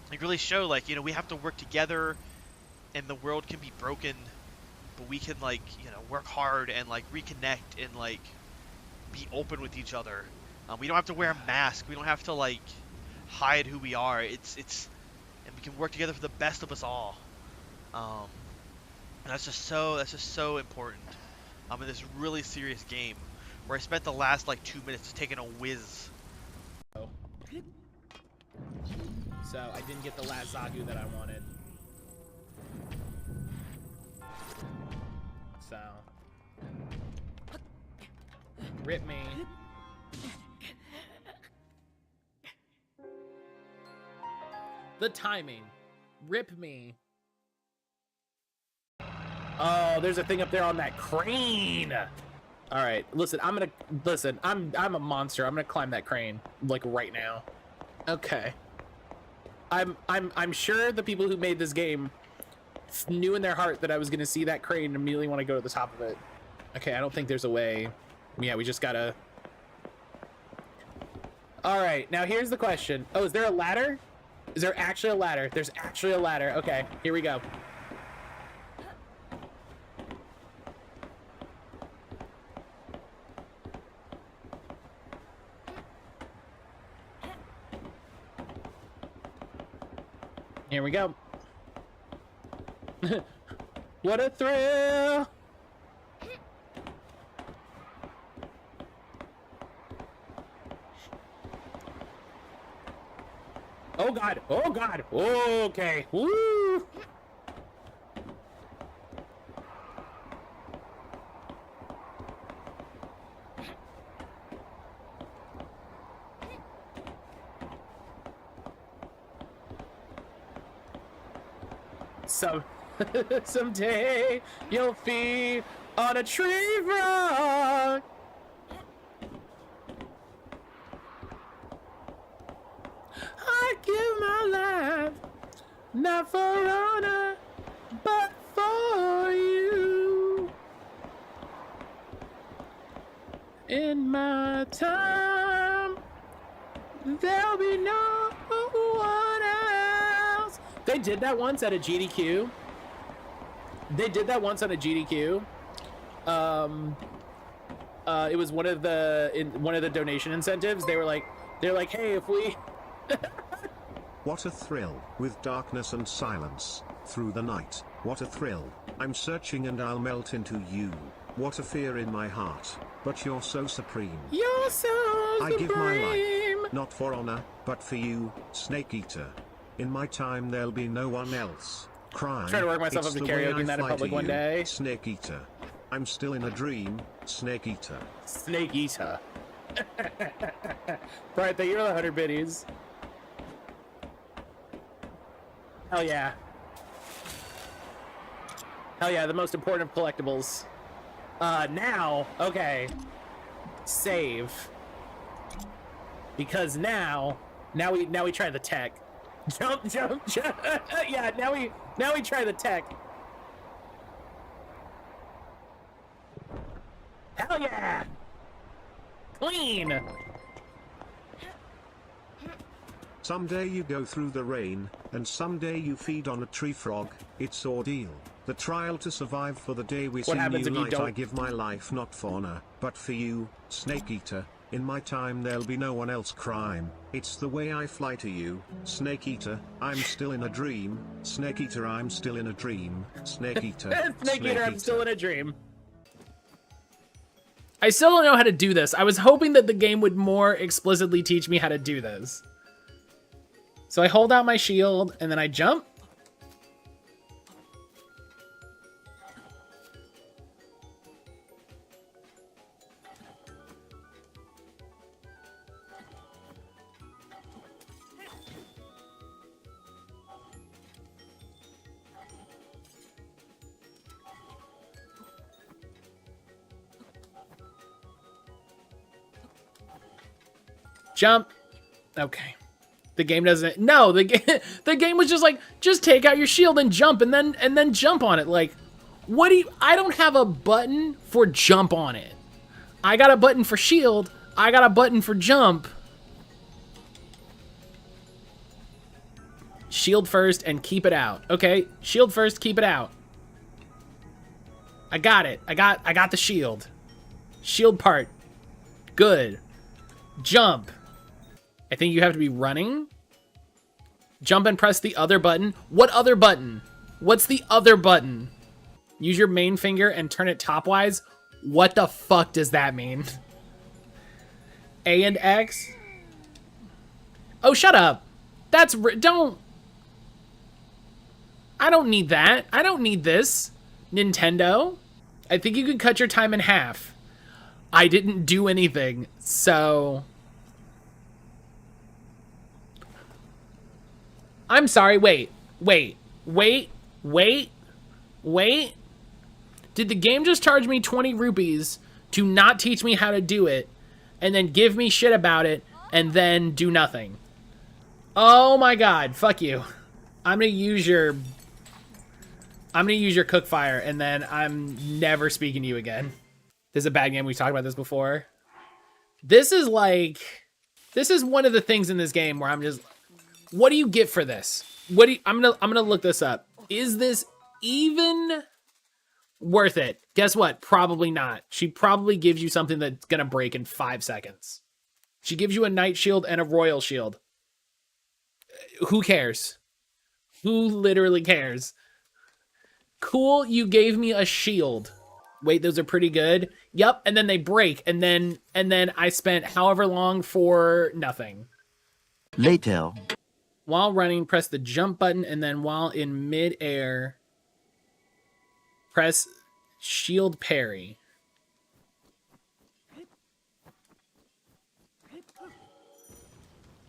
like really show, like, you know, we have to work together, and the world can be broken, but we can, like, you know, work hard and, like, reconnect and, like, be open with each other. We don't have to wear a mask. We don't have to, like, hide who we are. It's and we can work together for the best of us all. And that's just so important. In this really serious game, where I spent the last, like, 2 minutes taking a whiz.
So I didn't get the last Zagu that I wanted. So rip me. The timing. Rip me. Oh, there's a thing up there on that crane. All right, listen, I'm a monster. I'm gonna climb that crane, like, right now. Okay. I'm sure the people who made this game knew in their heart that I was gonna see that crane and immediately want to go to the top of it. Okay, I don't think there's a way. Yeah, we just gotta. All right, now here's the question. Oh, is there a ladder? Is there actually a ladder? There's actually a ladder. Okay, here we go. Here we go. What a thrill! Oh god! Oh god! Okay. Woo! Someday you'll feed on a tree frog. I give my life not for honor, but for you. In my time, there'll be no one else. They did that once at a GDQ. It was one of the donation incentives. They're like, hey, if we
What a thrill, with darkness and silence, through the night, what a thrill, I'm searching and I'll melt into you, what a fear in my heart, but you're so supreme.
You're so
I give my
supreme.
life, not for honor, but for you, Snake Eater. In my time there'll be no one else. Cry.
Try to work myself
it's
up to
the way
karaoke
I
that in
fly
public
to
one
you,
day.
Snake Eater. I'm still in a dream, Snake Eater.
Snake Eater. Right, thank you for the 100 biddies. Hell yeah. Hell yeah, the most important of collectibles. Now, okay. Save. Because now we try the tech. Jump. Yeah, now we try the tech. Hell yeah! Clean!
Someday you go through the rain, and someday you feed on a tree frog, it's ordeal. The trial to survive for the day we see new light. I give my life not for honor, but for you, Snake Eater. In my time there'll be no one else. Crime. It's the way I fly to you, Snake Eater. I'm still in a dream, Snake Eater. I'm still in a dream, Snake Eater.
Snake Eater, I'm still in a dream. I still don't know how to do this. I was hoping that the game would more explicitly teach me how to do this. So I hold out my shield and then I jump. Jump. Okay. The game doesn't. No, the game was just like, just take out your shield and jump, and then jump on it. Like, what do you? I don't have a button for jump on it. I got a button for shield. I got a button for jump. Shield first and keep it out. Okay, shield first, keep it out. I got it. I got the shield. Shield part. Good. Jump. I think you have to be running. Jump and press the other button. What other button? What's the other button? Use your main finger and turn it topwise. What the fuck does that mean? A and X? Oh, shut up. That's... Don't... I don't need that. I don't need this. Nintendo. I think you could cut your time in half. I didn't do anything, so... I'm sorry, wait. Did the game just charge me 20 rupees to not teach me how to do it, and then give me shit about it, and then do nothing? Oh my god, fuck you. I'm gonna use your cookfire, and then I'm never speaking to you again. This is a bad game, we've talked about this before. This is one of the things in this game where I'm just... What do you get for this? I'm gonna look this up. Is this even worth it? Guess what? Probably not. She probably gives you something that's gonna break in 5 seconds. She gives you a knight shield and a royal shield. Who cares? Who literally cares? Cool, you gave me a shield. Wait, those are pretty good. Yep, and then they break, and then I spent however long for nothing.
Later.
While running, press the jump button, and then while in mid-air, press shield parry.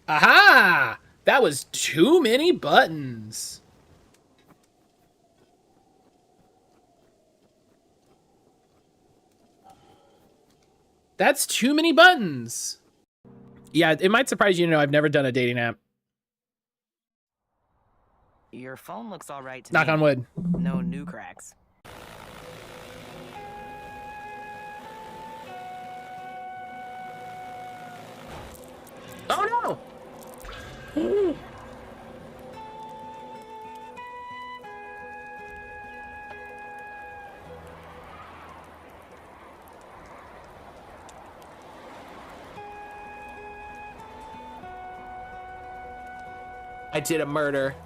Aha! That was too many buttons. That's too many buttons. Yeah, it might surprise you to know I've never done a dating app.
Your phone looks all right to
Knock
me.
on wood.
No new cracks.
Oh no! I did a murder.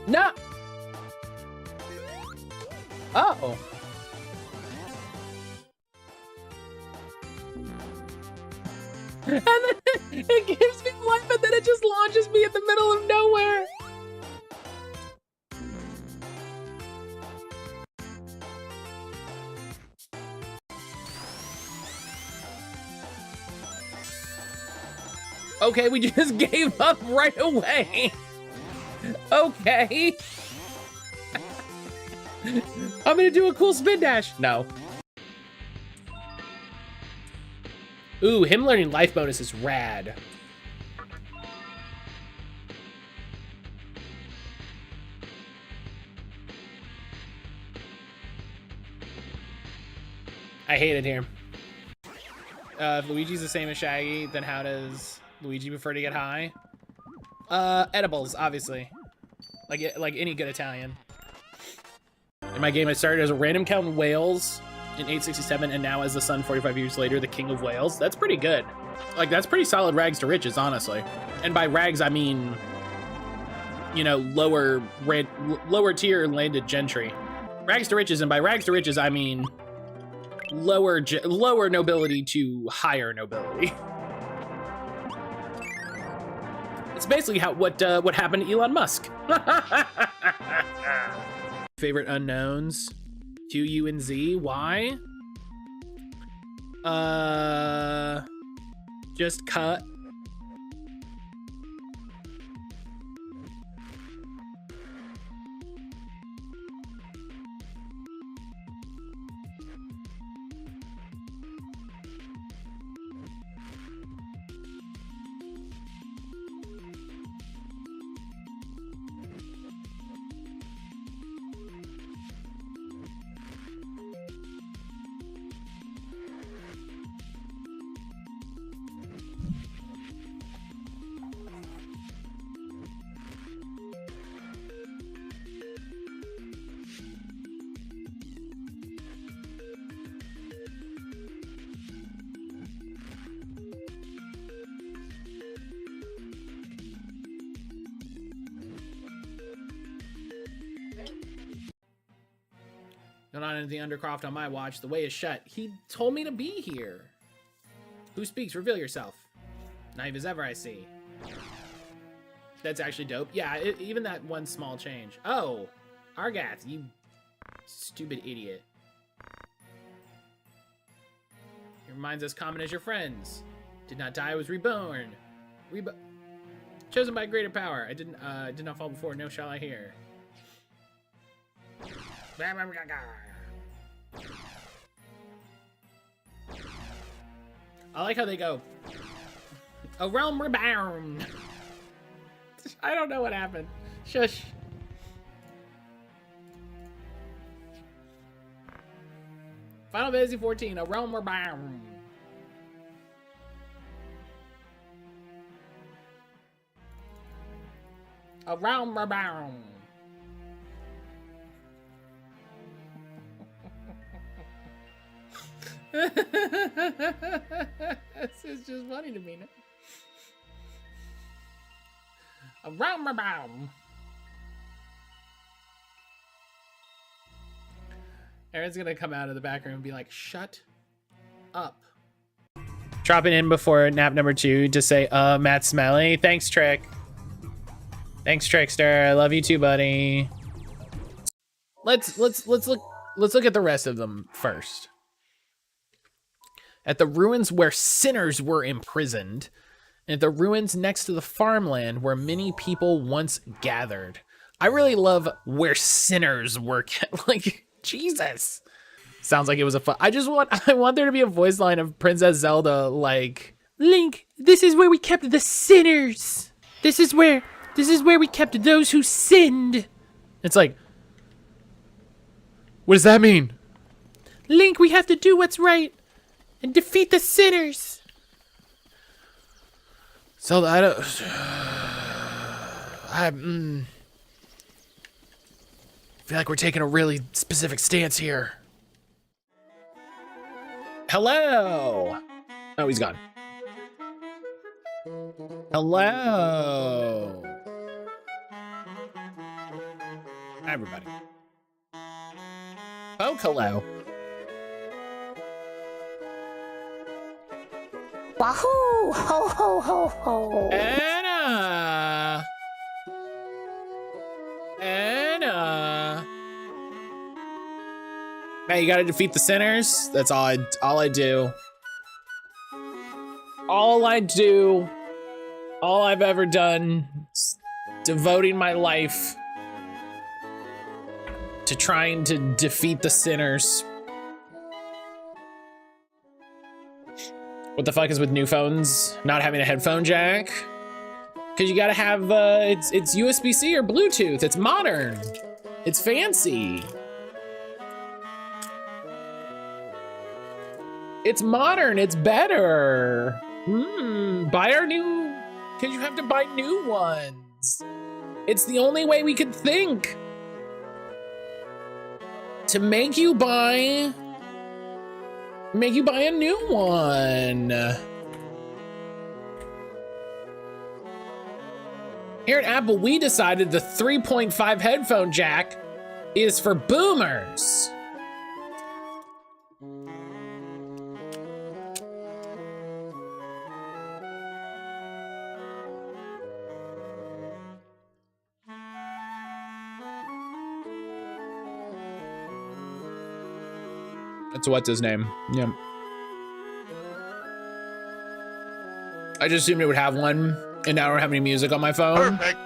No. Oh. And then it gives me life, and then it just launches me in the middle of nowhere. Okay, we just gave up right away. Okay. I'm gonna do a cool spin dash. No. Ooh, him learning life bonus is rad. I hate it here. If Luigi's the same as Shaggy, then how does Luigi prefer to get high? Edibles, obviously. Like any good Italian. In my game, I started as a random count in Wales in 867, and now as the son 45 years later, the king of Wales. That's pretty good. Like, that's pretty solid rags to riches, honestly. And by rags, I mean, you know, lower tier landed gentry. Rags to riches, and by rags to riches, I mean lower nobility to higher nobility. It's basically what happened to Elon Musk. Favorite unknowns? Q, U, and Z. Why? Just cut. Not anything Undercroft on my watch. The way is shut. He told me to be here. Who speaks? Reveal yourself. Naive as ever, I see. That's actually dope. Yeah, even that one small change. Oh, Argath, you stupid idiot. Your mind's as common as your friends. Did not die, was reborn. Chosen by greater power. I did not fall before, no shall I hear. I like how they go, a realm rebound. I don't know what happened. Shush. Final Fantasy 14, a realm rebound. Around my bound. This is just funny to me now. Around my bound. Aaron's gonna come out of the back room and be like, shut up. Dropping in before nap number 2 to say, Matt Smelly. Thanks, Trick. Thanks, Trickster. I love you too, buddy. Let's look at the rest of them first. At the ruins where sinners were imprisoned, and at the ruins next to the farmland where many people once gathered. I really love where sinners were, like, Jesus. Sounds like it was a fun. I want there to be a voice line of Princess Zelda, like, Link, this is where we kept the sinners. This is where we kept those who sinned. It's like, what does that mean? Link, we have to do what's right and defeat the sinners. So I don't. I feel like we're taking a really specific stance here. Hello. Oh, he's gone. Hello. Hi, everybody. Oh, hello.
Wahoo! Ho ho ho ho!
Anna! Man, you gotta defeat the sinners. That's all I do. All I've ever done is devoting my life to trying to defeat the sinners. What the fuck is with new phones not having a headphone jack? Because you gotta have, it's USB-C or Bluetooth. It's modern. It's fancy. It's modern, it's better. Buy our new, because you have to buy new ones. It's the only way we could think to make you buy a new one. Here at Apple, we decided the 3.5 headphone jack is for boomers. That's what's his name. Yep. I just assumed it would have one, and now I don't have any music on my phone. Perfect.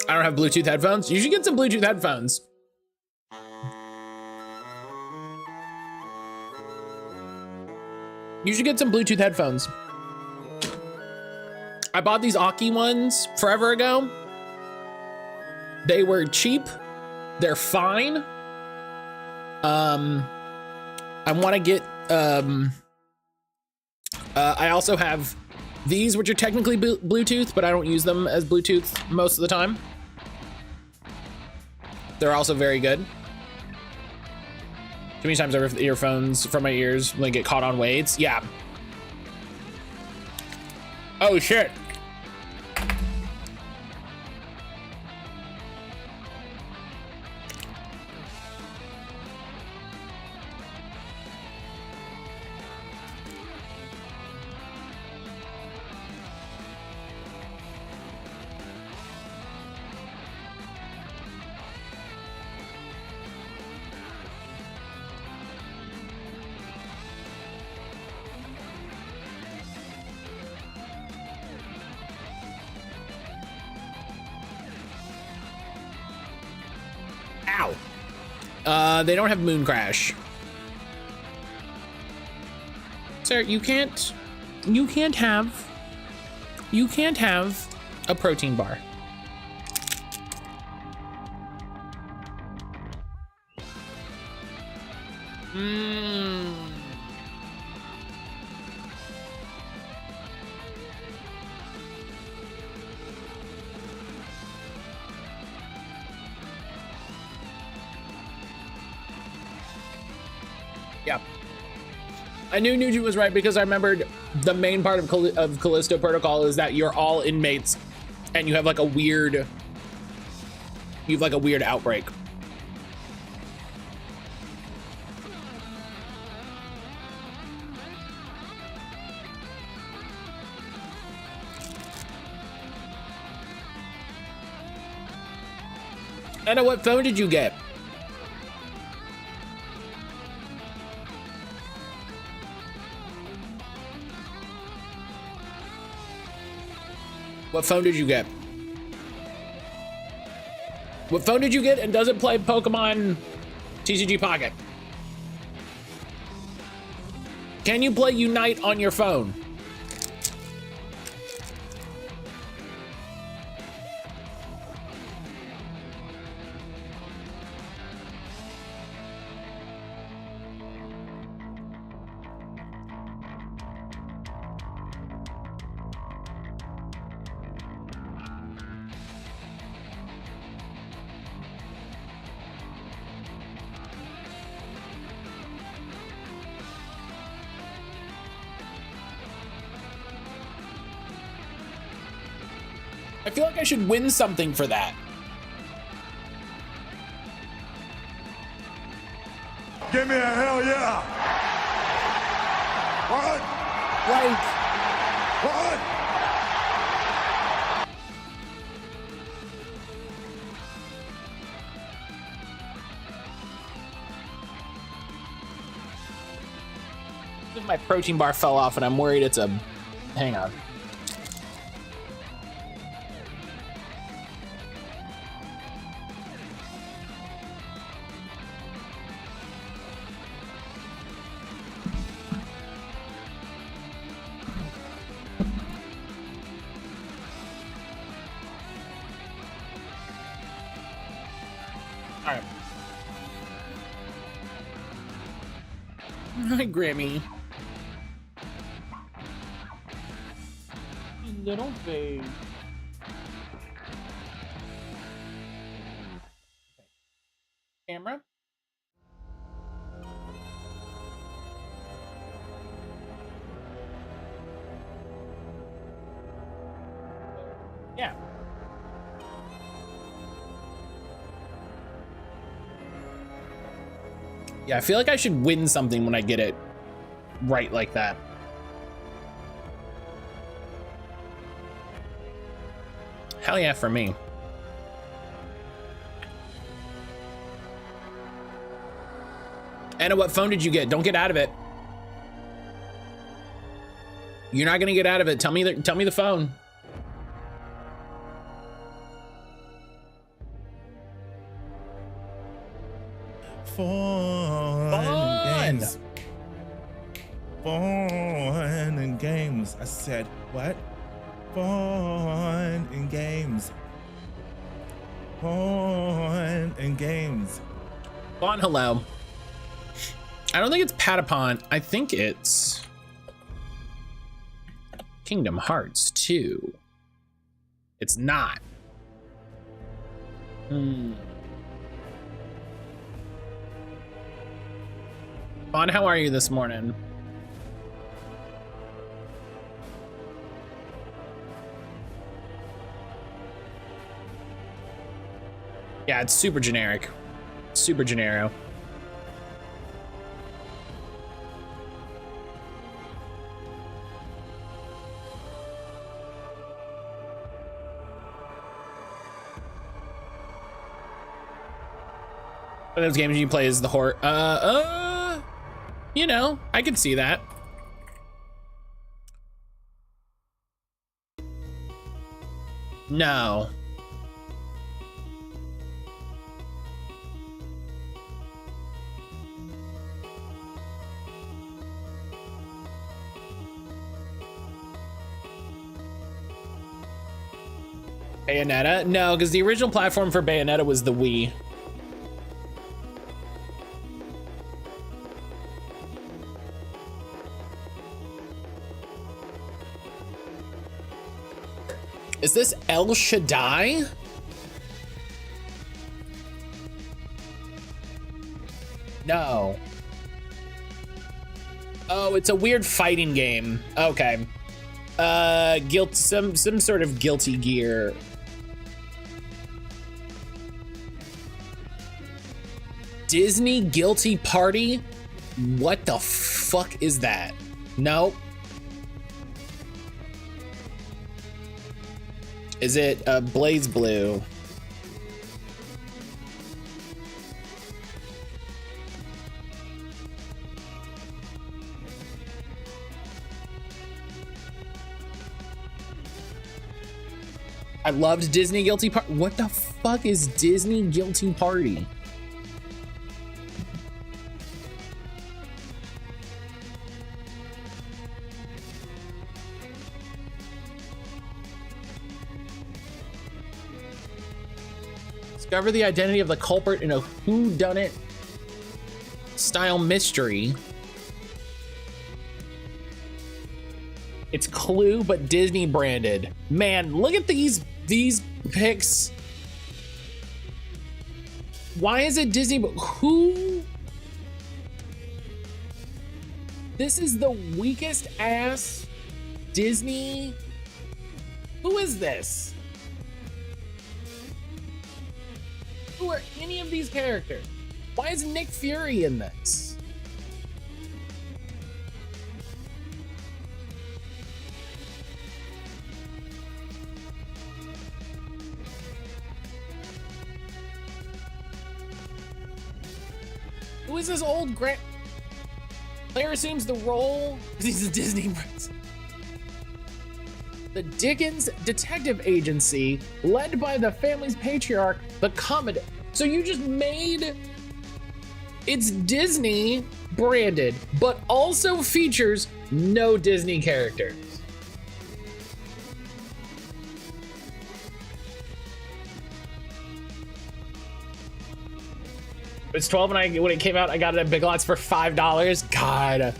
I don't have Bluetooth headphones. You should get some Bluetooth headphones. You should get some Bluetooth headphones. I bought these Aki ones forever ago. They were cheap. They're fine. I want to get, I also have these, which are technically Bluetooth, but I don't use them as Bluetooth most of the time. They're also very good. Too many times I rip the earphones from my ears when they get caught on weights. Yeah. Oh shit. They don't have Moon Crash. Sir, you can't have a protein bar. Yeah. I knew Nuji was right because I remembered the main part of Callisto Protocol is that you're all inmates and you have like a weird outbreak. Anna, what phone did you get? What phone did you get? What phone did you get and does it play Pokemon TCG Pocket? Can you play Unite on your phone? I feel like I should win something for that.
Give me a hell yeah! What?
Like,
what?
My protein bar fell off and I'm worried it's a... Hang on. Hi, Grammy. Little babe. Camera. Yeah. Yeah, I feel like I should win something when I get it right like that. Hell yeah, for me. Anna, what phone did you get? Don't get out of it. You're not gonna get out of it. Tell me the phone.
Fun games. Fun and games. I said, what? Fun and games. Fun and games.
Bon, hello. I don't think it's Patapon. I think it's Kingdom Hearts 2. It's not. Bon, how are you this morning? Yeah, it's super generic. Super genero. One of those games you play as the horror. You know, I could see that. No. Bayonetta? No, because the original platform for Bayonetta was the Wii. Is this El Shaddai? No. Oh, it's a weird fighting game. Okay. Some sort of Guilty Gear. Disney Guilty Party? What the fuck is that? Nope. Is it Blaze Blue? I loved Disney Guilty Party. What the fuck is Disney Guilty Party? Discover the identity of the culprit in a whodunit style mystery. It's Clue, but Disney branded. Man, look at these pics. Why is it Disney? But who? This is the weakest ass Disney. Who is this? Who are any of these characters? Why is Nick Fury in this? Who is this old Grant? Player assumes the role because he's a Disney prince. The Dickens Detective Agency, led by the family's patriarch, the Commodore. So you just made it's Disney branded, but also features no Disney characters. It's 12 and when it came out, I got it at Big Lots for $5. God.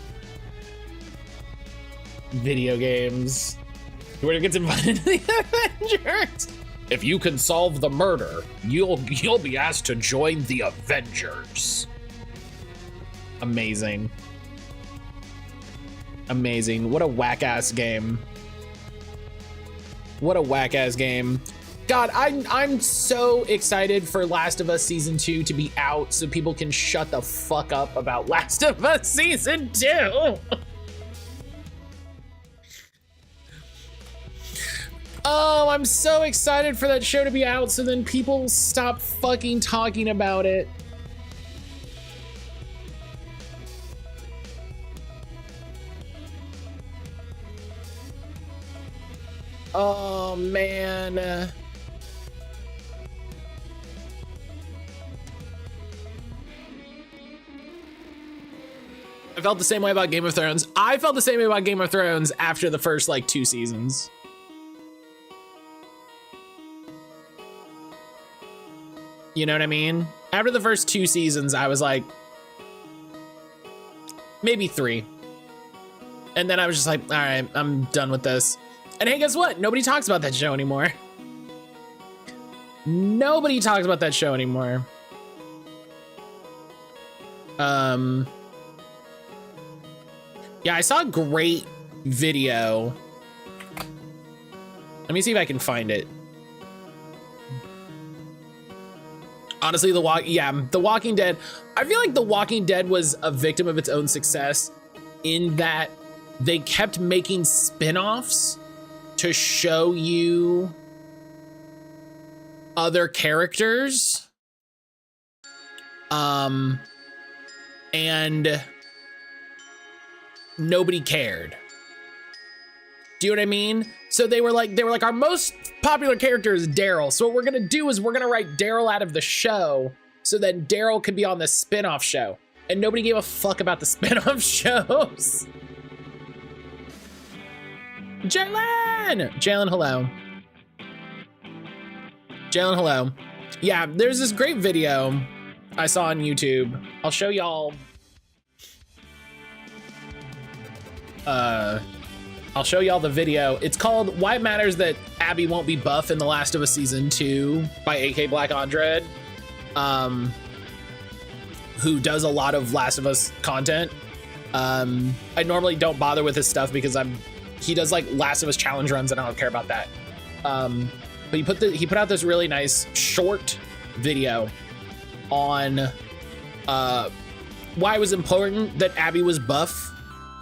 Video games. Where gets invited to the Avengers. If you can solve the murder, you'll be asked to join the Avengers. Amazing. Amazing. What a whack-ass game. What a whack-ass game. God, I'm so excited for Last of Us Season 2 to be out so people can shut the fuck up about Last of Us Season 2. Oh, I'm so excited for that show to be out so then people stop fucking talking about it. Oh, man. I felt the same way about Game of Thrones. I felt the same way about Game of Thrones after the first, like, 2 seasons. You know what I mean? After the first 2 seasons, I was like, maybe 3. And then I was just like, all right, I'm done with this. And hey, guess what? Nobody talks about that show anymore. Nobody talks about that show anymore. Yeah, I saw a great video. Let me see if I can find it. Honestly, The Walking Dead. I feel like The Walking Dead was a victim of its own success in that they kept making spin-offs to show you other characters. And nobody cared. Do you know what I mean? So they were like, our most popular character is Daryl. So what we're gonna do is we're gonna write Daryl out of the show so that Daryl could be on the spin-off show. And nobody gave a fuck about the spin-off shows. Jalen, hello. Jalen, hello. Yeah, there's this great video I saw on YouTube. I'll show y'all. I'll show y'all the video. It's called Why It Matters That Abby Won't Be Buff in The Last of Us Season 2 by AK Black Andred, who does a lot of Last of Us content. I normally don't bother with his stuff because he does like Last of Us challenge runs and I don't care about that. But he put out this really nice short video on why it was important that Abby was buff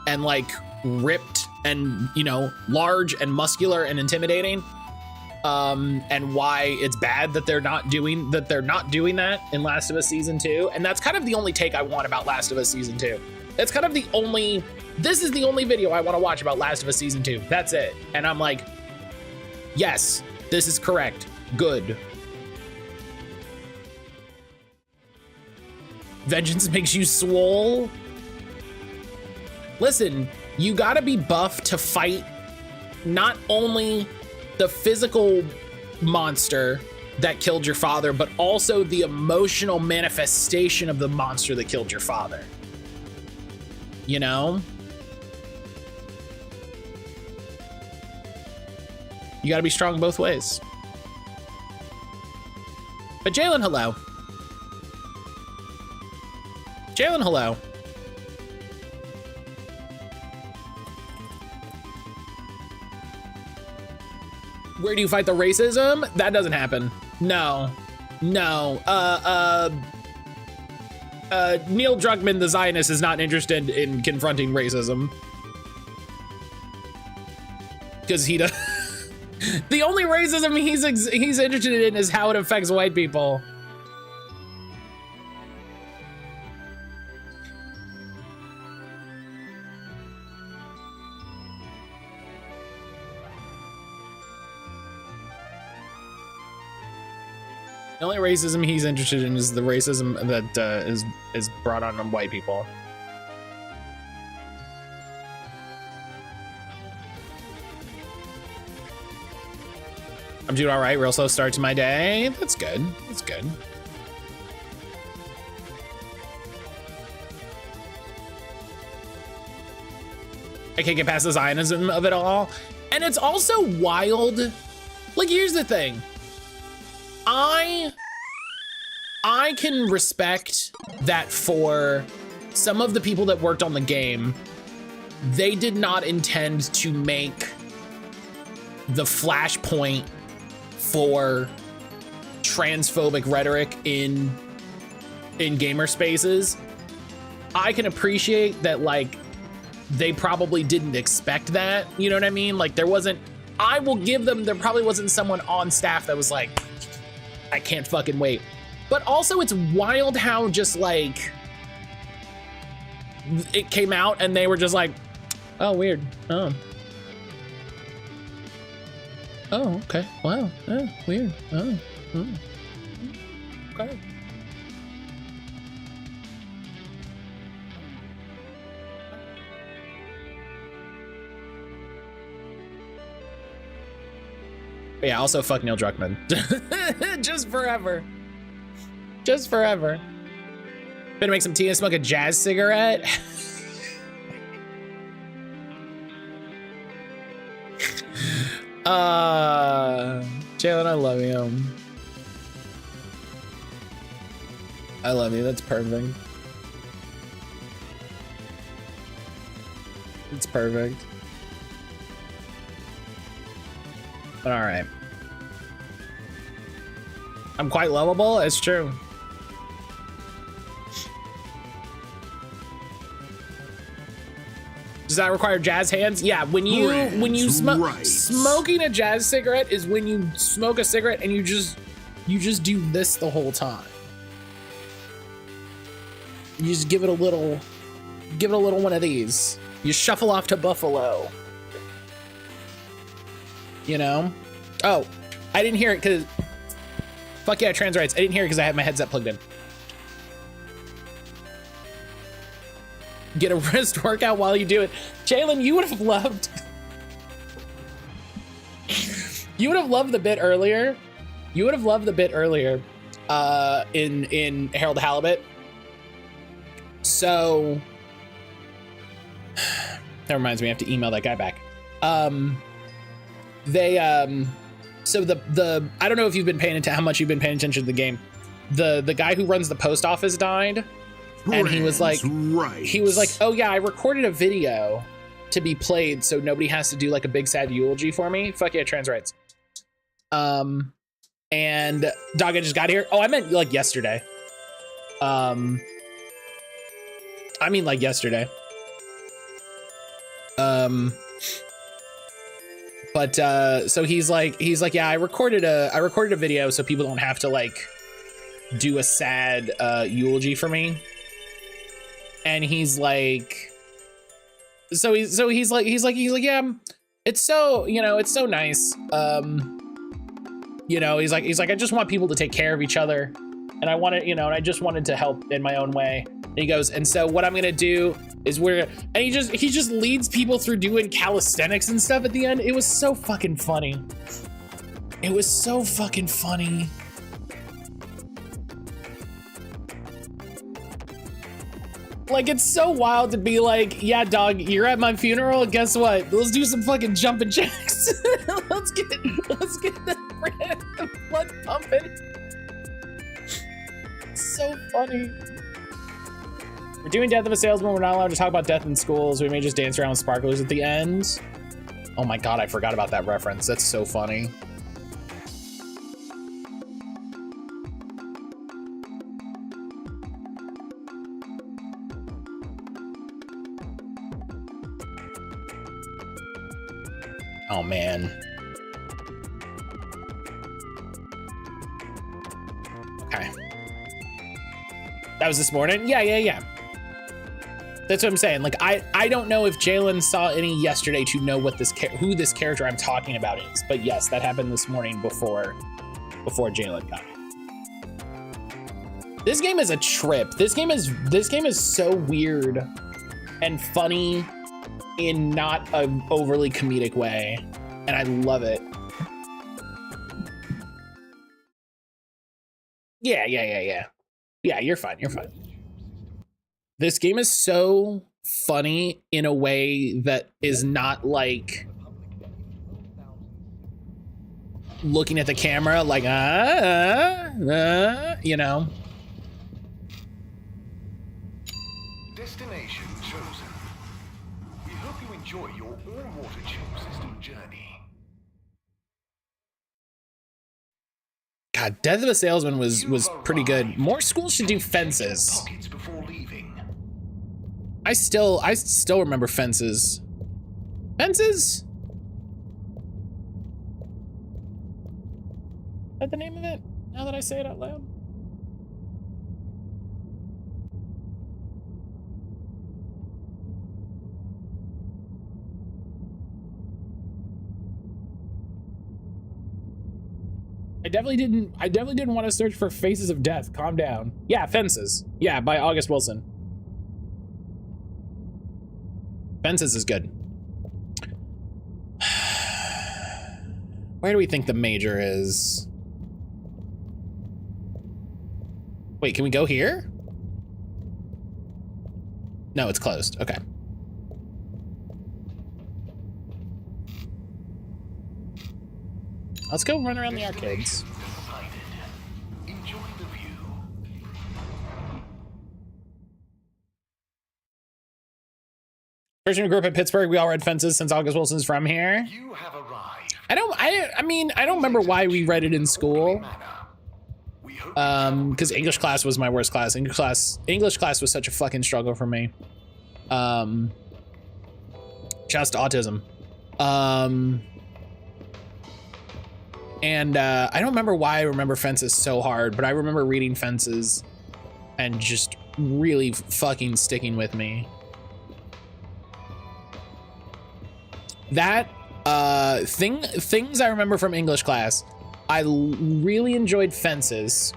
and like ripped and, you know, large and muscular and intimidating. And why it's bad that they're not doing that in Last of Us Season 2. And that's kind of the only take I want about Last of Us Season 2. It's kind of this is the only video I want to watch about Last of Us Season 2. That's it. And I'm like, yes, this is correct. Good. Vengeance makes you swole. Listen, you gotta be buff to fight not only the physical monster that killed your father, but also the emotional manifestation of the monster that killed your father. You know? You gotta be strong both ways. But Jalen, hello. Jalen, hello. Where do you fight the racism? That doesn't happen. No. Neil Druckmann, the Zionist, is not interested in confronting racism. Because he does. The only racism he's interested in is how it affects white people. The only racism he's interested in is the racism that is brought on white people. I'm doing all right. Real slow start to my day. That's good. That's good. I can't get past the Zionism of it all. And it's also wild. Like, here's the thing. I can respect that for some of the people that worked on the game, they did not intend to make the flashpoint for transphobic rhetoric in gamer spaces. I can appreciate that, like, they probably didn't expect that, you know what I mean? Like, I will give them, there probably wasn't someone on staff that was like, I can't fucking wait. But also it's wild how just like, it came out and they were just like, oh, weird, oh. Oh, okay, wow, oh, weird, oh, okay. Yeah, also fuck Neil Druckmann. Just forever. Just forever. Better make some tea and smoke a jazz cigarette. Jalen, I love you. I love you, that's perfect. It's perfect. But all right. I'm quite lovable, it's true. Does that require jazz hands? Yeah, when you smoking a jazz cigarette is when you smoke a cigarette and you just do this the whole time. You just give it a little one of these. You shuffle off to Buffalo. You know? Oh, I didn't hear it because, fuck yeah, trans rights. I didn't hear it because I had my headset plugged in. Get a wrist workout while you do it. Jalen, you would have loved, you would have loved the bit earlier. You would have loved the bit earlier in Harold Halibut. So, that reminds me, I have to email that guy back. So the I don't know if you've been paying attention, how much you've been paying attention to the game. The guy who runs the post office died. And he was like, oh yeah, I recorded a video to be played so nobody has to do like a big sad eulogy for me. Fuck yeah, trans rights. And dog, I just got here. Oh, I meant like yesterday. I mean like yesterday. But so he's like, yeah, I recorded a video so people don't have to like do a sad eulogy for me. And he's like, he's like, yeah, it's so, you know, it's so nice. You know, he's like, I just want people to take care of each other. And I wanted, you know, and I just wanted to help in my own way. And he goes, and so what I'm gonna do is and he just leads people through doing calisthenics and stuff at the end. It was so fucking funny. It was so fucking funny. Like, it's so wild to be like, yeah, dog, you're at my funeral. Guess what? Let's do some fucking jumping jacks. let's get the blood pumping. So funny. We're doing Death of a Salesman. We're not allowed to talk about death in schools. We may just dance around with sparklers at the end. Oh my God, I forgot about that reference. That's so funny. Oh man. Okay. That was this morning? Yeah. That's what I'm saying. Like, I don't know if Jalen saw any yesterday to know what who this character I'm talking about is. But yes, that happened this morning before Jalen got it. This game is a trip. This game is so weird and funny in not an overly comedic way. And I love it. Yeah. Yeah, you're fine. This game is so funny in a way that is not like looking at the camera like, you know.
Destination chosen. We hope you enjoy your all-water tube system journey.
God, Death of a Salesman was pretty good. More schools should do fences. I still remember fences. Fences? Is that the name of it? Now that I say it out loud. I definitely didn't want to search for Faces of Death. Calm down. Yeah, Fences. Yeah, by August Wilson. Fences is good. Where do we think the major is? Wait, can we go here? No, it's closed. Okay. Let's go run around the arcades.
Enjoy the view.
Person who grew up in Pittsburgh, we all read Fences since August Wilson's from here.
You have arrived.
I don't remember why we read it in school. Because English class was my worst class. English class was such a fucking struggle for me. Just autism. And I don't remember why I remember Fences so hard, but I remember reading Fences and just really fucking sticking with me. That things I remember from English class. I really enjoyed Fences.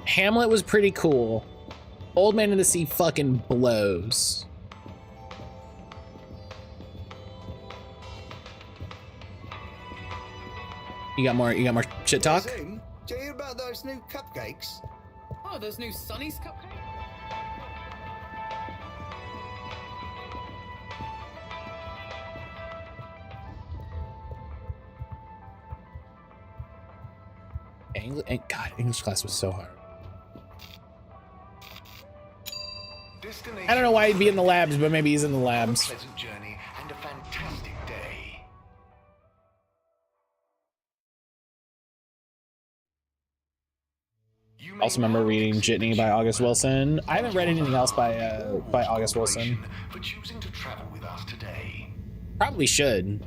Hamlet was pretty cool. Old Man in the Sea fucking blows. You got more shit talk?
Zoom, do you hear about those new cupcakes?
Oh, those new Sonny's cupcakes?
God, English class was so hard. I don't know why he'd be in the labs, but maybe he's in the labs.
Have a pleasant journey and a fantastic day.
Also remember reading Jitney by August Wilson. I haven't read anything else by August Wilson.
For choosing to travel with us today.
Probably should.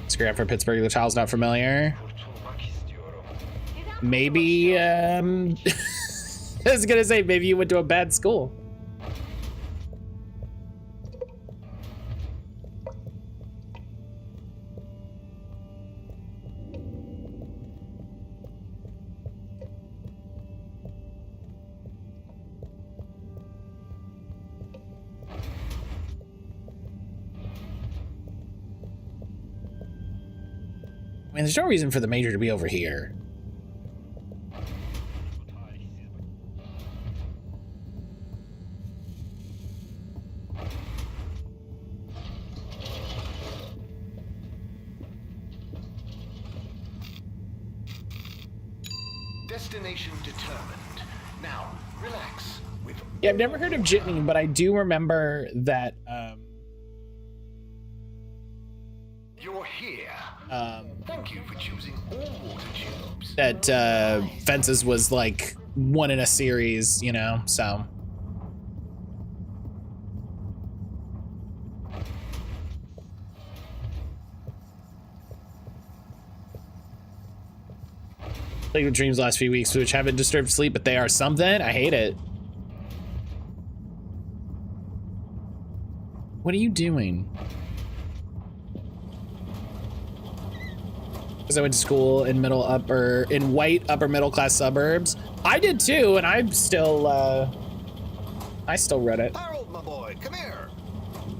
Scrap for Pittsburgh, the child's not familiar. Maybe, I was gonna say, maybe you went to a bad school. I mean, there's no reason for the major to be over here.
Destination determined. Now, relax.
Yeah, I've never heard of Jitney, but I do remember that,
You're here. Thank you for choosing all water tubes.
that Fences was like one in a series, you know, so. Played with dreams the last few weeks, which haven't disturbed sleep, but they are something. I hate it. What are you doing? Because I went to school in white upper middle class suburbs. I did too, and I still read it.
Harold, my boy, come here.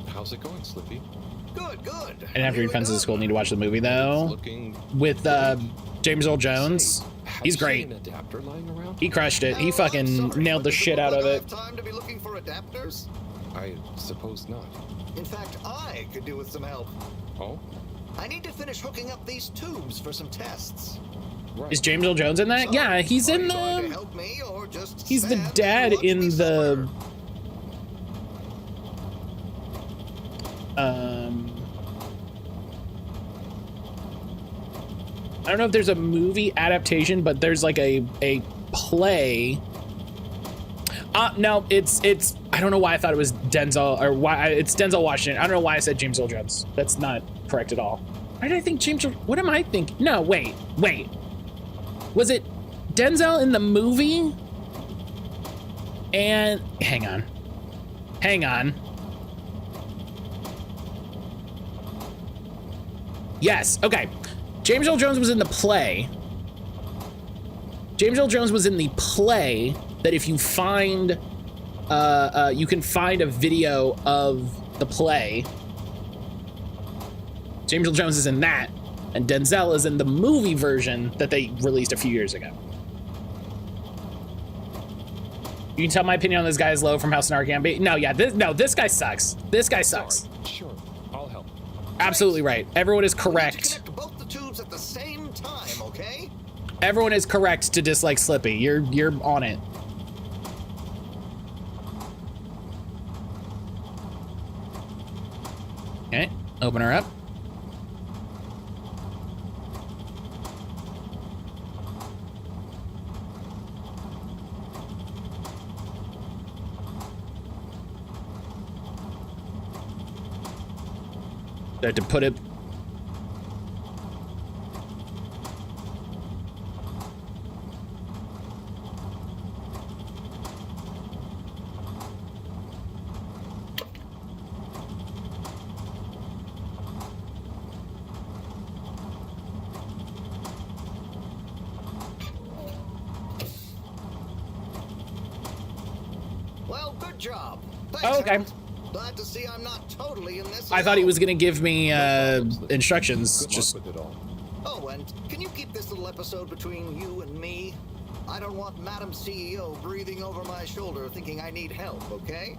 How's it going, Slippy?
Good, good.
I didn't have to read Fences at school. Need to watch the movie though. With James Earl Jones. He's great.
An adapter lying around?
He crushed it. He fucking nailed the shit out of it.
Time to be looking for adapters?
I suppose not.
In fact, I could do with some help.
Oh?
I need to finish hooking up these tubes for some tests.
Right.
Is James Earl Jones in that? Yeah, he's in the.
Help me or just
He's the
stand
dad
and watch
in
me
the. I don't know if there's a movie adaptation, but there's like a play. No, it's I don't know why I thought it was Denzel, or why it's Denzel Washington. I don't know why I said James Earl Jones. That's not correct at all. Why did I think James Earl? What am I thinking? No, wait. Was it Denzel in the movie? And hang on. Yes, okay. James Earl Jones was in the play. James Earl Jones was in the play that if you find, you can find a video of the play. James Earl Jones is in that, and Denzel is in the movie version that they released a few years ago. You can tell my opinion on this guy is low from House and Arkham. No, yeah, this guy sucks. This guy sucks.
Sure, I'll help.
Absolutely right. Everyone is correct.
connect both the tubes at the same time, okay?
Everyone is correct to dislike Slippy. You're on it. Okay, open her up. I had to put it.
Well, good job.
Oh, okay.
Glad to see I'm not totally in this.
I thought he was gonna give me instructions. Just
Oh, and can you keep this little episode between you and me? I don't want Madam CEO breathing over my shoulder thinking I need help, okay?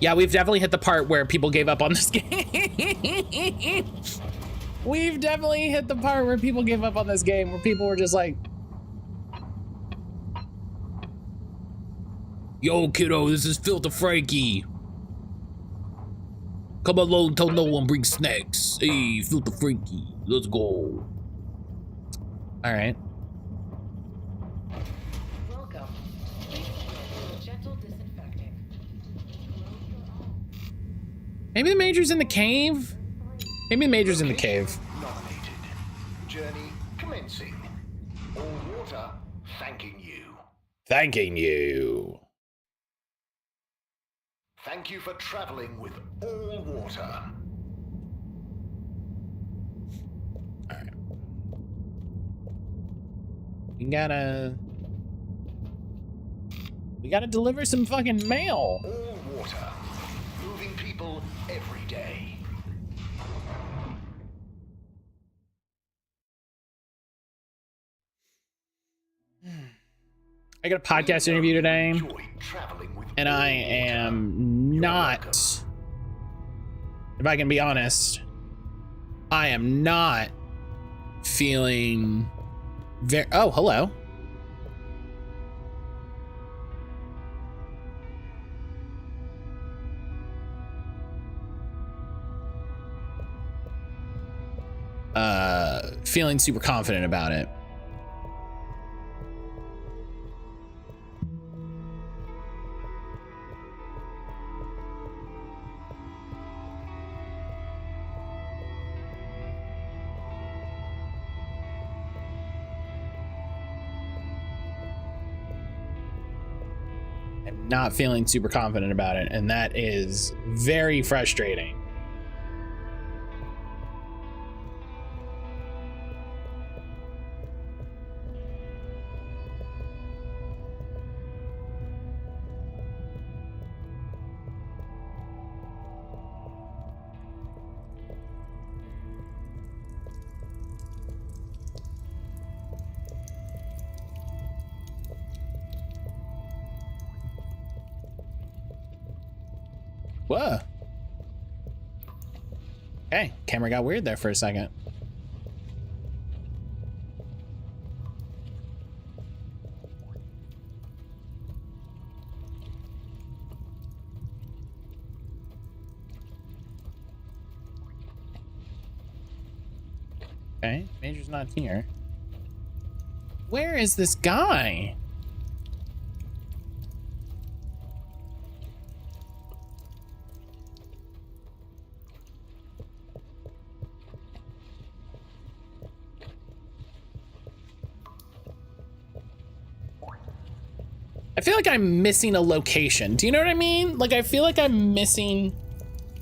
Yeah, we've definitely hit the part where people gave up on this game. We've definitely hit the part where people gave up on this game, where people were just like, yo, kiddo, this is Filter Frankie. Come along, tell no one bring snacks. Hey, Filter Frankie, let's go. All right.
Welcome. Please do a gentle disinfecting.
Maybe the Major's in the cave? Maybe the Major's in the cave.
Nominated. Journey commencing. All water thanking you.
Thanking you.
Thank you for traveling with all water.
Alright. We gotta deliver some fucking mail.
All water. Moving people every day.
I got a podcast interview today, and I am not, if I can be honest, I am not feeling very, oh, hello. Feeling super confident about it. I'm not feeling super confident about it, and that is very frustrating. Whoa. Okay, camera got weird there for a second. Okay, Major's not here. Where is this guy? I feel like I'm missing a location. Do you know what I mean? Like, I feel like I'm missing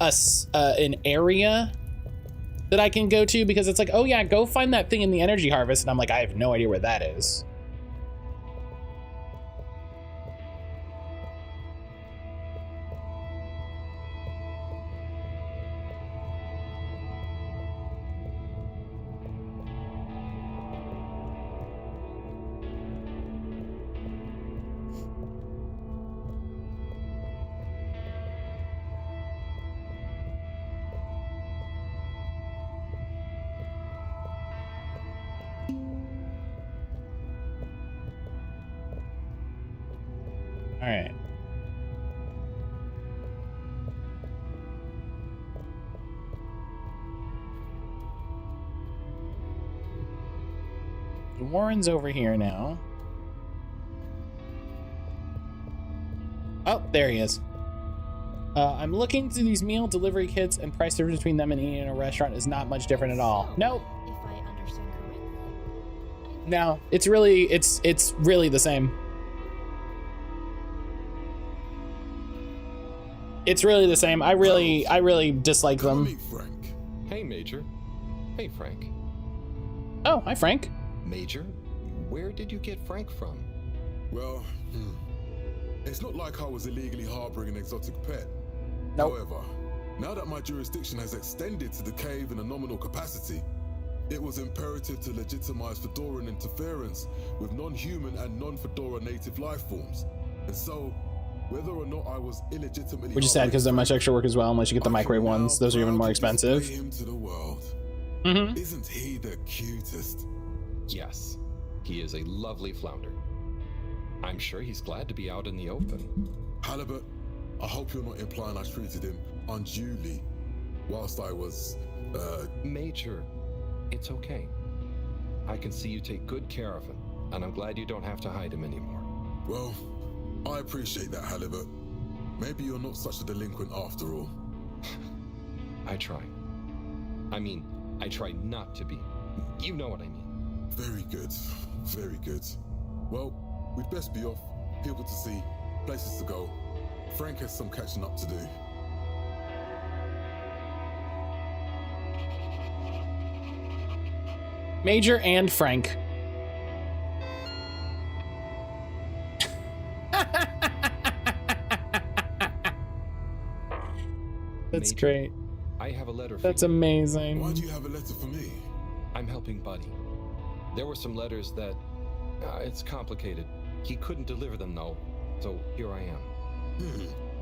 an area that I can go to, because it's like, oh yeah, go find that thing in the energy harvest. And I'm like, I have no idea where that is. All right. Warren's over here now. Oh, there he is. I'm looking through these meal delivery kits, and price difference between them and eating in a restaurant is not much different at all. Nope.
If I understand correctly.
No, it's really the same. It's really the same. I really dislike them.
Frank. Hey, Major. Hey, Frank.
Oh, hi, Frank.
Major, where did you get Frank from?
Well, it's not like I was illegally harboring an exotic pet.
Nope.
However, now that my jurisdiction has extended to the cave in a nominal capacity, it was imperative to legitimize Fedoran interference with non-human and non-Fedora native life forms. And so, Whether or not I was illegitimately,
which is sad because they're much extra work as well, unless you get the microwave ones. Those are even more expensive.
Him to the world. Isn't he the cutest?
Yes, he is a lovely flounder. I'm sure he's glad to be out in the open.
Halibut, I hope you're not implying I treated him unduly whilst I was,
Major, it's okay. I can see you take good care of him, and I'm glad you don't have to hide him anymore.
Well, I appreciate that, Halibut. Maybe you're not such a delinquent after all.
I try. I mean, I try not to be. You know what I mean.
Very good. Very good. Well, we'd best be off. People to see, places to go. Frank has some catching up to do.
Major and Frank. That's
Major,
great.
I have a letter for
That's
you.
amazing.
Why do you have a letter for me?
I'm helping Buddy. There were some letters that... it's complicated. He couldn't deliver them, though. So here I am.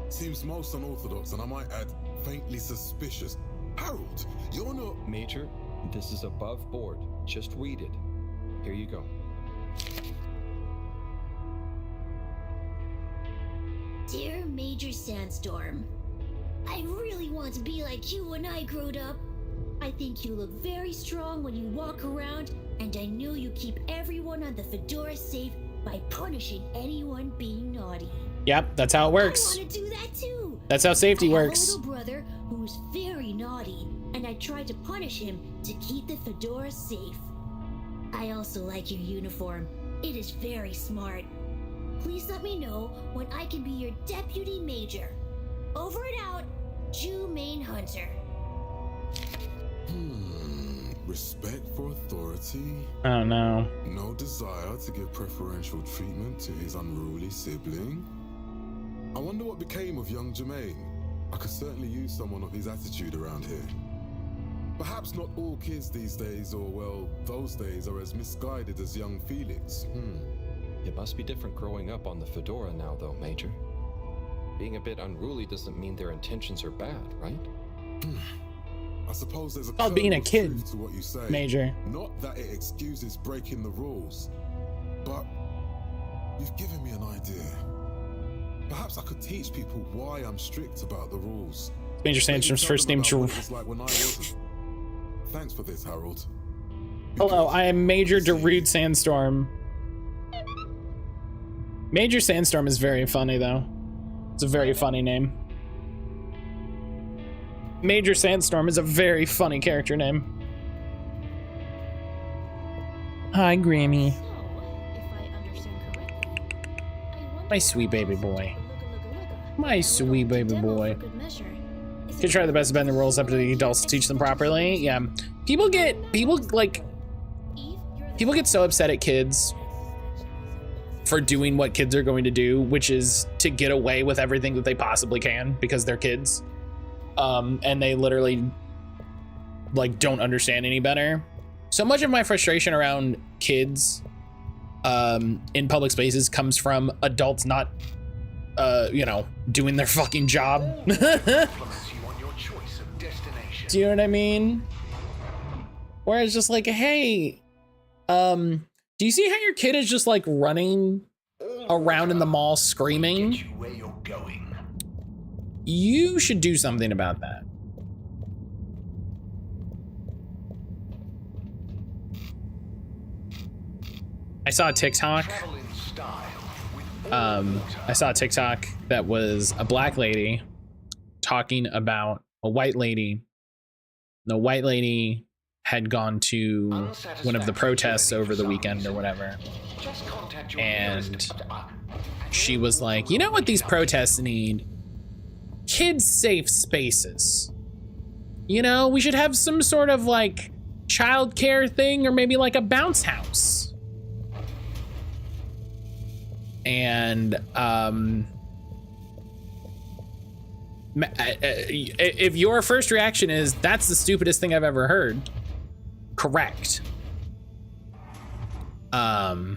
Seems most unorthodox, and I might add, faintly suspicious. Harold, you're not...
Major, this is above board. Just read it. Here you go.
Dear Major Sandstorm, I really want to be like you when I growed up. I think you look very strong when you walk around, and I know you keep everyone on the Fedora safe by punishing anyone being naughty.
Yep, that's how it works.
I want to do that too.
That's how safety
I have
works.
a little brother who's very naughty, and I try to punish him to keep the Fedora safe. I also like your uniform. It is very smart. Please let me know when I can be your deputy major. Over and out, Jew Main Hunter.
Respect for authority.
Oh no.
No desire to give preferential treatment to his unruly sibling. I wonder what became of young Jermaine. I could certainly use someone of his attitude around here. Perhaps not all kids these days, or well, those days, are as misguided as young Felix.
It must be different growing up on the Fedora now, though, Major. Being a bit unruly doesn't mean their intentions are bad, right?
I suppose there's a
About being a
kernel of
kid,
truth to what you say.
Major.
Not that it excuses breaking the rules, but you've given me an idea. Perhaps I could teach people why I'm strict about the rules.
Major Sandstorm's first name
Drew.
Drew.
Like when I wasn't. Thanks for this, Harold.
Hello, I am Major Darude Sandstorm. Major Sandstorm is very funny, though. It's a very funny name. Major Sandstorm is a very funny character name. Hi, Grammy. My sweet baby boy. My sweet baby boy. Should try the best to bend the rules up to the adults to teach them properly. Yeah. People get so upset at kids for doing what kids are going to do, which is to get away with everything that they possibly can because they're kids. And they literally like don't understand any better. So much of my frustration around kids in public spaces comes from adults not doing their fucking job. Do you know what I mean? Where it's just like, hey, do you see how your kid is just like running around in the mall screaming?
Where you're going.
You should do something about that. I saw a TikTok. I saw a TikTok that was a black lady talking about a white lady. The white lady had gone to one of the protests over the weekend or whatever. And she was like, you know what these protests need? Kids safe spaces. You know, we should have some sort of like childcare thing, or maybe like a bounce house. And if your first reaction is that's the stupidest thing I've ever heard, correct. Oh,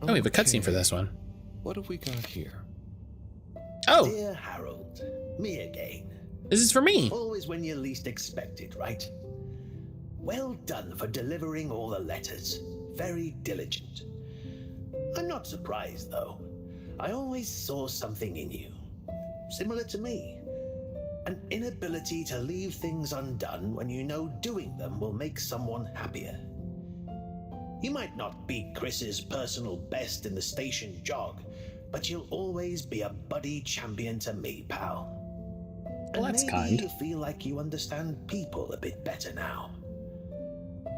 we have a cutscene for this one.
What have we got here?
Oh.
Dear Harold, me again.
This is for me.
Always when you least expect it, right? Well done for delivering all the letters. Very diligent. I'm not surprised, though. I always saw something in you. Similar to me. An inability to leave things undone when you know doing them will make someone happier. You might not be Chris's personal best in the station jog, but you'll always be a buddy champion to me, pal.
Well,
and
that's
maybe
kind.
you feel like you understand people a bit better now.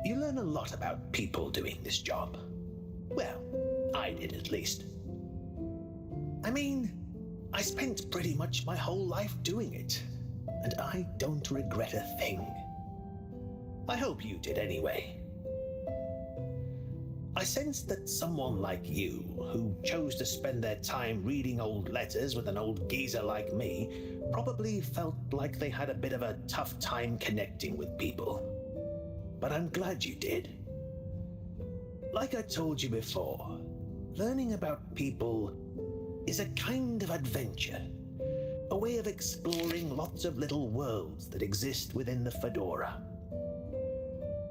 You learn a lot about people doing this job. Well, I did at least. I mean, I spent pretty much my whole life doing it, and I don't regret a thing. I hope you did anyway. I sensed that someone like you, who chose to spend their time reading old letters with an old geezer like me, probably felt like they had a bit of a tough time connecting with people. But I'm glad you did. Like I told you before, learning about people is a kind of adventure, a way of exploring lots of little worlds that exist within the Fedora.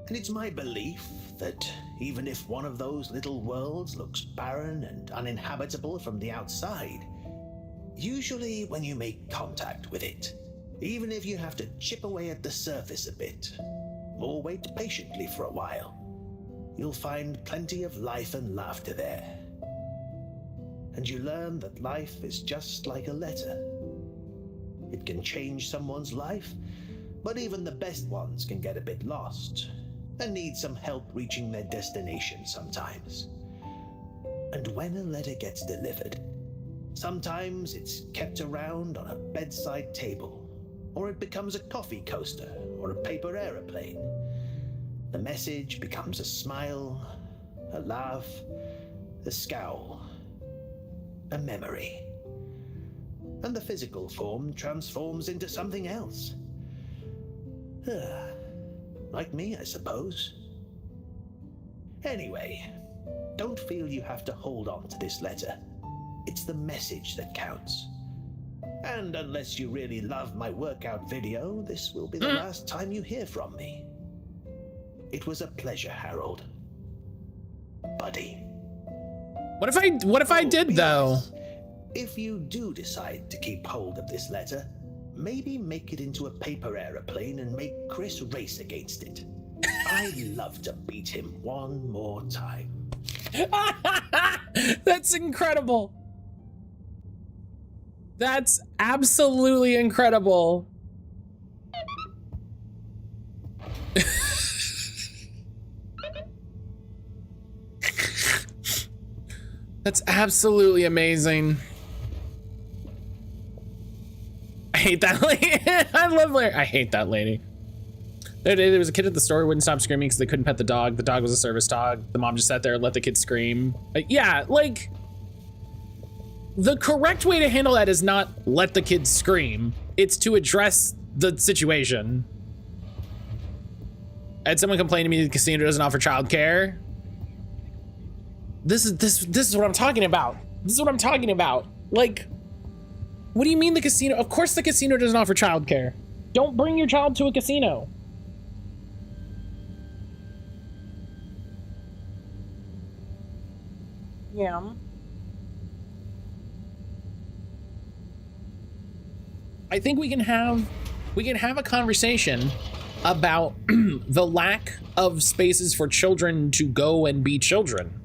And it's my belief that even if one of those little worlds looks barren and uninhabitable from the outside, usually when you make contact with it, even if you have to chip away at the surface a bit, or wait patiently for a while, you'll find plenty of life and laughter there. And you learn that life is just like a letter. It can change someone's life, but even the best ones can get a bit lost and need some help reaching their destination sometimes. And when a letter gets delivered, sometimes it's kept around on a bedside table, or it becomes a coffee coaster or a paper aeroplane. The message becomes a smile, a laugh, a scowl, a memory. And the physical form transforms into something else. Like me, I suppose. Anyway, don't feel you have to hold on to this letter. It's the message that counts. And unless you really love my workout video, this will be the last time you hear from me. It was a pleasure, Harold. Buddy.
What if I did though?
If you do decide to keep hold of this letter, maybe make it into a paper aeroplane and make Chris race against it. I'd love to beat him one more time.
That's incredible. That's absolutely incredible. That's absolutely amazing. I hate that lady. I love Larry. I hate that lady. The other day, there was a kid at the store who wouldn't stop screaming because they couldn't pet the dog. The dog was a service dog. The mom just sat there and let the kid scream. Yeah, like, the correct way to handle that is not let the kid scream. It's to address the situation. I had someone complain to me that the casino doesn't offer childcare. This is what I'm talking about. This is what I'm talking about. Like, what do you mean the casino? Of course the casino doesn't offer childcare. Don't bring your child to a casino. Yeah. I think we can have a conversation about the lack of spaces for children to go and be children.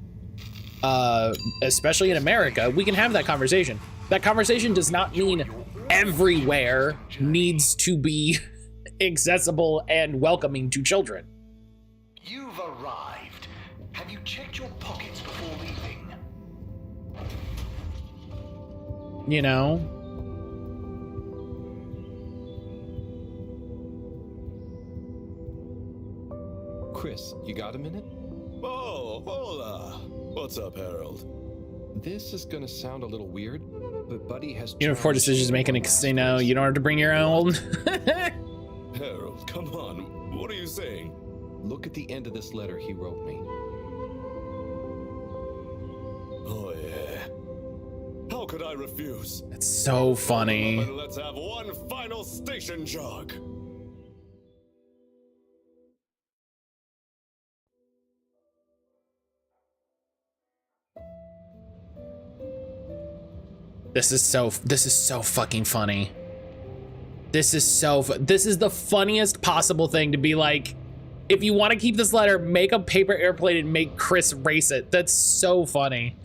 Especially in America, we can have that conversation. That conversation does not mean everywhere needs to be accessible and welcoming to children.
You've arrived. Have you checked your pockets before leaving?
You know?
Chris, you got a minute?
Oh, hola. What's up, Harold?
This is gonna sound a little weird, but Buddy has...
You have 4 decisions to make in a casino. You don't have to bring your own.
Harold, come on. What are you saying?
Look at the end of this letter he wrote me.
Oh, yeah. could I refuse?
It's so funny.
And let's have one final station jog.
This is so fucking funny. This is the funniest possible thing to be like, if you want to keep this letter, make a paper airplane and make Chris race it. That's so funny.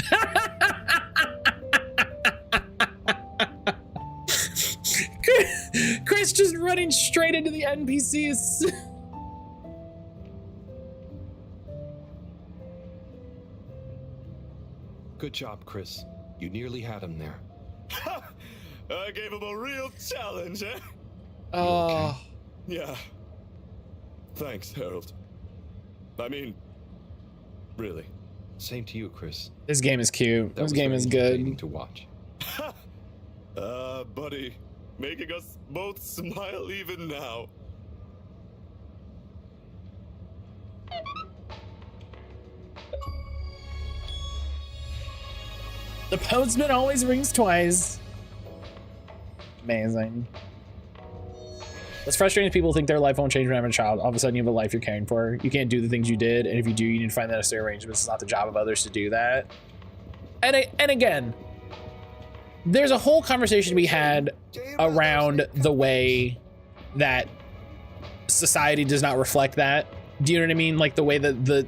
Chris just running straight into the NPCs.
Good job, Chris. You nearly had him there.
I gave him a real challenge, eh?
Oh.
Yeah. Thanks, Harold. I mean, really.
Same to you, Chris.
This game is cute. This game is good
to watch.
Buddy, making us both smile even now.
The postman always rings twice. Amazing. What's frustrating is people think their life won't change when having a child. All of a sudden you have a life you're caring for. You can't do the things you did, and if you do, you need to find the necessary arrangements. It's not the job of others to do that. And again, there's a whole conversation to be had around the way that society does not reflect that. Do you know what I mean? Like the way that the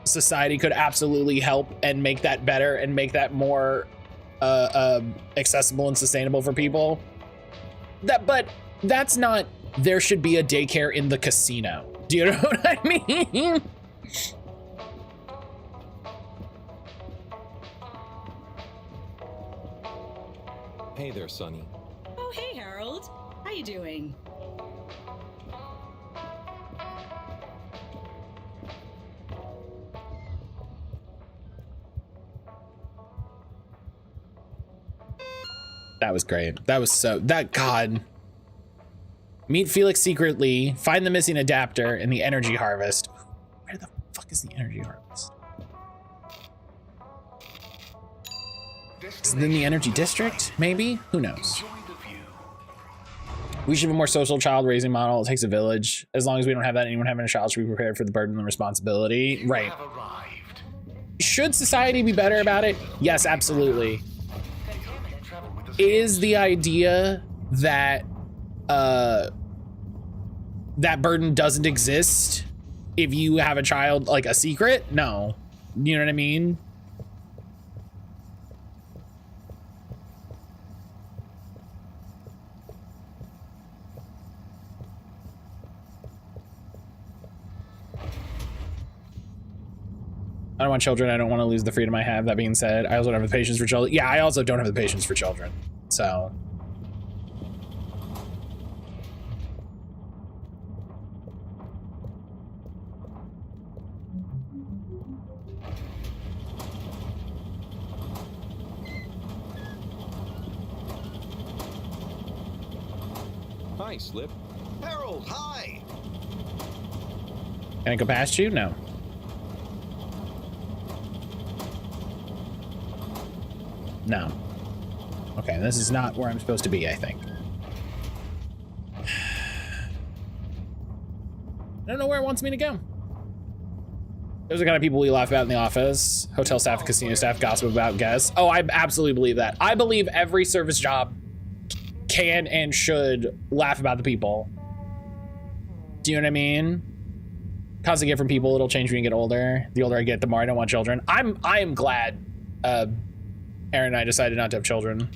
society could absolutely help and make that better and make that more accessible and sustainable for people. But that's not, there should be a daycare in the casino. Do you know what I mean?
Hey there, Sonny.
Oh, hey, Harold. How you doing?
That was great. That was God. Meet Felix secretly, find the missing adapter and the energy harvest. Where the fuck is the energy harvest? Is it in the energy district? Maybe? Who knows? We should have a more social child raising model. It takes a village. As long as we don't have that, anyone having a child should be prepared for the burden and responsibility. Right. Should society be better about it? Yes, absolutely. Is the idea that that burden doesn't exist if you have a child like a secret? No. You know what I mean? I don't want children. I don't want to lose the freedom I have. That being said, I also don't have the patience for children. Yeah, I also don't have the patience for children. So.
Hi, Slip.
Harold, hi!
Can I go past you? No. No. Okay, this is not where I'm supposed to be, I think. I don't know where it wants me to go. Those are the kind of people we laugh about in the office. Hotel staff and casino staff gossip about guests. Oh, I absolutely believe that. I believe every service job can and should laugh about the people. Do you know what I mean? Constantly get from people, it'll change when you get older. The older I get, the more I don't want children. I am glad Aaron and I decided not to have children.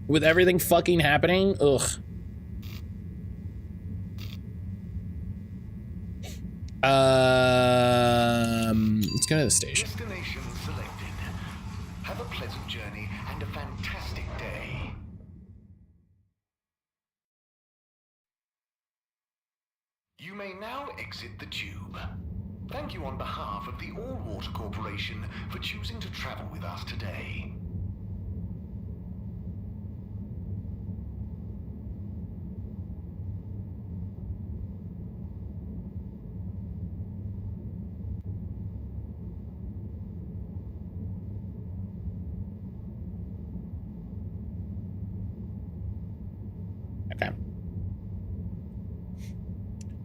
With everything fucking happening, ugh. Let's go to the station.
Destination selected. Have a pleasant journey and a fantastic day. You may now exit the tube. Thank you on behalf of the All Water Corporation for choosing to travel with us today.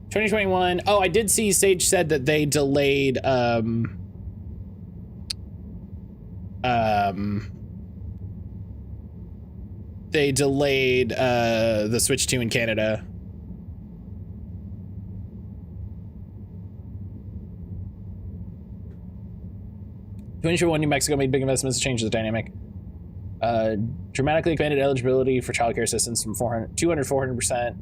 2021. Oh, I did see Sage said that they delayed the Switch 2 in Canada. New Mexico made big investments to change the dynamic. Dramatically expanded eligibility for childcare assistance from 200-400%.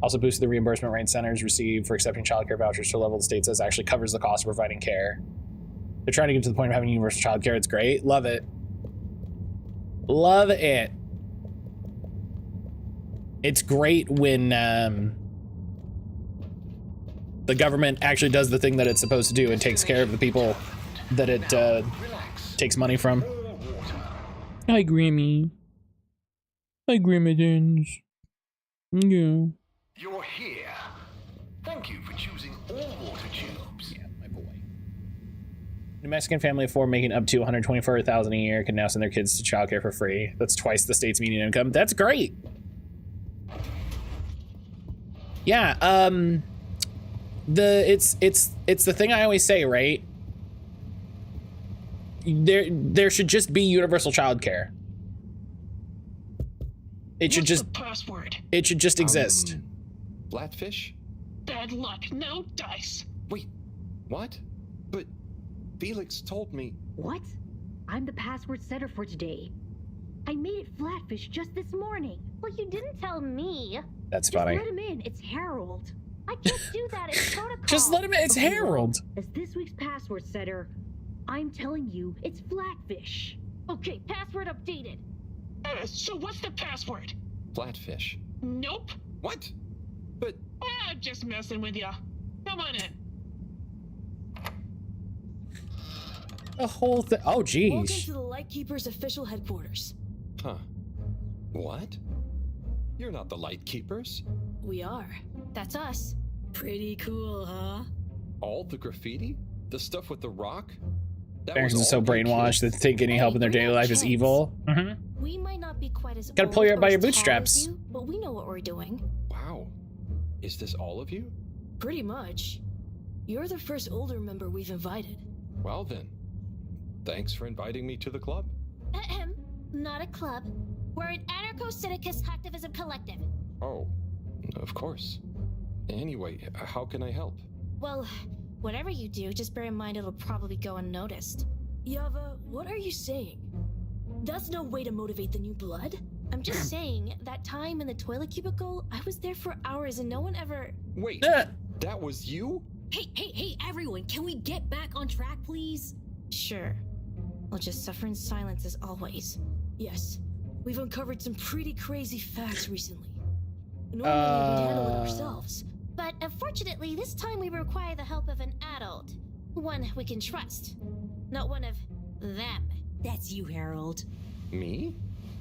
Also boosted the reimbursement rate centers receive for accepting childcare vouchers to a level the state says actually covers the cost of providing care. They're trying to get to the point of having universal childcare. It's great. Love it. Love it. It's great when the government actually does the thing that it's supposed to do and takes care of the people that it takes money from. Hi, Grammy. Hi, Grammydons. Yeah.
You're here. Thank you for choosing all water tubes.
Yeah, my boy. New Mexican family of 4 making up to $124,000 a year can now send their kids to childcare for free. That's twice the state's median income. That's great. Yeah, it's the thing I always say, right? There should just be universal childcare. It should just
password.
It should just exist.
Flatfish?
Bad luck, no dice.
Wait, what? But Felix told me.
What? I'm the password setter for today. I made it Flatfish just this morning.
Well, you didn't tell me.
That's funny.
Just let him in. It's Harold.
I can't do that. It's protocol.
Just let him in. It's Harold.
As this week's password setter, I'm telling you, it's Flatfish.
Okay, password updated.
So what's the password?
Flatfish.
Nope.
What? But...
just messing with ya. Come on in.
The whole thing. Oh, geez.
Welcome to the Lightkeeper's official headquarters.
Huh. What? You're not the Lightkeepers.
We are.
That's us. Pretty cool, huh?
All the graffiti? The stuff with the rock?
Parents are so brainwashed that think any help in their daily life is evil. Mm-hmm.
We might not be quite as
Gotta pull you up by your bootstraps.
you, but we know what we're doing.
Wow. Is this all of you?
Pretty much. You're the first older member we've invited.
Well then. Thanks for inviting me to the club.
Ahem. Not a club. We're an anarcho-syndicist hacktivism collective.
Oh, of course. Anyway, how can I help?
Well, whatever you do, just bear in mind it'll probably go unnoticed.
Yava, what are you saying? That's no way to motivate the new blood.
I'm just saying, that time in the toilet cubicle, I was there for hours and no one ever...
Wait, that was you?
Hey, everyone, can we get back on track, please?
Sure. We'll just suffer in silence as always.
Yes, we've uncovered some pretty crazy facts recently. Normally we'd handle it ourselves.
But unfortunately, this time we require the help of an adult. One we can trust. Not one of them.
That's you, Harold.
Me?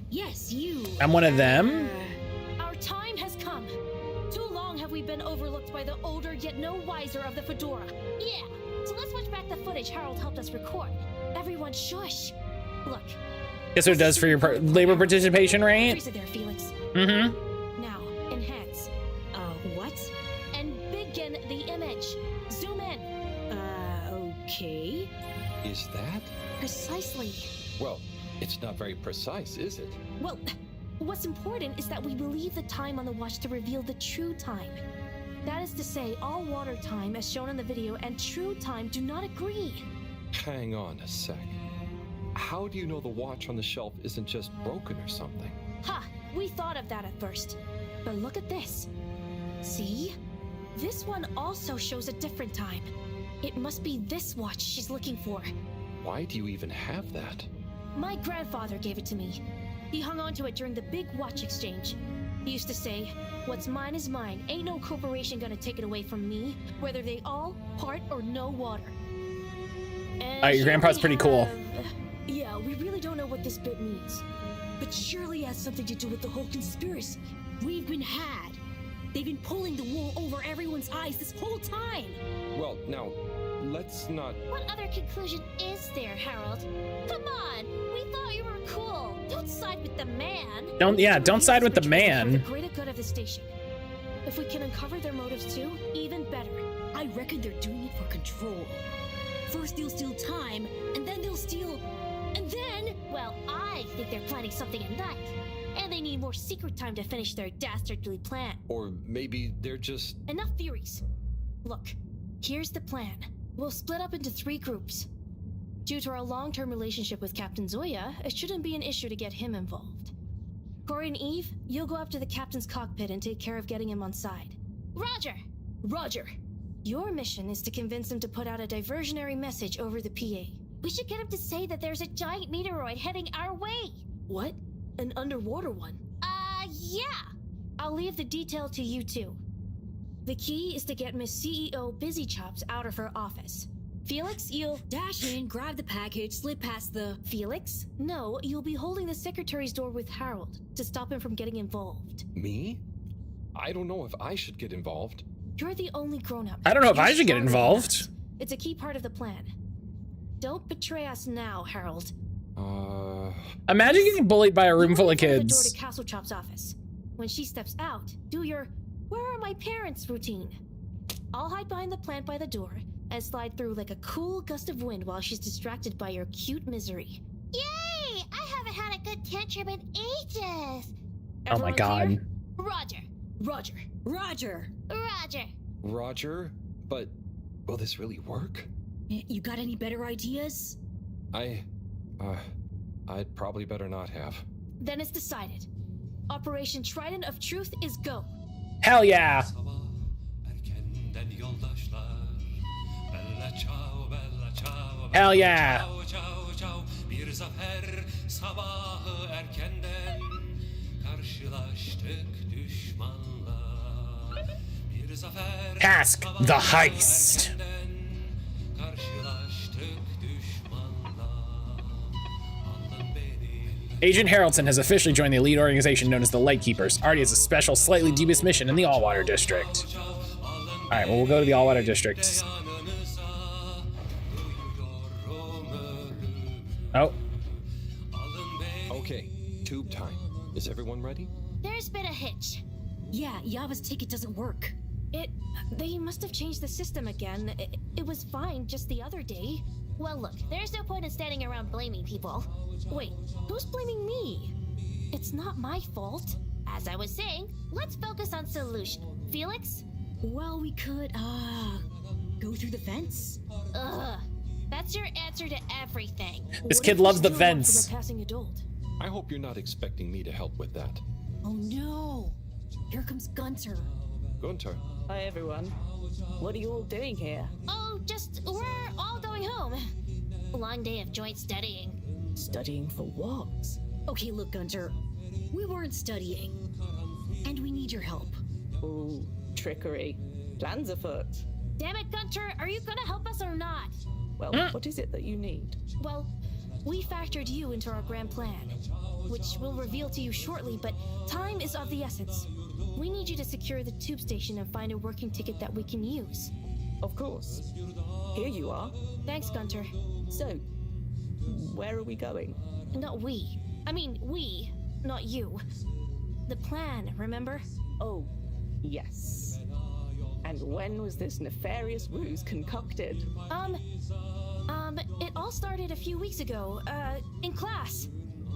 Yes, you.
I'm one of them?
Our time has come. Too long have we been overlooked by the older yet no wiser of the Fedora. Yeah, so let's watch back the footage Harold helped us record. Everyone shush. Look.
Guess what it does for your labor participation rate?
Trace it there, Felix.
Mm-hmm.
Now, enhance.
What?
And begin the image. Zoom in.
Okay.
Is that?
Precisely.
Well, it's not very precise, is it?
Well, what's important is that we believe the time on the watch to reveal the true time. That is to say, all water time, as shown in the video, and true time do not agree.
Hang on a sec. How do you know the watch on the shelf isn't just broken or something?
Ha! We thought of that at first. But look at this. See? This one also shows a different time. It must be this watch she's looking for.
Why do you even have that?
My grandfather gave it to me. He hung on to it during the big watch exchange. He used to say, "What's mine is mine. Ain't no corporation gonna take it away from me, whether they all, part, or no water."
Your grandpa's pretty cool.
Yeah, we really don't know what this bit means. But surely it has something to do with the whole conspiracy.
We've been had. They've been pulling the wool over everyone's eyes this whole time.
Well, now, let's not...
What other conclusion is there, Harold? Come on! We thought you were cool. Don't side with the man.
Don't side with the man.
For the greater good of the station. If we can uncover their motives too, even better.
I reckon they're doing it for control. First they'll steal time, and then they'll steal... And then...
Well, I think they're planning something at night. And they need more secret time to finish their dastardly plan.
Or maybe they're just...
Enough theories. Look, here's the plan. We'll split up into 3 groups. Due to our long-term relationship with Captain Zoya, it shouldn't be an issue to get him involved. Corey and Eve, you'll go up to the captain's cockpit and take care of getting him on side. Roger! Roger! Your mission is to convince him to put out a diversionary message over the PA.
We should get him to say that there's a giant meteoroid heading our way.
What? An underwater one?
Yeah.
I'll leave the detail to you two. The key is to get Miss CEO Busy Chops out of her office. Felix, you'll...
Dash in, grab the package, slip past the...
Felix? No, you'll be holding the secretary's door with Harold to stop him from getting involved.
Me? I don't know if I should get involved.
You're the only grown-up.
I don't know if I should get involved.
It's a key part of the plan. Don't betray us now, Harold.
Imagine getting bullied by a room full of
The door
kids.
to Castle Chop's office. When she steps out, do your "Where are my parents?" routine. I'll hide behind the plant by the door and slide through like a cool gust of wind while she's distracted by your cute misery.
Yay! I haven't had a good tantrum in ages.
Oh my god.
Clear? Roger. Roger.
Roger.
Roger.
Roger? But will this really work?
You got any better ideas?
I'd probably better not have.
Then it's decided. Operation Trident of Truth is go.
Hell yeah. Hell yeah.
Bir zafer sabahı erkenden karşılaştık düşmanla. Bir zafer
Task the heist.
karşılaştık düşmanla.
Agent Harrelson has officially joined the elite organization known as the Lightkeepers. Already has a special, slightly dubious mission in the Allwater District. Alright, well, we'll go to the Allwater District. Oh.
Okay, tube time. Is everyone ready?
There's been a hitch.
Yeah, Yava's ticket doesn't work.
They must have changed the system again. It was fine just the other day.
Well, look, there's no point in standing around blaming people.
Wait, who's blaming me? It's not my fault.
As I was saying, let's focus on solution. Felix?
Well, we could, go through the fence?
Ugh. That's your answer to everything.
This kid loves the vents.
From a passing adult?
I hope you're not expecting me to help with that.
Oh no! Here comes Gunter.
Gunter.
Hi, everyone. What are you all doing here?
Oh, we're all going home. Long day of joint studying.
Studying for what?
Okay, look, Gunter. We weren't studying. And we need your help.
Ooh, trickery. Plans afoot.
Damn it, Gunter, are you gonna help us or not?
Well, what is it that you need?
Well, we factored you into our grand plan, which we'll reveal to you shortly, but time is of the essence. We need you to secure the tube station and find a working ticket that we can use.
Of course. Here you are.
Thanks, Gunter.
So, where are we going?
Not we. I mean, we, not you. The plan, remember?
Oh, yes. And when was this nefarious ruse concocted?
It all started a few weeks ago, in class.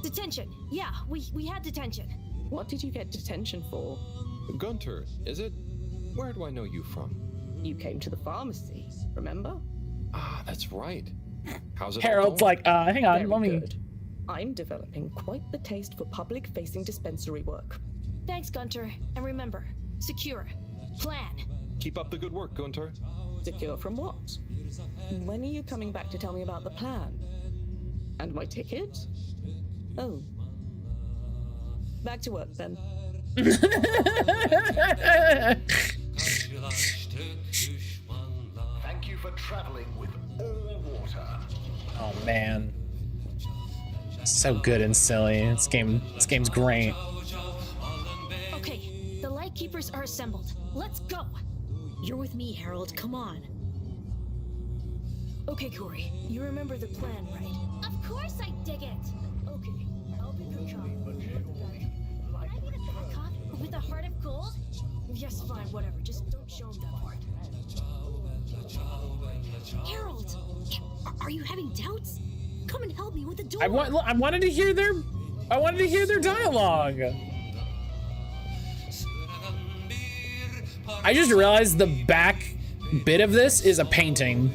Detention. Yeah, we had detention.
What did you get detention for?
Gunter, is it? Where do I know you from?
You came to the pharmacy, remember?
Ah, that's right. How's it
Harold's
all
like, hang on, let me...
Good. I'm developing quite the taste for public-facing dispensary work.
Thanks, Gunter. And remember, secure. Plan.
Keep up the good work, Gunter.
Secure from what? When are you coming back to tell me about the plan? And my ticket? Oh. Back to work, then.
Thank you for traveling with all water.
Oh, man. So good and silly. This game's great.
Okay, the Lightkeepers are assembled. Let's go!
You're with me, Harold. Come on.
Okay, Corey. You remember the plan, right?
Of course I dig it!
Okay, I'll be your cop. Can I be the bad cop with a heart of gold?
Yes, fine, whatever. Just don't show him that part. Harold! Are you having doubts? Come and help me with the door.
I wanted to hear their dialogue. I just realized the back bit of this is a painting.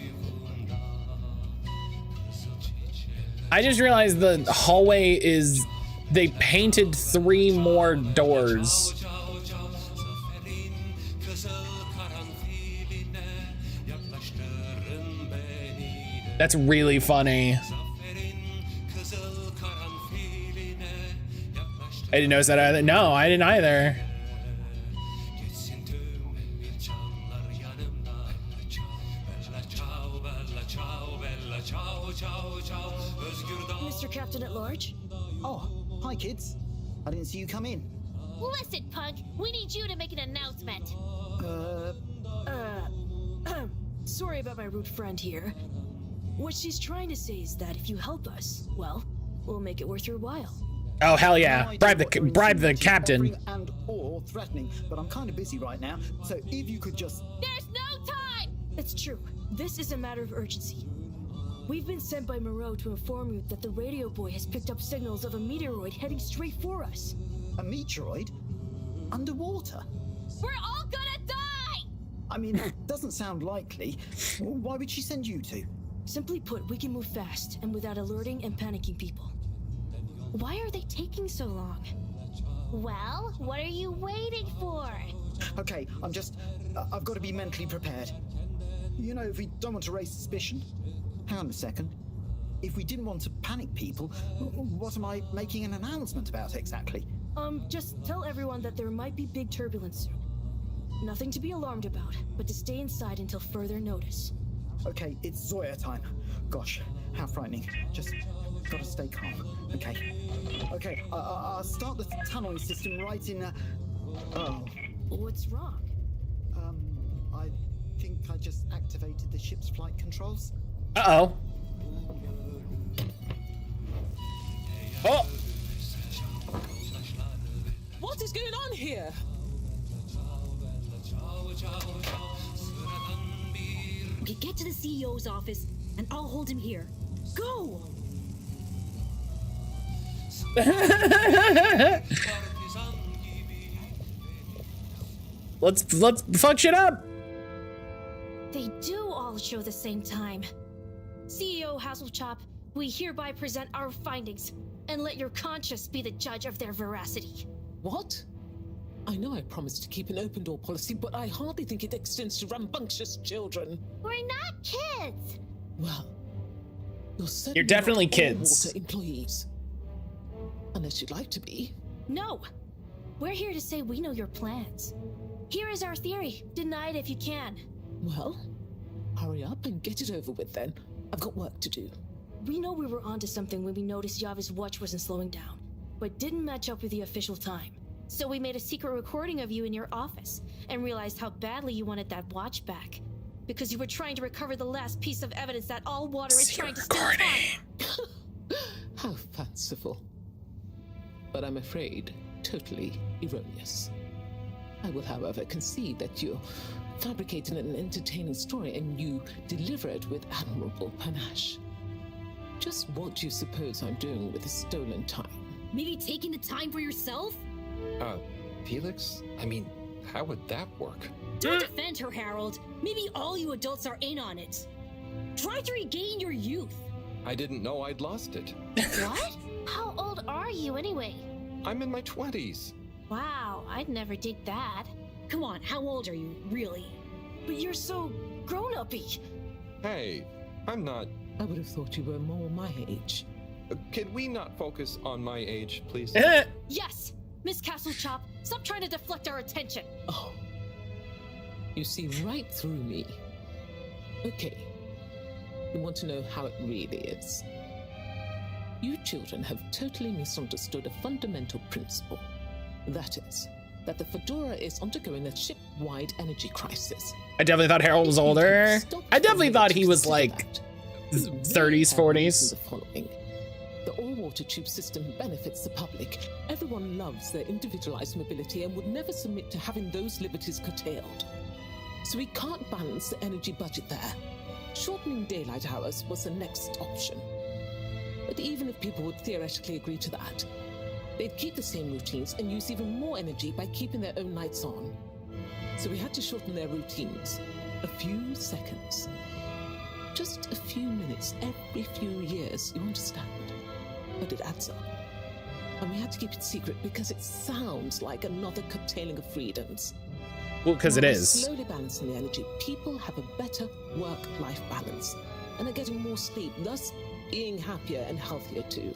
I just realized the hallway is, they painted 3 more doors. That's really funny. I didn't notice that either. No, I didn't either.
Mr. Captain at Large?
Oh, hi kids. I didn't see you come in.
Listen, punk, we need you to make an announcement.
Sorry about my rude friend here. What she's trying to say is that if you help us, well, we'll make it worth your while.
Oh hell yeah! Bribe the captain.
And or threatening, but I'm kind of busy right now. So if you could just.
There's no time.
It's true. This is a matter of urgency. We've been sent by Moreau to inform you that the radio boy has picked up signals of a meteoroid heading straight for us.
A meteoroid? Underwater?
We're all gonna die!
I mean, it doesn't sound likely. Why would she send you two?
Simply put, we can move fast and without alerting and panicking people. Why are they taking so long?
Well, what are you waiting for?
Okay, I've got to be mentally prepared. You know, if we don't want to raise suspicion. Hang on a second. If we didn't want to panic people, what am I making an announcement about exactly?
Just tell everyone that there might be big turbulence soon. Nothing to be alarmed about, but to stay inside until further notice.
Okay, it's Zoya time. Gosh, how frightening. Just gotta stay calm. Okay, I'll start the tunneling system right in. Oh.
What's wrong?
I think I just activated the ship's flight controls.
Uh-oh. Oh!
What is going on here?
Okay, get to the CEO's office, and I'll hold him here. Go!
Let's fuck shit up.
They do all show the same time. CEO Hasselchop, we hereby present our findings and let your conscience be the judge of their veracity.
What? I know I promised to keep an open door policy, but I hardly think it extends to rambunctious children.
We're not kids.
Well,
you're definitely
not
kids.
Water employees. Unless you'd like to be.
No. We're here to say we know your plans. Here is our theory. Deny it if you can.
Well, hurry up and get it over with then. I've got work to do.
We know we were onto something when we noticed Yava's watch wasn't slowing down, but didn't match up with the official time. So we made a secret recording of you in your office and realized how badly you wanted that watch back. Because you were trying to recover the last piece of evidence that all water is trying to steal time.
How fanciful. But I'm afraid totally erroneous. I will, however, concede that you're fabricating an entertaining story and you deliver it with admirable panache. Just what do you suppose I'm doing with the stolen time?
Maybe taking the time for yourself?
Felix? I mean, how would that work?
Don't defend her, Harold. Maybe all you adults are in on it. Try to regain your youth.
I didn't know I'd lost it.
What? How old are you anyway?
I'm in my 20s.
Wow, I'd never dig that.
Come on, how old are you, really? But you're so grown-uppy.
Hey, I'm not...
I would have thought you were more my age.
Could we not focus on my age, please?
Yes! Miss Castlechop, stop trying to deflect our attention.
Oh. You see right through me. Okay. You want to know how it really is. You children have totally misunderstood a fundamental principle. That is, that the Fedora is undergoing a ship-wide energy crisis.
I definitely thought Harold was older. I definitely thought he was like 30s, 40s.
The following. The water tube system benefits the public. Everyone loves their individualized mobility and would never submit to having those liberties curtailed. So we can't balance the energy budget there. Shortening daylight hours was the next option. But even if people would theoretically agree to that, they'd keep the same routines and use even more energy by keeping their own lights on. So we had to shorten their routines. A few seconds. Just a few minutes every few years, you understand? But it adds up. And we had to keep it secret because it sounds like another curtailing of freedoms.
Well, because it is.
Slowly balancing the energy, people have a better work-life balance and are getting more sleep, thus being happier and healthier too.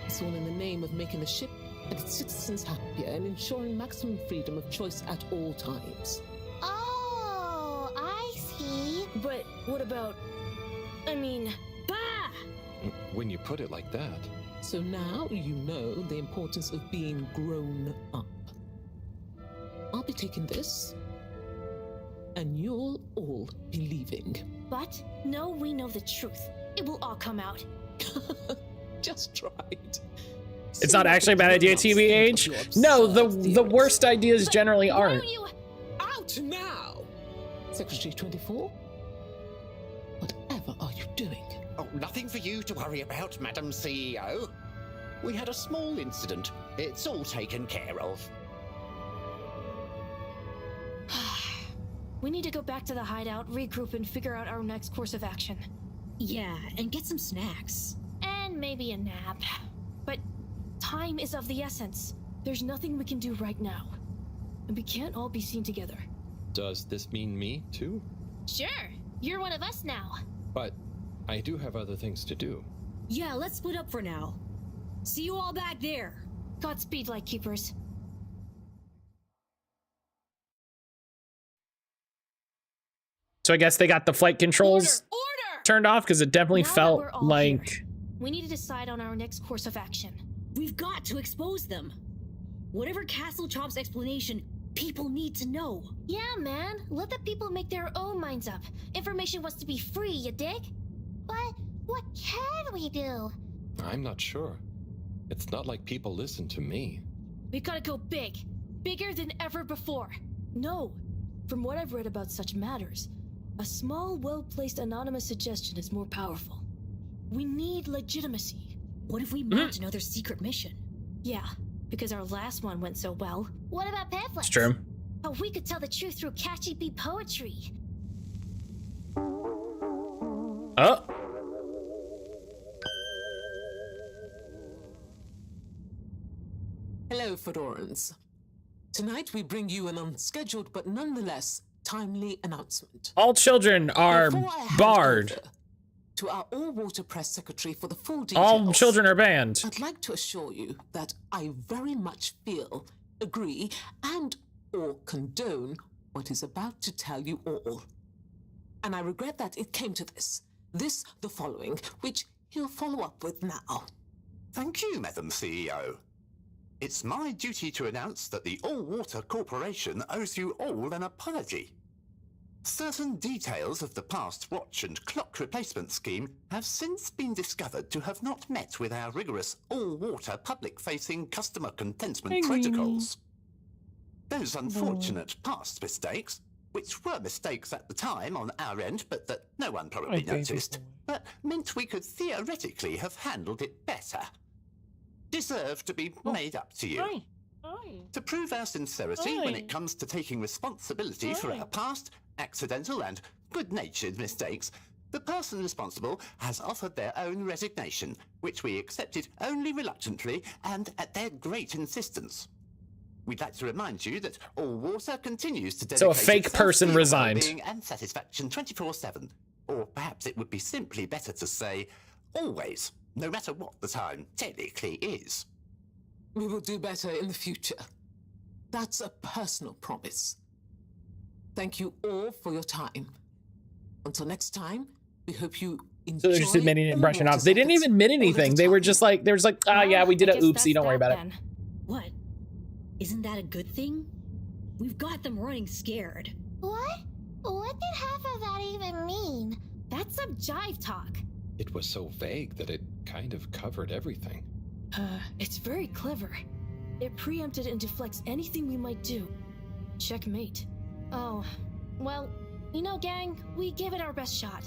It's all in the name of making the ship and its citizens happier and ensuring maximum freedom of choice at all times.
Oh, I see. But what about... I mean... Bah!
When you put it like that.
So now you know the importance of being grown up. I'll be taking this, and you'll all be leaving.
But no, we know the truth. It will all come out.
Just try it.
It's not actually a bad idea, TBH. No, the worst ideas generally aren't.
Out now! Secretary 24? Whatever are you doing?
Oh, nothing for you to worry about, Madam CEO. We had a small incident. It's all taken care of.
We need to go back to the hideout, regroup, and figure out our next course of action.
Yeah, and get some snacks.
And maybe a nap. But time is of the essence. There's nothing we can do right now. And we can't all be seen together.
Does this mean me, too?
Sure, you're one of us now.
But I do have other things to do.
Yeah, let's split up for now. See you all back there.
Godspeed, Lightkeepers.
So I guess they got the flight controls turned off because it definitely
Now that
felt
we're all
like...
here, we need to decide on our next course of action.
We've got to expose them. Whatever Castle Chop's explanation, people need to know.
Yeah, man. Let the people make their own minds up. Information wants to be free, you dig? But what can we do?
I'm not sure. It's not like people listen to me.
We gotta go big. Bigger than ever before. No. From what I've read about such matters, a small, well-placed anonymous suggestion is more powerful. We need legitimacy.
What if we mount another secret mission?
Yeah, because our last one went so well. What about pamphlets?
It's true.
Oh, we could tell the truth through catchy beat poetry.
Oh.
Hello, Fedorans. Tonight we bring you an unscheduled but nonetheless timely announcement.
All children are barred.
To our all-water press secretary for the full details.
All children are banned.
I'd like to assure you that I very much feel, agree, and or condone what is about to tell you all. And I regret that it came to this. This, the following, which he'll follow up with now.
Thank you, Madam CEO. It's my duty to announce that the All-Water Corporation owes you all an apology. Certain details of the past watch and clock replacement scheme have since been discovered to have not met with our rigorous all-water public-facing customer contentment protocols. Those unfortunate past mistakes, which were mistakes at the time on our end but that no one probably noticed, but meant we could theoretically have handled it better, deserve to be made up to you. To prove our sincerity when it comes to taking responsibility for our past, accidental and good-natured mistakes, the person responsible has offered their own resignation, which we accepted only reluctantly and at their great insistence. We'd like to remind you that All Water continues to dedicate
So a fake person resigned.
well-being and satisfaction 24/7, or perhaps it would be simply better to say always, no matter what the time technically is.
We will do better in the future. That's a personal promise. Thank you all for your time. Until next time, we hope you enjoy.
So they're just admitting it and brushing it off. They didn't even admit anything. They were just like, ah, yeah, we did a oopsie. Don't worry about it.
What? Isn't that a good thing? We've got them running scared.
What? What did half of that even mean? That's some jive talk.
It was so vague that it kind of covered everything.
It's very clever. It preempted and deflects anything we might do. Checkmate. Oh, well, you know, gang, we gave it our best shot.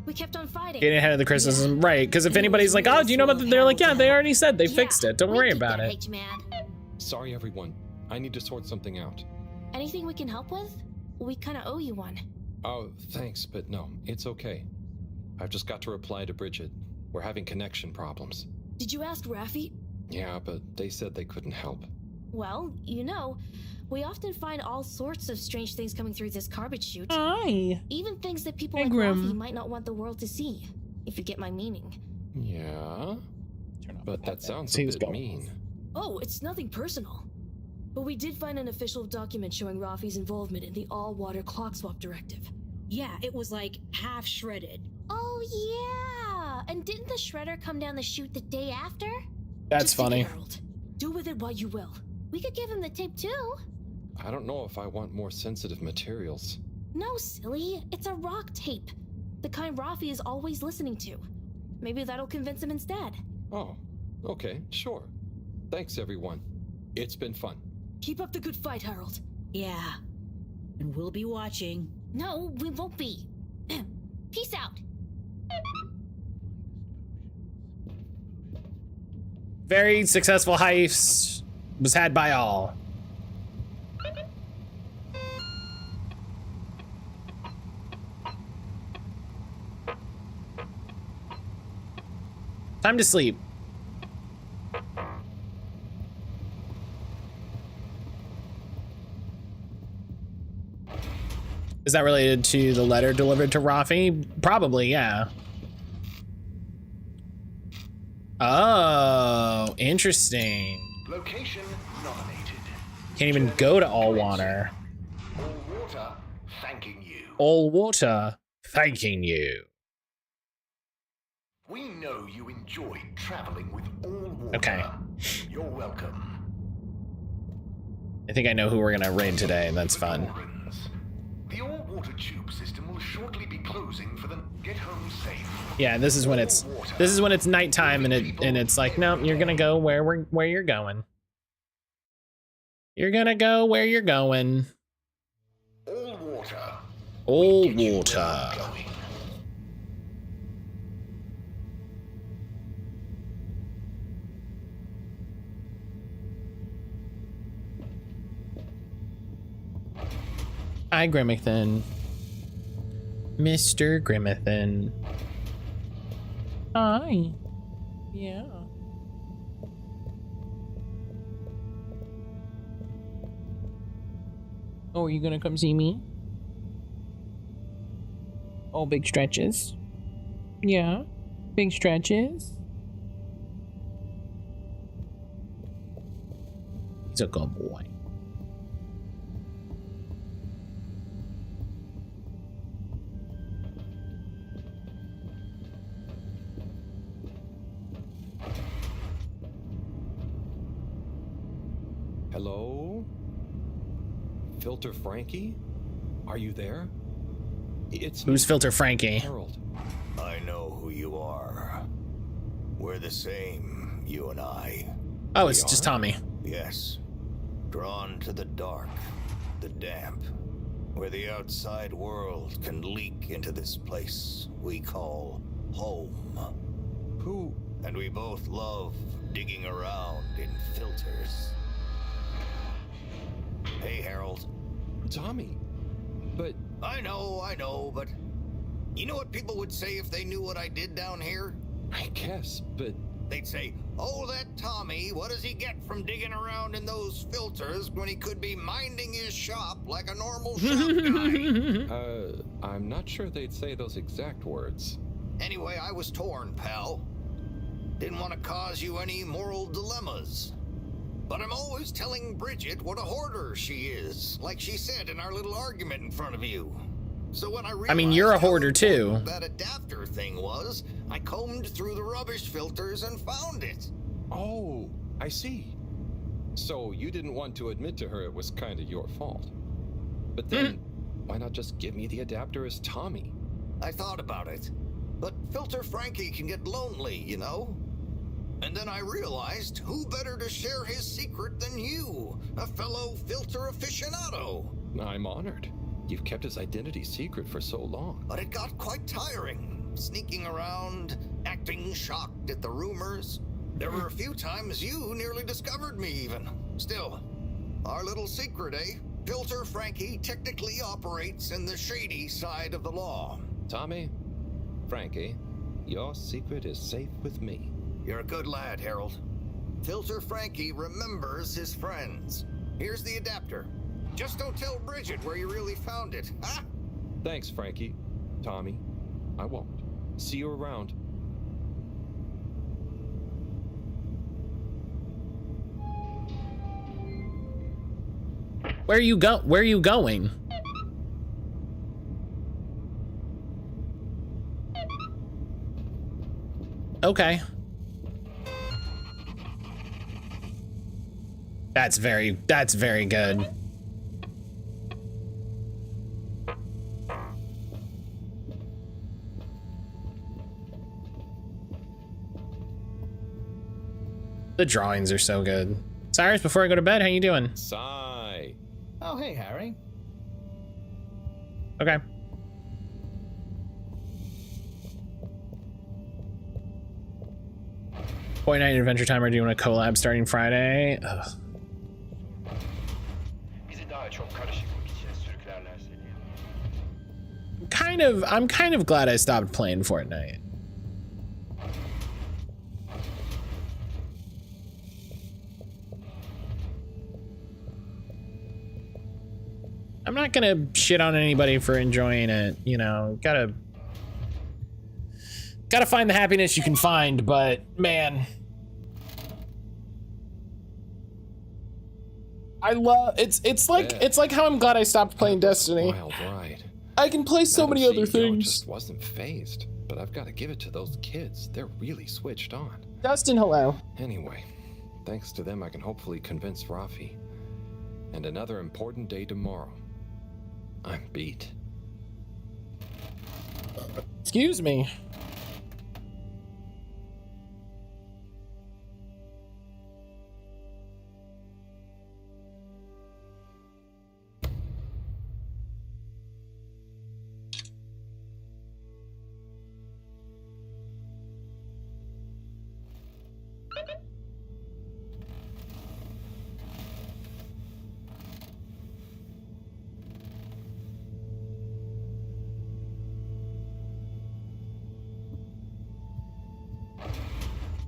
We kept on fighting.
Getting ahead of the criticism, right? Because if anybody's like, "Oh, do you know about that?" They're like, "Yeah, they already said they fixed it. Don't worry about it."
Sorry, everyone. I need to sort something out.
Anything we can help with? We kind of owe you one.
Oh, thanks, but no, it's okay. I've just got to reply to Bridget. We're having connection problems.
Did you ask Raffi?
Yeah, but they said they couldn't help.
Well, you know, we often find all sorts of strange things coming through this garbage chute.
Aye.
Even things that people
Hey,
like
Grim.
Raffi might not want the world to see, if you get my meaning.
Yeah? But that sounds a
Seems
bit
going.
mean.
Oh, it's nothing personal. But we did find an official document showing Raffi's involvement in the all-water clock swap directive.
Yeah, it was like half shredded.
Oh, yeah! And didn't the shredder come down the chute the day after?
That's
Just think,
funny.
Harold. Do with it what you will. We could give him the tape too.
I don't know if I want more sensitive materials.
No, silly. It's a rock tape. The kind Raffi is always listening to. Maybe that'll convince him instead.
Oh, okay, sure. Thanks, everyone. It's been fun.
Keep up the good fight, Harold.
Yeah. And we'll be watching.
No, we won't be. Peace out.
Very successful heist was had by all. Time to sleep. Is that related to the letter delivered to Raffi? Probably, yeah. Oh, interesting.
Location nominated.
Can't even go to all water.
All water thanking you.
All water thanking you.
We know you enjoy traveling with all water.
Okay.
You're welcome.
I think I know who we're gonna raid today, and that's fun.
The all-water tube system will shortly be closing for the get home safe.
Yeah, this is when it's nighttime and it's like, no, you're gonna go where you're going. You're gonna go where you're going.
All water.
All water. Hi, Grimathan. Mr. Grimathan. Hi. Yeah. Oh, are you gonna come see me? Oh, big stretches. Yeah. Big stretches. He's a good boy.
Hello? Filter Frankie? Are you there? It's
Who's Filter Frankie?
Harold.
I know who you are. We're the same, you and I.
Oh, it's just Tommy.
Yes. Drawn to the dark, the damp, where the outside world can leak into this place we call home.
Who?
And we both love digging around in filters. Hey, Harold.
Tommy. But...
I know, but... You know what people would say if they knew what I did down here?
I guess, but...
They'd say, oh, that Tommy, what does he get from digging around in those filters when he could be minding his shop like a normal shop guy?
I'm not sure they'd say those exact words.
Anyway, I was torn, pal. Didn't want to cause you any moral dilemmas. But I'm always telling Bridget what a hoarder she is, like she said in our little argument in front of you. So when I
mean, you're a hoarder too.
That adapter thing was, I combed through the rubbish filters and found it.
Oh, I see. So you didn't want to admit to her it was kind of your fault. But then, why not just give me the adapter as Tommy?
I thought about it. But Filter Frankie can get lonely, you know? And then I realized who better to share his secret than you, a fellow filter aficionado.
I'm honored. You've kept his identity secret for so long.
But it got quite tiring, sneaking around, acting shocked at the rumors. There were a few times you nearly discovered me even. Still, our little secret, eh? Filter Frankie technically operates in the shady side of the law.
Tommy, Frankie, your secret is safe with me.
You're a good lad, Harold. Filter Frankie remembers his friends. Here's the adapter. Just don't tell Bridget where you really found it, huh?
Thanks, Frankie. Tommy, I won't. See you around.
Where are you going? Okay. That's very good. The drawings are so good. Cyrus, before I go to bed, how you doing?
Sigh.
Oh, hey, Harry.
Okay. Boy Night Adventure Time are doing a collab starting Friday. Ugh. I'm kind of glad I stopped playing Fortnite. I'm not gonna shit on anybody for enjoying it, you know, gotta find the happiness you can find, but man, I love it's like how I'm glad I stopped playing Destiny.
Wild ride.
I can play so many other things.
Just wasn't phased, but I've got to give it to those kids. They're really switched on.
Dustin, hello.
Anyway, thanks to them, I can hopefully convince Rafi. And another important day tomorrow. I'm beat.
Excuse me.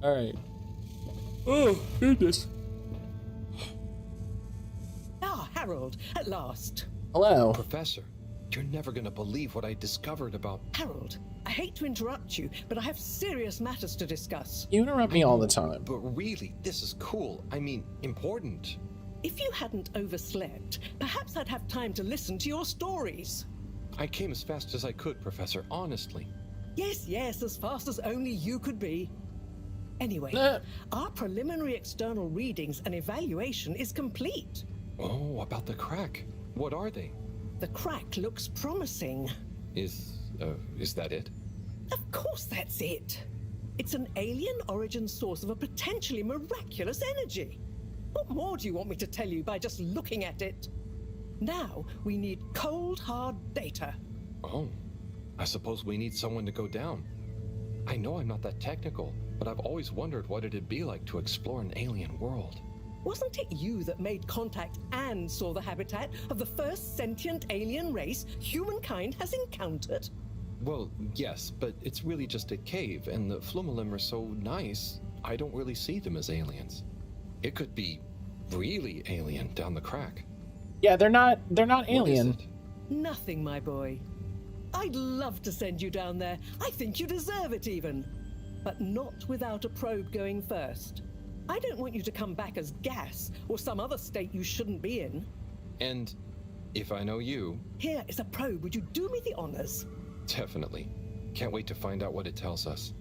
All right. Oh, goodness.
Ah, Harold, at last.
Hello.
Professor, you're never gonna believe what I discovered about...
Harold, I hate to interrupt you, but I have serious matters to discuss.
You interrupt me all the time.
But really, this is cool. I mean, important.
If you hadn't overslept, perhaps I'd have time to listen to your stories.
I came as fast as I could, Professor, honestly.
Yes, as fast as only you could be. Anyway, our preliminary external readings and evaluation is complete.
Oh, about the crack. What are they?
The crack looks promising.
Is that it?
Of course that's it. It's an alien origin source of a potentially miraculous energy. What more do you want me to tell you by just looking at it? Now we need cold, hard data.
Oh, I suppose we need someone to go down. I know I'm not that technical, but I've always wondered what it'd be like to explore an alien world.
Wasn't it you that made contact and saw the habitat of the first sentient alien race humankind has encountered?
Well, yes, but it's really just a cave, and the Flumalim are so nice, I don't really see them as aliens. It could be really alien down the crack.
Yeah, they're not alien.
Nothing, my boy. I'd love to send you down there. I think you deserve it even. But not without a probe going first. I don't want you to come back as gas or some other state you shouldn't be in.
And if I know you...
Here is a probe. Would you do me the honors?
Definitely. Can't wait to find out what it tells us.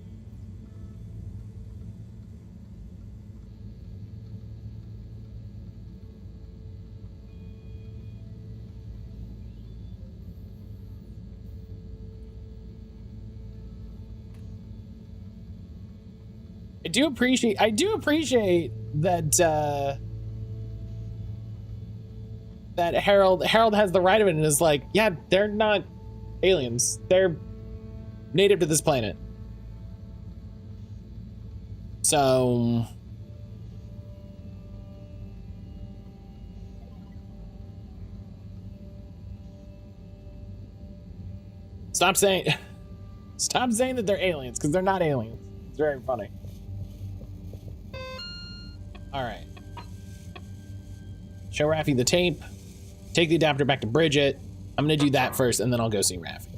I do appreciate that that Harold has the right of it and is like, yeah, they're not aliens. They're native to this planet. So stop saying that they're aliens, because they're not aliens. It's very funny. All right. Show Raffi the tape. Take the adapter back to Bridget. I'm gonna do that first, and then I'll go see Raffi.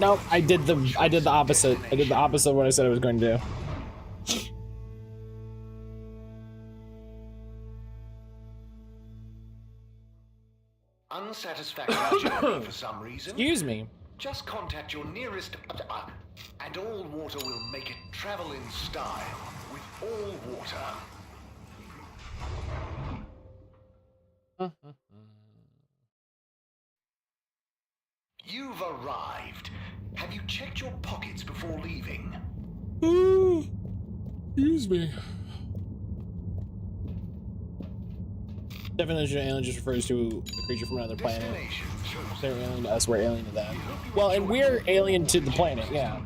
Nope, I did the opposite. I did the opposite of what I said I was going to do.
Unsatisfactory journey for some reason.
Excuse me.
Just contact your nearest and all water will make it travel in style with all water. You've arrived. Have you checked your pockets before leaving?
Excuse me. Definition of alien just refers to a creature from another planet. They're alien to us, we're alien to them. Well, and we're alien to the planet, yeah.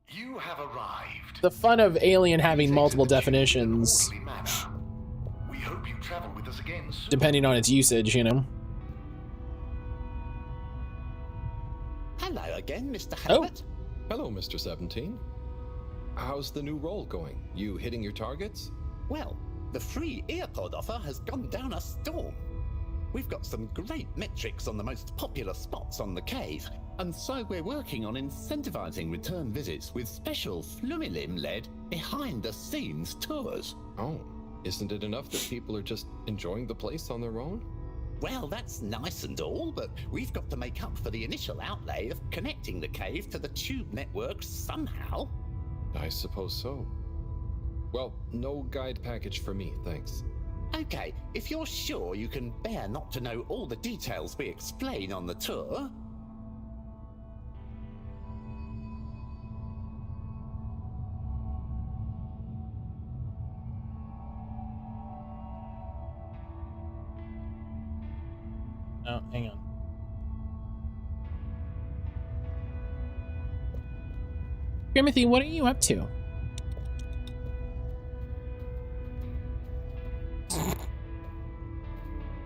You have arrived.
The fun of alien having multiple definitions,
We hope you travel with us again soon.
depending on its usage, you know.
Hello again, Mr. Herbert.
Hello, Mr. 17. How's the new role going? You hitting your targets?
Well, the free earpod offer has gone down a storm. We've got some great metrics on the most popular spots on the cave, and so we're working on incentivizing return visits with special Flumilim-led behind-the-scenes tours.
Oh, isn't it enough that people are just enjoying the place on their own?
Well, that's nice and all, but we've got to make up for the initial outlay of connecting the cave to the tube network somehow.
I suppose so. Well, no guide package for me, thanks.
Okay, if you're sure you can bear not to know all the details we explain on the tour.
Oh, hang on. Timothy, what are you up to?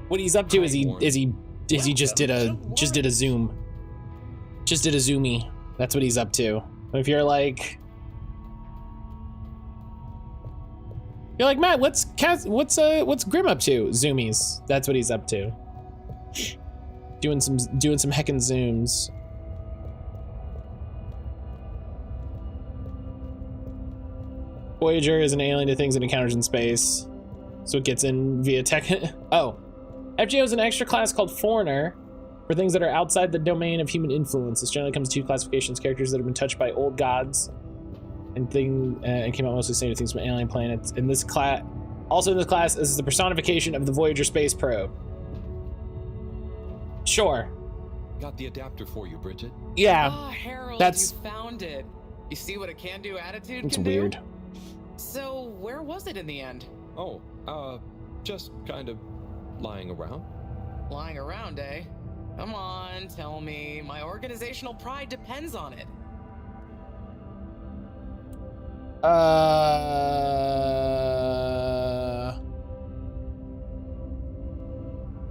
What he's up to is he just did a zoom. Just did a zoomy. That's what he's up to. If you're like Matt, what's Grim up to? Zoomies. That's what he's up to. Doing some heckin' zooms. Voyager is an alien to things it encounters in space, so it gets in via tech. Oh, FGO is an extra class called Foreigner for things that are outside the domain of human influence. This generally comes to two classifications: characters that have been touched by old gods, and came out mostly saying things from alien planets. In this class, this is the personification of the Voyager space probe. Sure.
Got the adapter for you, Bridget.
Yeah.
Ah, Harold,
that's
you found it. You see what a can-do attitude
it's
can
weird.
do? So, where was it in the end?
Oh, just kind of lying around.
Lying around, eh? Come on, tell me. My organizational pride depends on it.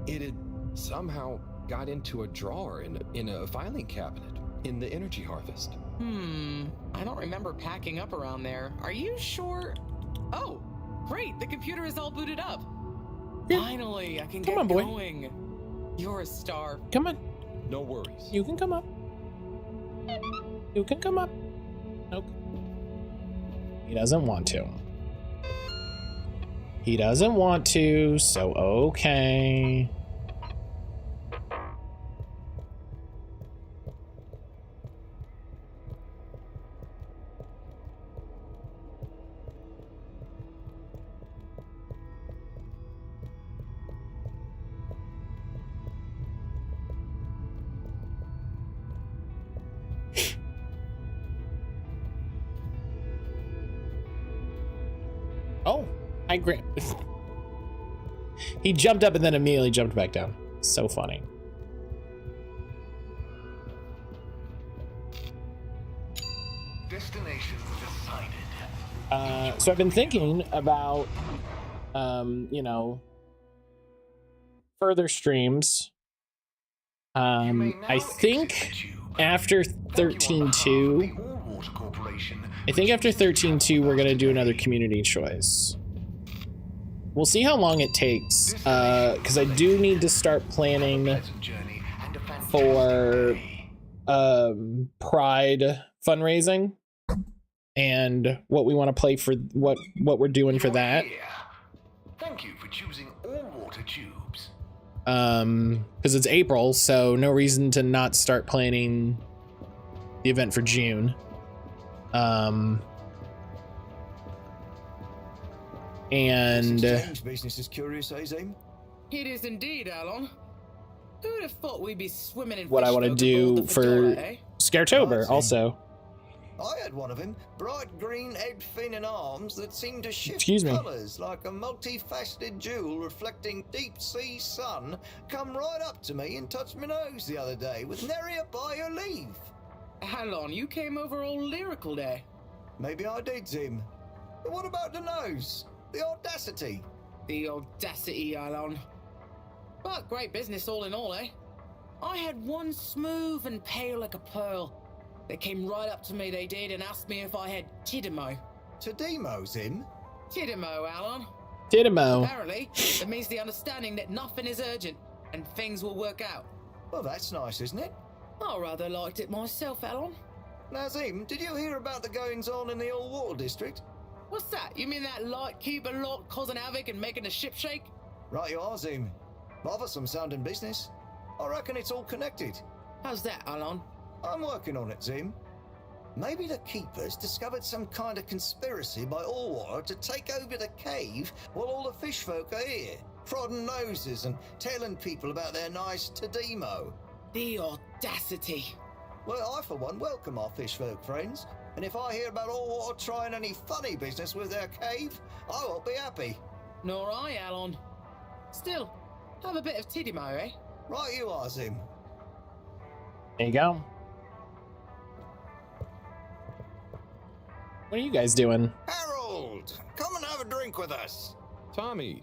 It had somehow got into a drawer in a filing cabinet in the energy harvest.
I don't remember packing up around there. Are you sure? Oh, great, the computer is all booted up.
Yeah.
Finally, I can
Come
get
on, boy.
going. You're a star.
Come on.
No worries.
You can come up. You can come up. Nope. He doesn't want to. He doesn't want to, so okay. Oh, hi, Grant. He jumped up and then immediately jumped back down. So funny.
Destination decided.
So I've been thinking about, you know, further streams. I think after 13.2, I think after 13.2, we're gonna do another community choice. We'll see how long it takes, because I do need to start planning for Pride fundraising and what we want to play for, what we're doing for that.
Thank you for choosing all water tubes.
Because it's April, so no reason to not start planning the event for June. And
business is curious, Zim.
It is indeed, Alon. Who would have thought we'd be swimming in
what I want to do for Scaretober also.
I had one of him, bright green head, fin and arms that seemed to shift colours like a multifaceted jewel reflecting deep sea sun, come right up to me and touched my nose the other day with nary a by your leave.
Alon, you came over all lyrical there.
Maybe I did, Zim. But what about the nose? The audacity.
The audacity, Alon. But great business all in all, eh? I had one smooth and pale like a pearl. They came right up to me, they did, and asked me if I had Tidimo.
Tidimo, Zim?
Tidimo, Alon.
Tidimo.
Apparently, it means the understanding that nothing is urgent and things will work out.
Well, that's nice, isn't it?
I rather liked it myself, Alon.
Now, Zim, did you hear about the goings-on in the All Water District?
What's that? You mean that lightkeeper lot causing havoc and making the ship shake?
Right you are, Zim. Bothersome sounding business. I reckon it's all connected.
How's that, Alon?
I'm working on it, Zim. Maybe the keepers discovered some kind of conspiracy by Allwater to take over the cave while all the fish folk are here, prodding noses and telling people about their nice Tidimo.
The audacity.
Well, I for one welcome our fish folk friends, and if I hear about Allwater trying any funny business with their cave, I won't be happy.
Nor I, Alon. Still, have a bit of Tidimo, eh?
Right you are, Zim.
There you go. What are you guys doing?
Harold, come and have a drink with us.
Tommy,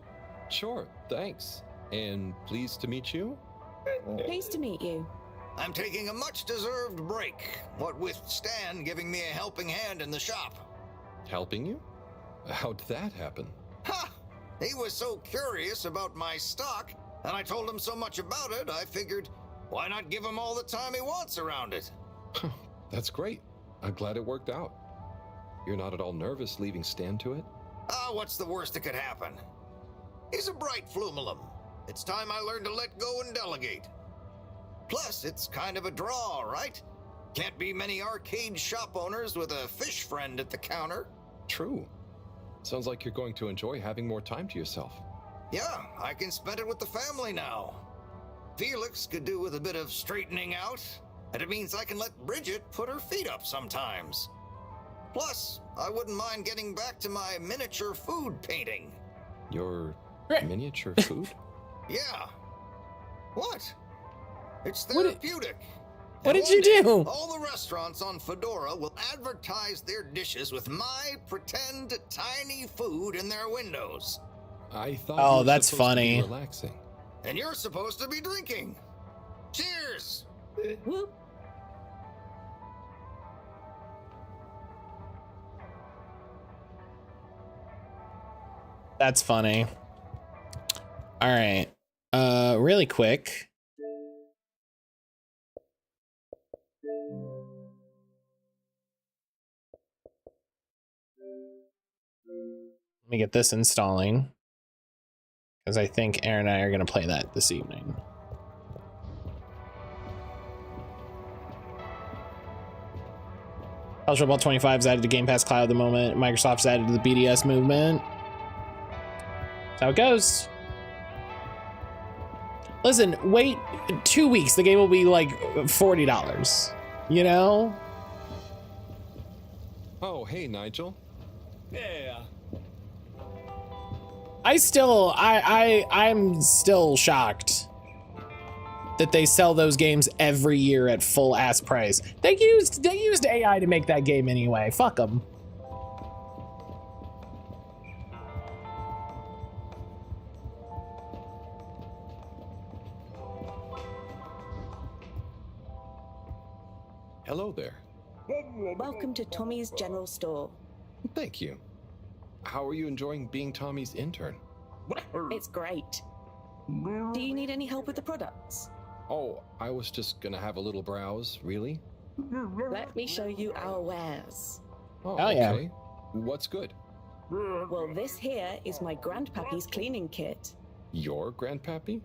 sure, thanks. And pleased to meet you?
Pleased to meet you.
I'm taking a much-deserved break, what with Stan giving me a helping hand in the shop.
Helping you? How'd that happen?
Ha! He was so curious about my stock, and I told him so much about it, I figured, why not give him all the time he wants around it?
That's great. I'm glad it worked out. You're not at all nervous leaving Stan to it?
What's the worst that could happen? He's a bright flumelum. It's time I learned to let go and delegate. Plus, it's kind of a draw, right? Can't be many arcade shop owners with a fish friend at the counter.
True. Sounds like you're going to enjoy having more time to yourself.
Yeah, I can spend it with the family now. Felix could do with a bit of straightening out, and it means I can let Bridget put her feet up sometimes. Plus, I wouldn't mind getting back to my miniature food painting.
Your miniature food?
Yeah. What? It's therapeutic.
What did you do?
All the restaurants on Fedora will advertise their dishes with my pretend tiny food in their windows.
I thought.
Oh,
you were
that's
supposed to be
funny.
relaxing.
And you're supposed to be drinking. Cheers!
Whoop.
That's funny. All right. Really quick. me get this installing, because I think Aaron and I are going to play that this evening. Elder Scrolls 25 is added to Game Pass Cloud at the moment. Microsoft's added to the BDS movement. That's how it goes. Listen, wait 2 weeks. The game will be like $40, you know?
Oh, hey, Nigel.
Yeah.
I'm still shocked that they sell those games every year at full ass price. They used AI to make that game anyway. Fuck them.
Hello there.
Welcome to Tommy's General Store.
Thank you. How are you enjoying being Tommy's intern?
It's great. Do you need any help with the products?
Oh, I was just gonna have a little browse, really?
Let me show you our wares.
Oh,
Hell yeah.
okay. What's good?
Well, this here is my grandpappy's cleaning kit.
Your grandpappy?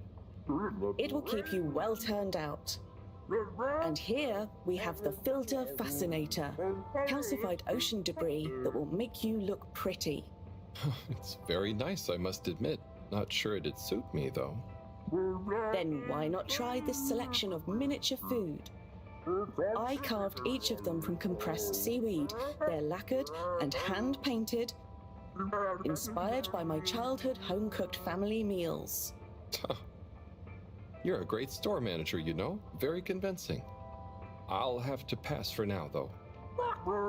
It will keep you well turned out. And here we have the Filter Fascinator, calcified ocean debris that will make you look pretty.
It's very nice, I must admit. Not sure it'd suit me, though.
Then why not try this selection of miniature food? I carved each of them from compressed seaweed. They're lacquered and hand-painted, inspired by my childhood home-cooked family meals.
You're a great store manager, you know. Very convincing. I'll have to pass for now, though.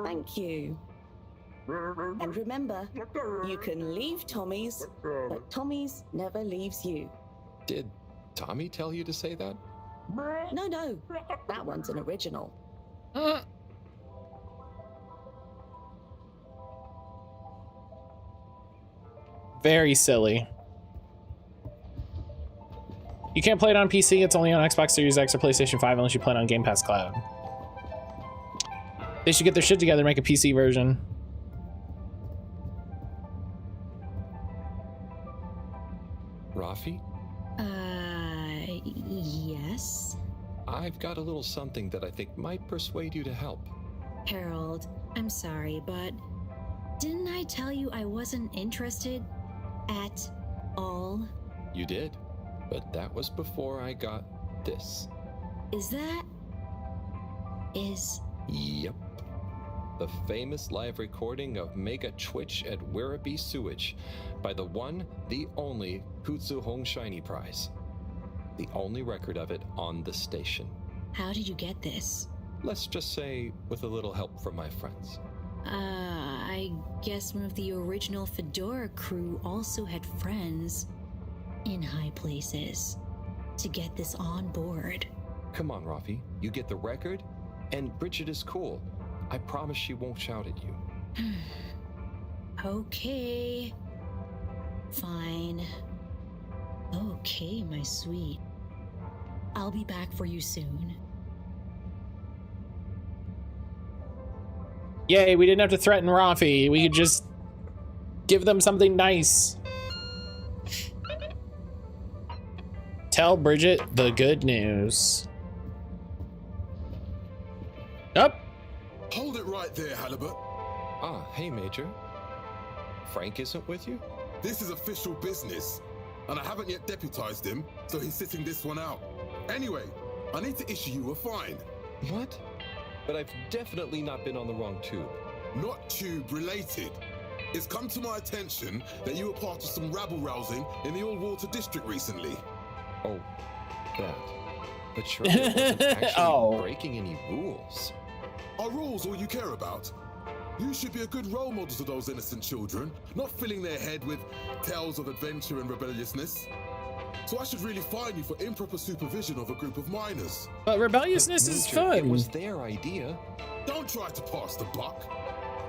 Thank you. And remember, you can leave Tommy's, but Tommy's never leaves you.
Did Tommy tell you to say that?
No. That one's an original.
Very silly. You can't play it on PC. It's only on Xbox Series X or PlayStation 5 unless you play it on Game Pass Cloud. They should get their shit together and make a PC version.
Rafi?
Yes?
I've got a little something that I think might persuade you to help.
Harold, I'm sorry, but didn't I tell you I wasn't interested at all?
You did, but that was before I got this. Yep. The famous live recording of Mega Twitch at Werribee Sewage by the one, the only Kutsu Hong Shiny Prize. The only record of it on the station.
How did you get this?
Let's just say with a little help from my friends.
I guess one of the original Fedora crew also had friends in high places to get this on board.
Come on, Rafi. You get the record, and Bridget is cool. I promise she won't shout at you.
Okay. Fine. Okay, my sweet. I'll be back for you soon.
Yay, we didn't have to threaten Rafi. We could just give them something nice. Tell Bridget the good news. Up.
Hold it right there, Halibut.
Ah, hey, Major. Frank isn't with you?
This is official business, and I haven't yet deputized him, so he's sitting this one out. Anyway, I need to issue you a fine.
What? But I've definitely not been on the wrong tube.
Not tube related. It's come to my attention that you were part of some rabble-rousing in the All-Water District recently.
Oh, that. But surely I wasn't actually breaking any rules.
Are rules all you care about? You should be a good role model to those innocent children, not filling their head with tales of adventure and rebelliousness. So I should really fine you for improper supervision of a group of minors.
But rebelliousness is fun.
It was their idea.
Don't try to pass the buck.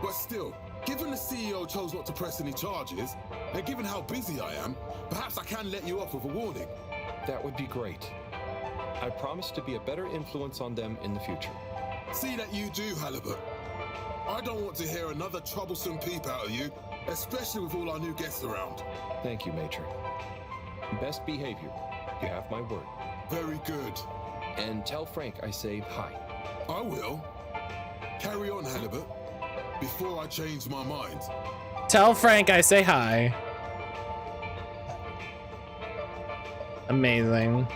But still, given the CEO chose not to press any charges, and given how busy I am, perhaps I can let you off with a warning.
That would be great. I promise to be a better influence on them in the future.
See that you do, Halibut. I don't want to hear another troublesome peep out of you, especially with all our new guests around.
Thank you, Major. Best behavior. You have my word.
Very good.
And tell Frank I say hi.
I will. Carry on, Halibut, before I change my mind.
Tell Frank I say hi. Amazing.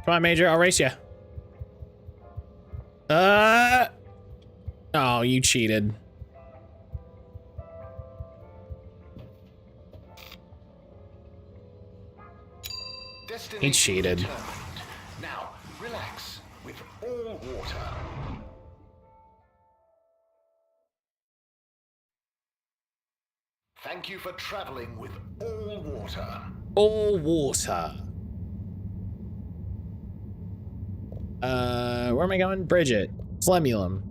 Come on, Major, I'll race you. Oh, you cheated. He cheated.
Now, relax with all water. Thank you for traveling with all water.
All water. Where am I going? Bridget. Flemulum.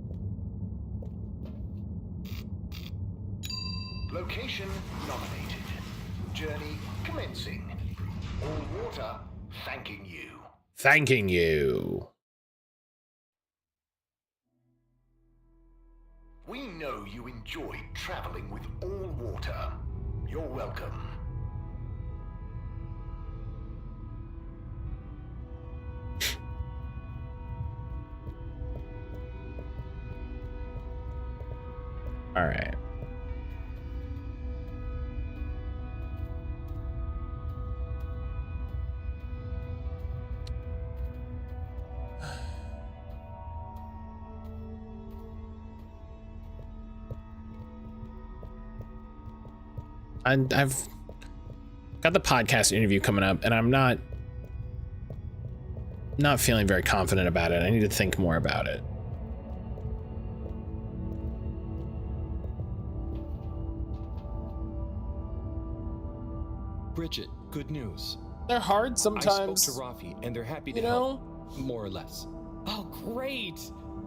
Location nominated. Journey commencing. All water thanking you.
Thanking you.
We know you enjoyed traveling with all water. You're welcome.
All right. I've got the podcast interview coming up, and I'm not feeling very confident about it. I need to think more about it.
Bridget, good news.
They're hard sometimes.
I spoke to Rafi, and they're happy to
You know?
help, more or less.
Oh, great.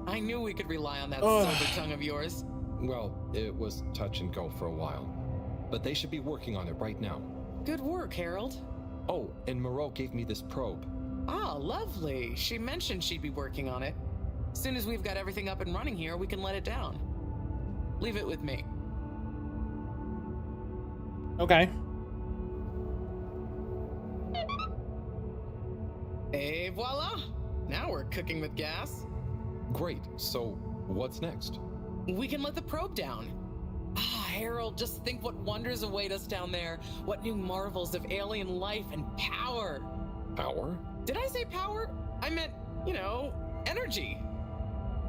I knew we could rely on that sober tongue of yours.
Well, it was touch and go for a while. But they should be working on it right now.
Good work, Harold.
Oh, and Moreau gave me this probe.
Ah, lovely. She mentioned she'd be working on it. As soon as we've got everything up and running here, we can let it down. Leave it with me.
Okay.
Et voila! Now we're cooking with gas.
Great. So, what's next?
We can let the probe down. Ah, Harold, just think what wonders await us down there. What new marvels of alien life and power.
Power?
Did I say power? I meant, energy.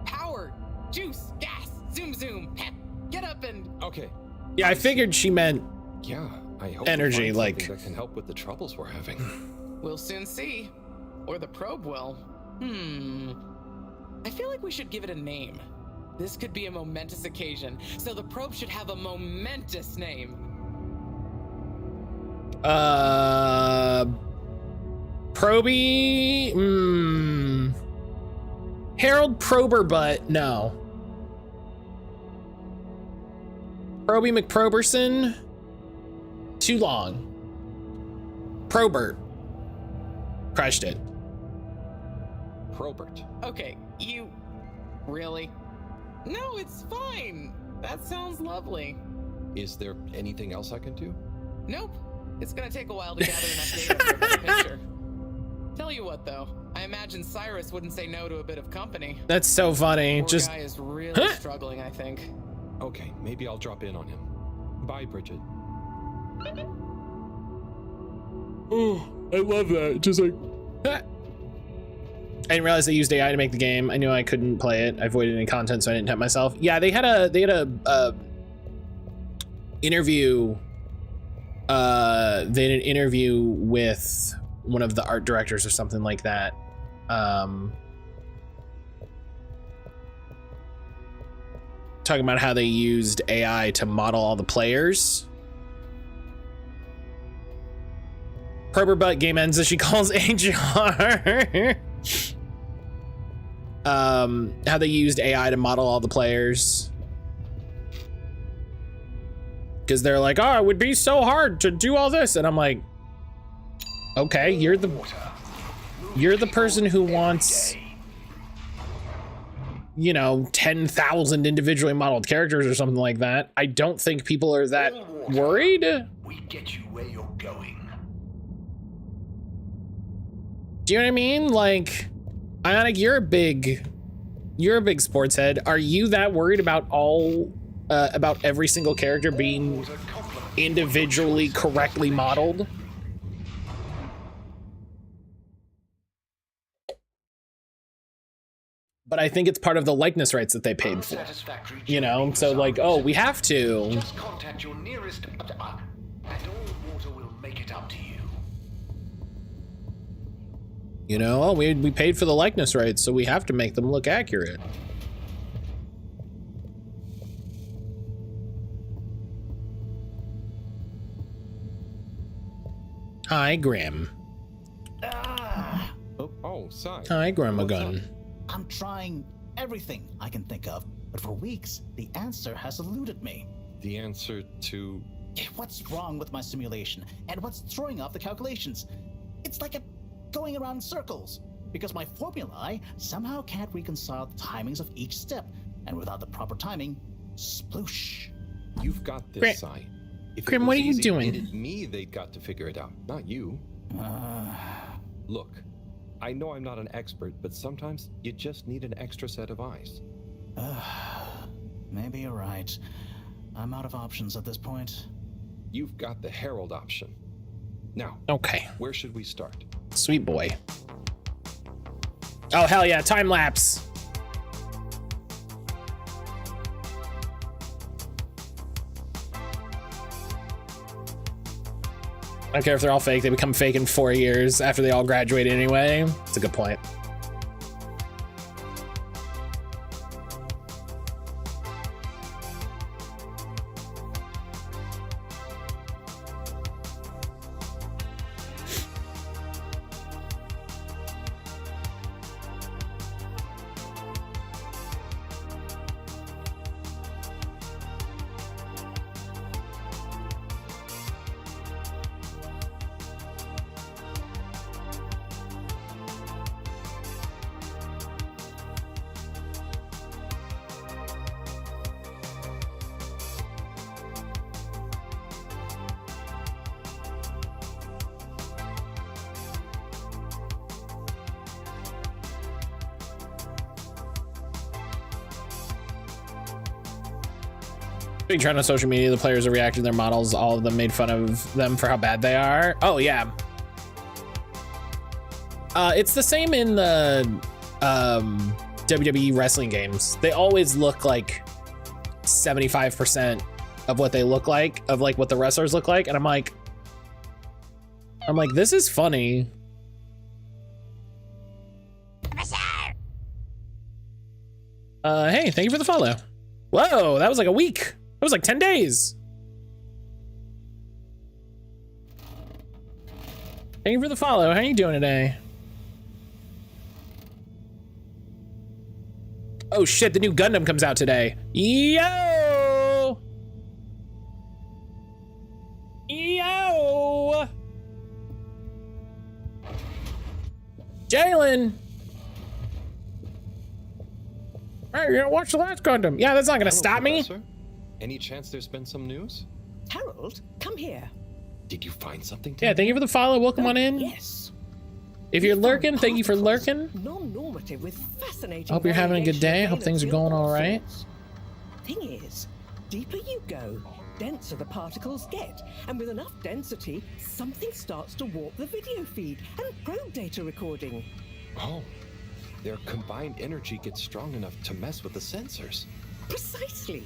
Power, juice, gas, zoom zoom, pep. Get up and...
Okay.
Yeah, I figured she meant
Yeah, I hope
energy,
we find
like...
something that can help with the troubles we're having.
We'll soon see. Or the probe will. I feel like we should give it a name. This could be a momentous occasion, so the probe should have a momentous name.
Proby? Harold Proberbutt? No. Proby McProberson? Too long. Probert. Crushed it.
Probert.
Okay, you... Really? No, it's fine. That sounds lovely.
Is there anything else I can do?
Nope. It's gonna take a while to gather enough data for a better picture. Tell you what, though. I imagine Cyrus wouldn't say no to a bit of company.
That's so funny.
Poor
Just...
guy is really struggling, I think.
Okay, maybe I'll drop in on him. Bye, Bridget.
Oh, I love that. Just like... I didn't realize they used AI to make the game. I knew I couldn't play it. I avoided any content, so I didn't tempt myself. Yeah, they had a interview. They had an interview with one of the art directors or something like that. Talking about how they used AI to model all the players. Proberbutt game ends as she calls HR. how they used AI to model all the players. Because they're like, oh, it would be so hard to do all this. And I'm like, okay, you're the person who wants, you know, 10,000 individually modeled characters or something like that. I don't think people are that worried.
We get you where you're going.
Do you know what I mean? Like, Ionic, you're a big sports head. Are you that worried about about every single character being individually correctly modeled? But I think it's part of the likeness rights that they paid for. You know, so like, oh, we have to.
Just contact your nearest, and all water will make it up to you.
You know, oh, we paid for the likeness rights, so we have to make them look accurate. Hi, Grim.
Oh, sorry.
Hi, Grandma Gun.
I'm trying everything I can think of, but for weeks, the answer has eluded me.
The answer to...
What's wrong with my simulation, and what's throwing off the calculations? It's like going around in circles, because my formulae somehow can't reconcile the timings of each step, and without the proper timing, sploosh.
You've got this, Sai.
Grim, what are you doing?
It's me they've got to figure it out, not you. Look, I know I'm not an expert, but sometimes you just need an extra set of eyes.
Maybe you're right. I'm out of options at this point.
You've got the Herald option. Now,
okay.
Where should we start?
Sweet boy. Oh, hell yeah, time lapse. I don't care if they're all fake, they become fake in 4 years after they all graduate anyway. It's a good point. Being trend on social media, the players are reacting to their models. All of them made fun of them for how bad they are. Oh yeah. It's the same in the WWE wrestling games. They always look like 75% of what they look like, of like what the wrestlers look like, and I'm like, this is funny. Hey, thank you for the follow. Whoa, that was like a week. It was like 10 days. Thank you for the follow. How are you doing today? Oh shit, the new Gundam comes out today. Yo! Yo! Jalen! Hey, you gonna watch the last Gundam? Yeah, that's not gonna stop
Professor? Any chance there's been some news?
Harold, come here.
Did you find something?
Yeah, thank you for the follow. Welcome on in.
Yes.
If you're lurking, thank you for lurking.
Non-normative with fascinating.
I hope you're having a good day. I hope things are going all right.
Thing is, deeper you go, denser the particles get, and with enough density, something starts to warp the video feed and probe data recording.
Oh, their combined energy gets strong enough to mess with the sensors.
Precisely.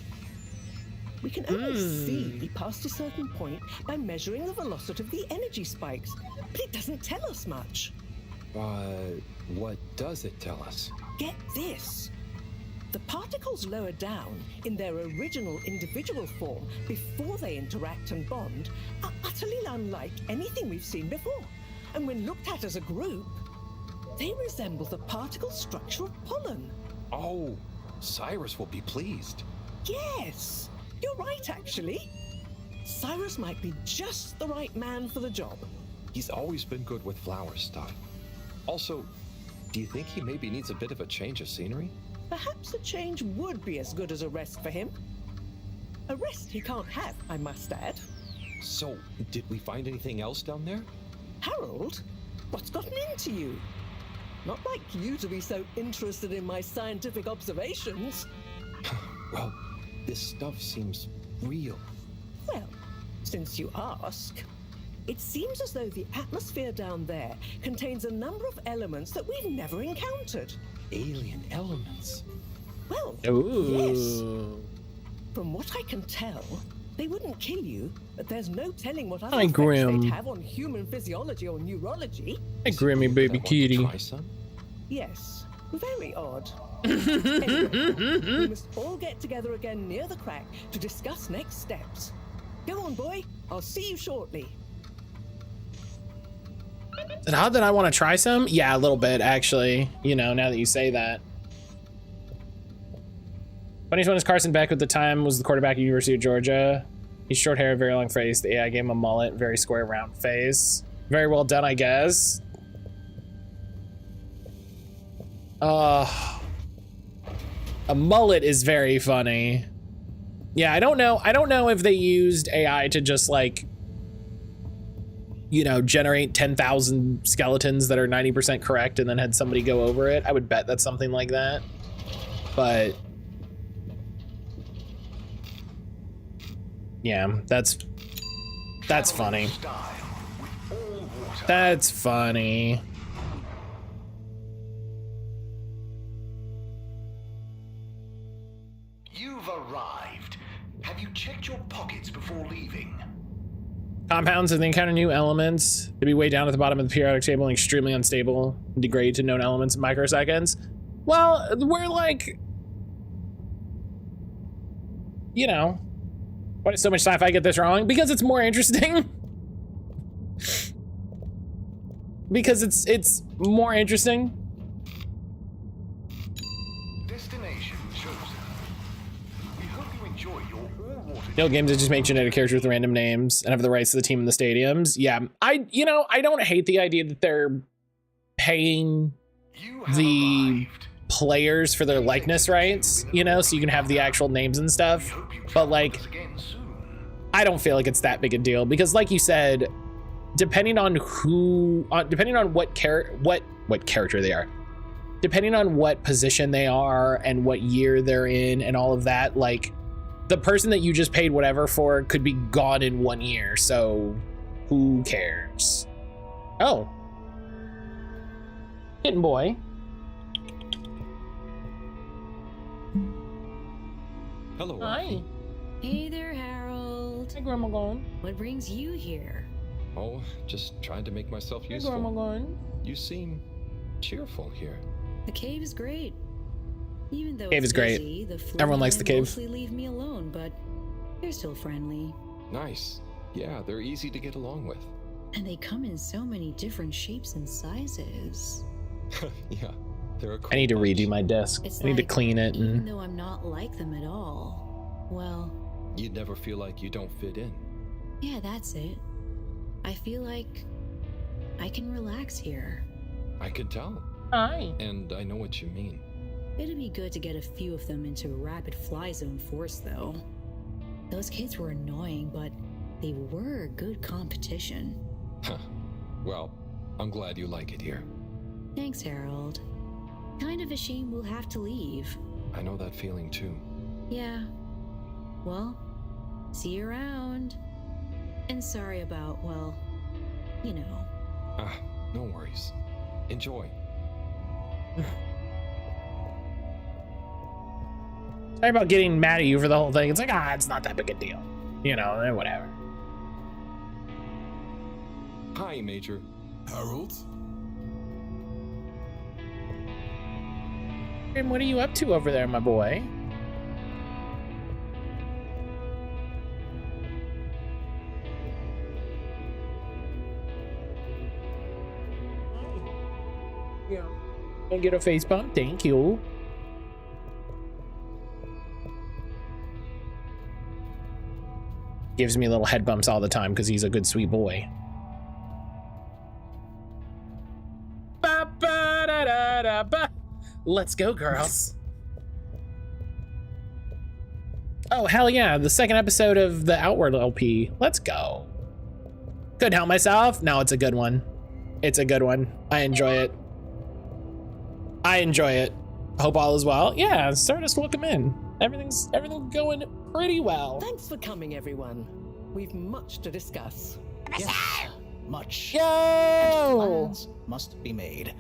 We can only see past a certain point by measuring the velocity of the energy spikes, but it doesn't tell us much.
What does it tell us?
Get this. The particles lower down in their original individual form before they interact and bond are utterly unlike anything we've seen before. And when looked at as a group, They resemble the particle structure of pollen.
Oh, Cyrus will be pleased.
Yes, you're right, actually. Cyrus might be just the right man for the job.
He's always been good with flower stuff. Also, do you think he maybe needs a bit of a change of scenery?
Perhaps a change would be as good as a rest for him. A rest he can't have, I must add.
So, did we find anything else down there?
Harold, what's gotten into you? Not like you to be so interested in my scientific observations.
Well, this stuff seems real.
Well, since you ask, it seems as though the atmosphere down there contains a number of elements that we've never encountered.
Alien elements?
Well,
Ooh.
yes. From what I can tell, they wouldn't kill you, but there's no telling what other
Hi,
effects
Grim.
they'd have on human physiology or neurology.
Hey, Grimmy baby kitty.
Try some?
Yes, very odd. Anyway, we must all get together again near the crack to discuss next steps. Go on, boy. I'll see you shortly.
Is it odd that I want to try some? Yeah, a little bit, actually. You know, now that you say that. Funniest one is Carson Beck at the time was the quarterback at University of Georgia. He's short hair, very long face. The AI gave him a mullet, very square, round face. Very well done, I guess. A mullet is very funny. Yeah, I don't know if they used AI to just like, you know, generate 10,000 skeletons that are 90% correct and then had somebody go over it. I would bet that's something like that. But yeah, that's funny. That's funny.
You've arrived. Have you checked your pockets before leaving?
Compounds, if they encounter new elements, they'd be way down at the bottom of the periodic table and extremely unstable, and degrade to known elements in microseconds. Well, we're like, you know, why does so much sci-fi get this wrong? Because it's more interesting. Because it's more interesting.
Destination chosen. We hope you enjoy your all-water.
No games that just make genetic characters with random names and have the rights to the team in the stadiums. Yeah, I don't hate the idea that they're paying the players for their likeness rights, you know, so you can have the actual names and stuff. But like, I don't feel like it's that big a deal because, like you said, depending on what character they are, depending on what position they are and what year they're in and all of that, like the person that you just paid whatever for could be gone in 1 year. So who cares? Oh, kitten boy.
Hello.
Hi. Hey there, Harold.
Hey, Grandma Gone.
What brings you here?
Oh, just trying to make myself
Hey,
useful.
Grandma Gone.
You seem cheerful here.
The cave is great. Even though
Cave
it's
is great.
busy, the
Everyone likes the cave.
mostly leave me alone, but they're still friendly.
Nice. Yeah, they're easy to get along with.
And they come in so many different shapes and sizes.
Yeah, they're a cool
I need to
bunch.
redo my desk.
It's
I need to
like,
clean it.
Even
And
though I'm not like them at all, well,
You'd never feel like you don't fit in.
yeah, that's it. I feel like I can relax here.
I could tell.
Hi.
And I know what you mean.
It'd be good to get a few of them into rapid fly zone force, though. Those kids were annoying, but they were good competition.
Huh. Well, I'm glad you like it here.
Thanks, Harold. Kind of a shame we'll have to leave.
I know that feeling too.
Yeah. Well, see you around. And sorry about, well, you know.
Ah, no worries. Enjoy.
sorry about getting mad at you for the whole thing. It's like, it's not that big a deal. You know, whatever.
Hi, Major.
Harold?
And what are you up to over there, my boy? Yeah. And get a face bump. Thank you. Gives me little head bumps all the time because he's a good sweet boy. Ba, ba, da, da, da, ba. Let's go, girls. Oh, hell yeah. The second episode of the Outward LP. Let's go. Couldn't help myself. No, it's a good one. It's a good one. I enjoy it. I enjoy it. Hope all is well. Yeah, Stardust, welcome in. Everything's going pretty well.
Thanks for coming, everyone. We've much to discuss.
Yes, much.
Yo!
And plans must be made.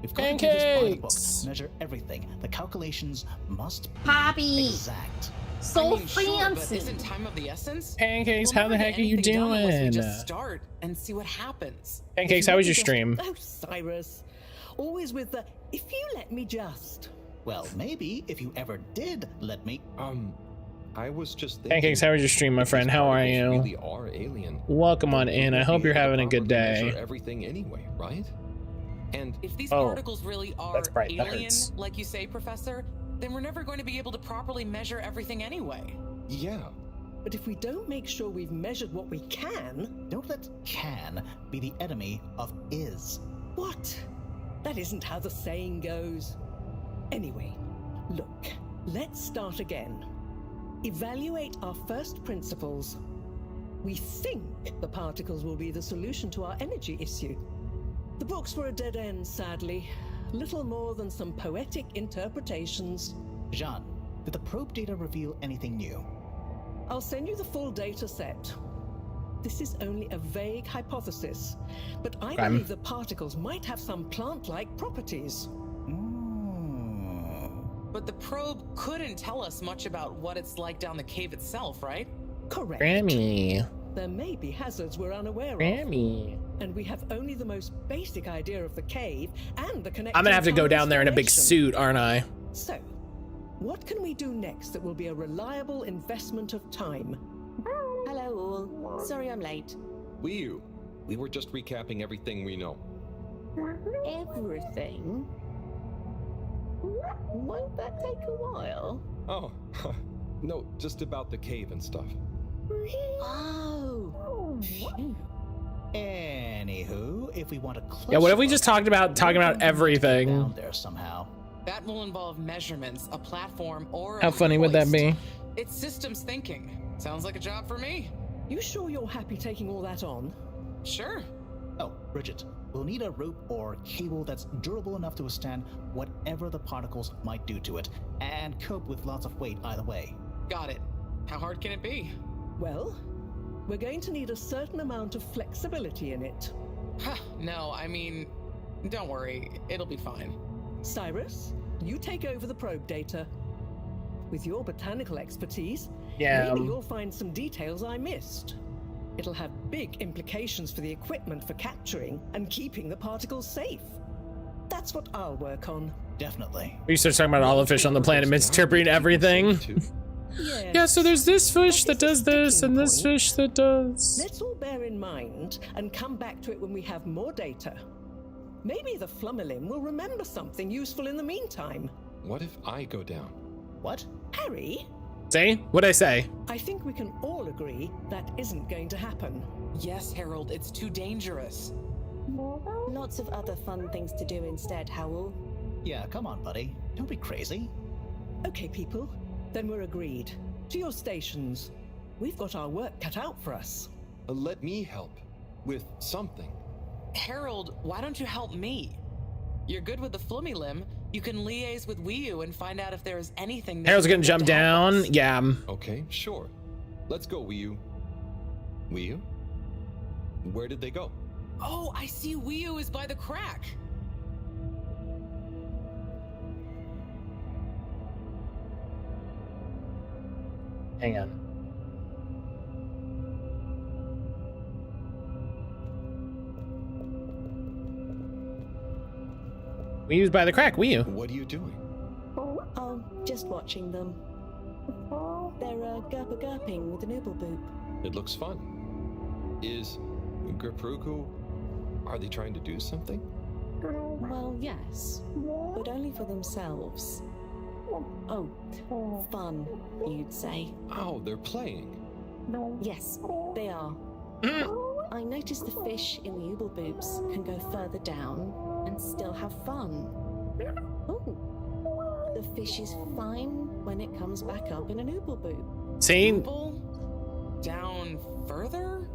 We've got to do this by the book.
Pancakes!
Measure everything. The calculations must be
Poppy!
exact.
So
I mean, sure, but
fancy.
isn't time of the essence?
Pancakes,
We'll
how the
never
heck
get
are you
anything done unless we
doing?
just start and see what happens.
Pancakes, how was your stream?
Oh, Cyrus. Always with the, if you let me just.
Well, maybe if you ever did let me.
I was just thinking.
Pancakes, how was your stream, my friend? How are you?
Really are alien.
Welcome on in. I hope you're having a good day.
Everything anyway, right? And
if these
Oh,
particles really are
that's bright. That
alien,
hurts.
like you say, Professor, then we're never going to be able to properly measure everything anyway.
Yeah.
But if we don't make sure we've measured what we can.
Don't let can be the enemy of is.
What? That isn't how the saying goes. Anyway, look, let's start again. Evaluate our first principles. We think the particles will be the solution to our energy issue. The books were a dead end, sadly. Little more than some poetic interpretations.
Jean, did the probe data reveal anything new?
I'll send you the full data set. This is only a vague hypothesis, but I believe the particles might have some plant-like properties.
But the probe couldn't tell us much about what it's like down the cave itself, right?
Correct.
Grammy.
There may be hazards we're unaware
Grammy.
of. And we have only the most basic idea of the cave and the connection.
I'm gonna have to go down there in a big suit, aren't I?
So, what can we do next that will be a reliable investment of time?
Hello all. Sorry I'm late.
We were just recapping everything we know.
Everything? Won't that take a while?
Oh, no, just about the cave and stuff.
Oh.
Anywho, if we want a closer
Yeah, what if we just talking about everything?
down there somehow.
That will involve measurements, a platform, or
How funny would that be?
It's systems thinking. Sounds like a job for me.
You sure you're happy taking all that on?
Sure.
Oh, Bridget, we'll need a rope or cable that's durable enough to withstand whatever the particles might do to it, and cope with lots of weight either way.
Got it. How hard can it be?
Well, we're going to need a certain amount of flexibility in it.
No, I mean, don't worry. It'll be fine.
Cyrus, you take over the probe data. With your botanical expertise,
Yeah,
maybe you'll find some details I missed. It'll have big implications for the equipment for capturing and keeping the particles safe. That's what I'll work on.
Definitely.
We start talking about all the fish on the planet misinterpreting everything.
Yes.
Yeah, so there's this fish that does this and this fish that does.
Let's all bear in mind and come back to it when we have more data. Maybe the Flummerlim will remember something useful in the meantime.
What if I go down?
What?
Harry?
See? What'd I say?
I think we can all agree that isn't going to happen.
Yes, Harold, it's too dangerous.
Lots of other fun things to do instead, Howell.
Yeah, come on, buddy. Don't be crazy.
Okay, people. Then we're agreed. To your stations. We've got our work cut out for us.
Let me help with something.
Harold, why don't you help me? You're good with the Flummerlim. You can liaise with Wiyu and find out if there is anything.
Harold's gonna jump down. Yeah.
Okay, sure. Let's go, Wiyu. Wiyu? Where did they go?
Oh, I see Wiyu is by the crack.
Hang on. We use by the crack, Wiyu.
What are you doing?
Oh, just watching them. They're gurping with an ooble boop.
It looks fun. Is Gripruku... Are they trying to do something?
Well, yes, but only for themselves. Oh, fun, you'd say.
Oh, they're playing.
Yes, they are. I noticed the fish in the ooble boobs can go further down and still have fun. Oh, the fish is fine when it comes back up in an ooble boob.
See?
Down further?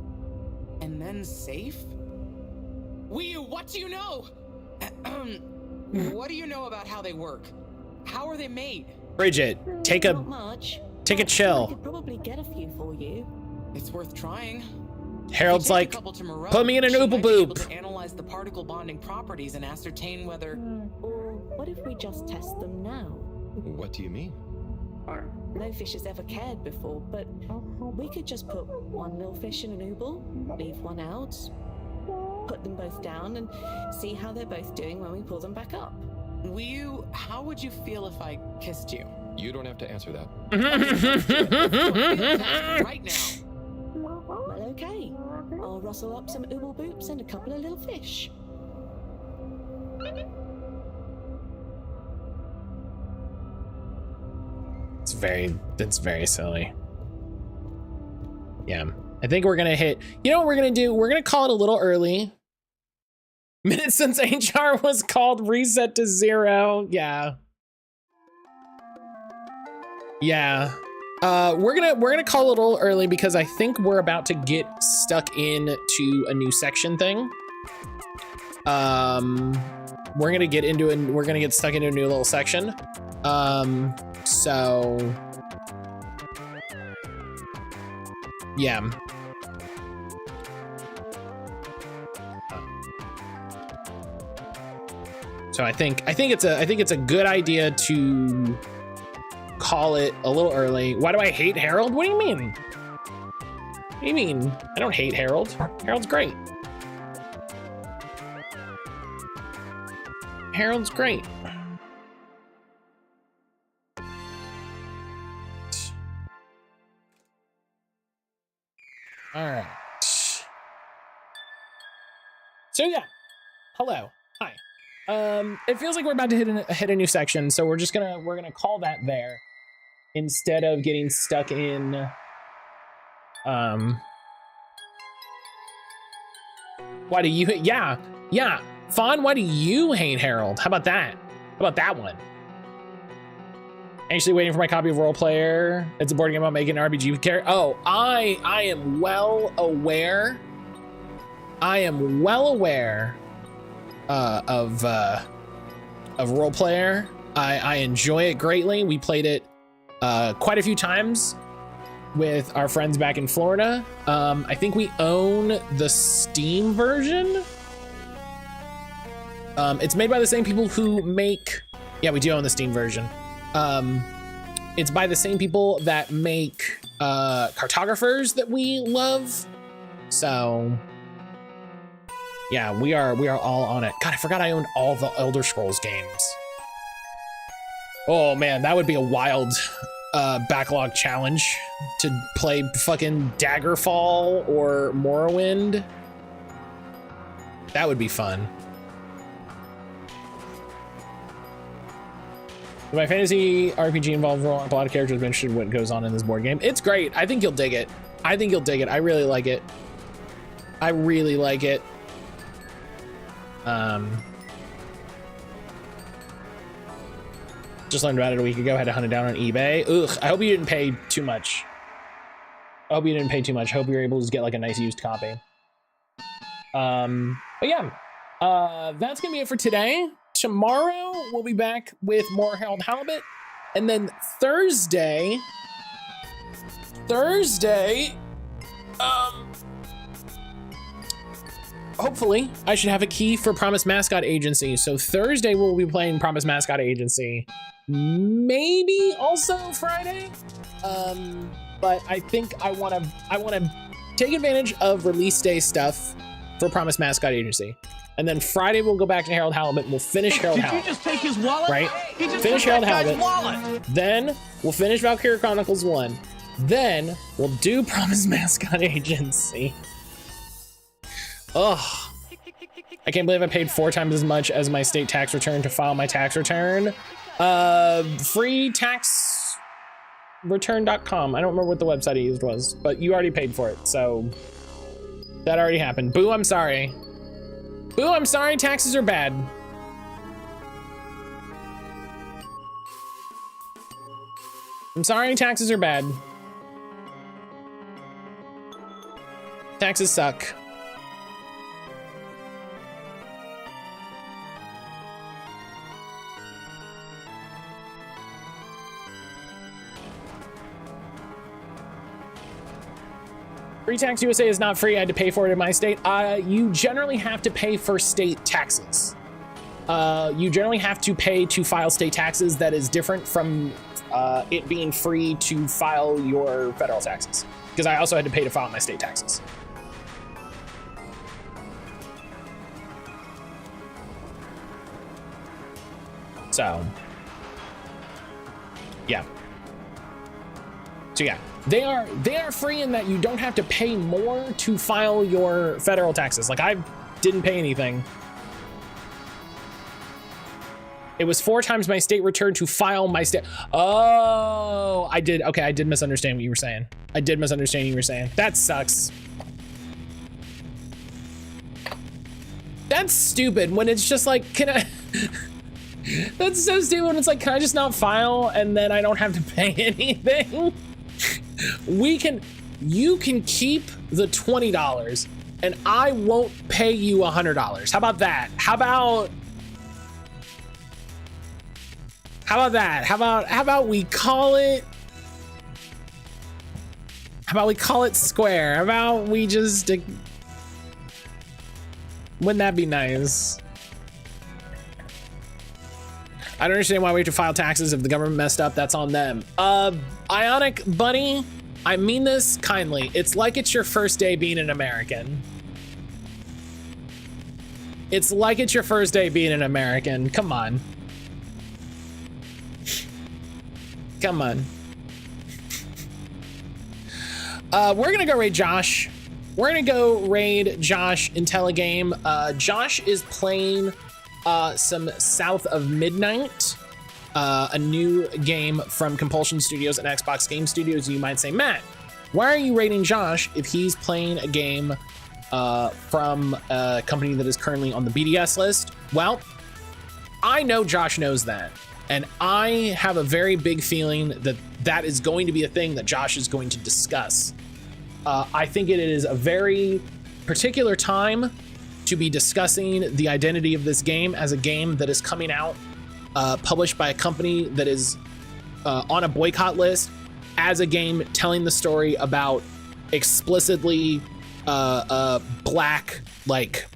And then safe? What do you know? What do you know about how they work? How are they made?
Bridget, take
Not much.
a
I
chill.
could probably get a few for you.
It's worth trying.
Harold's
If you take
like,
a couple to Moreau,
put me in an
she
ooble
might be able
boob.
to analyze the particle bonding properties and ascertain whether.
Or what if we just test them now?
What do you mean?
No fish has ever cared before, but we could just put one little fish in an ooble, leave one out, put them both down, and see how they're both doing when we pull them back up.
How would you feel if I kissed you?
You don't have to answer that.
Right now.
Well, okay. I'll rustle up some ooble boops and a couple of little fish.
That's very silly. Yeah, I think we're gonna hit, you know what we're gonna do? We're gonna call it a little early. Minutes since HR was called, reset to 0. Yeah. Yeah. We're gonna call it a little early because I think we're about to get stuck into a new section thing. We're gonna get stuck into a new little section. So yeah. So I think it's a good idea to call it a little early. Why do I hate Harold? What do you mean? What do you mean? I don't hate Harold. Harold's great. Harold's great. All right. So yeah, hello, hi. It feels like we're about to hit a new section, so we're gonna call that there instead of getting stuck in. Why do you? Yeah. Fawn, why do you hate Harold? How about that? How about that one? Anxiously waiting for my copy of Role Player. It's a board game about making an RPG character. Oh, I am well aware. I am well aware of Role Player. I enjoy it greatly. We played it quite a few times with our friends back in Florida. I think we own the Steam version. It's made by the same people who make, yeah, we do own the Steam version. It's by the same people that make cartographers that we love. So yeah, we are all on it. God, I forgot I owned all the Elder Scrolls games. Oh man, that would be a wild backlog challenge to play fucking Daggerfall or Morrowind. That would be fun. My fantasy RPG involves rolling a lot of characters. I'm interested in what goes on in this board game. It's great. I think you'll dig it. I really like it. Just learned about it a week ago. Had to hunt it down on eBay. Ugh, I hope you didn't pay too much. I hope you were able to just get like a nice used copy. But yeah, that's gonna be it for today. Tomorrow we'll be back with more Harold Halibut, and then Thursday, hopefully I should have a key for Promise Mascot Agency. So Thursday we'll be playing Promise Mascot Agency, maybe also Friday. But I think I want to take advantage of release day stuff for Promise Mascot Agency. And then Friday we'll go back to Harold Halibut and we'll finish Harold Halibut.
Did you just take his wallet?
Right?
He just
Finish
took
Harold
that guy's
Halibut.
wallet.
Then we'll finish Valkyria Chronicles 1. Then we'll do Promise Mascot Agency. Ugh. I can't believe I paid 4 times as much as my state tax return to file my tax return. freetaxreturn.com. I don't remember what the website I used was, but you already paid for it, so that already happened. Boo, I'm sorry. Boo, I'm sorry, taxes are bad. I'm sorry, taxes are bad. Taxes suck. Free Tax USA is not free. I had to pay for it in my state. You generally have to pay for state taxes. You generally have to pay to file state taxes. That is different from it being free to file your federal taxes. Because I also had to pay to file my state taxes. So, yeah. So yeah, they are free in that you don't have to pay more to file your federal taxes. Like, I didn't pay anything. It was 4 times my state return to file my state. Oh, I did. Okay, I did misunderstand what you were saying. I did misunderstand what you were saying. That sucks. That's stupid when it's just like, can I? That's so stupid when it's like, can I just not file and then I don't have to pay anything? You can keep the $20 and I won't pay you $100. How about that? How about that? How about we call it? How about we call it square? How about we just? Wouldn't that be nice? I don't understand why we have to file taxes if the government messed up. That's on them. Ionic buddy, I mean this kindly. It's like it's your first day being an American. It's like it's your first day being an American. Come on. Come on. We're gonna go raid Josh. We're gonna go raid Josh in Telegame. Josh is playing some South of Midnight, a new game from Compulsion Studios and Xbox Game Studios. You might say, Matt, why are you raiding Josh if he's playing a game from a company that is currently on the BDS list? Well, I know Josh knows that. And I have a very big feeling that that is going to be a thing that Josh is going to discuss. I think it is a very particular time to be discussing the identity of this game as a game that is coming out, published by a company that is on a boycott list, as a game telling the story about explicitly black, like,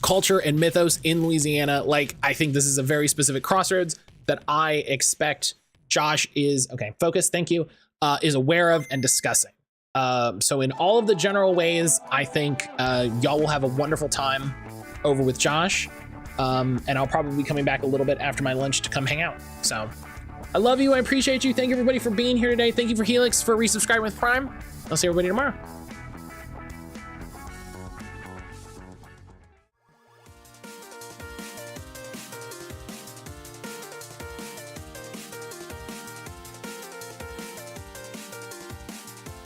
culture and mythos in Louisiana. Like, I think this is a very specific crossroads that I expect Josh is, okay, focus, thank you, is aware of and discussing. So in all of the general ways, I think y'all will have a wonderful time over with Josh. And I'll probably be coming back a little bit after my lunch to come hang out. So I love you. I appreciate you. Thank you everybody for being here today. Thank you for Helix for resubscribing with Prime. I'll see everybody tomorrow.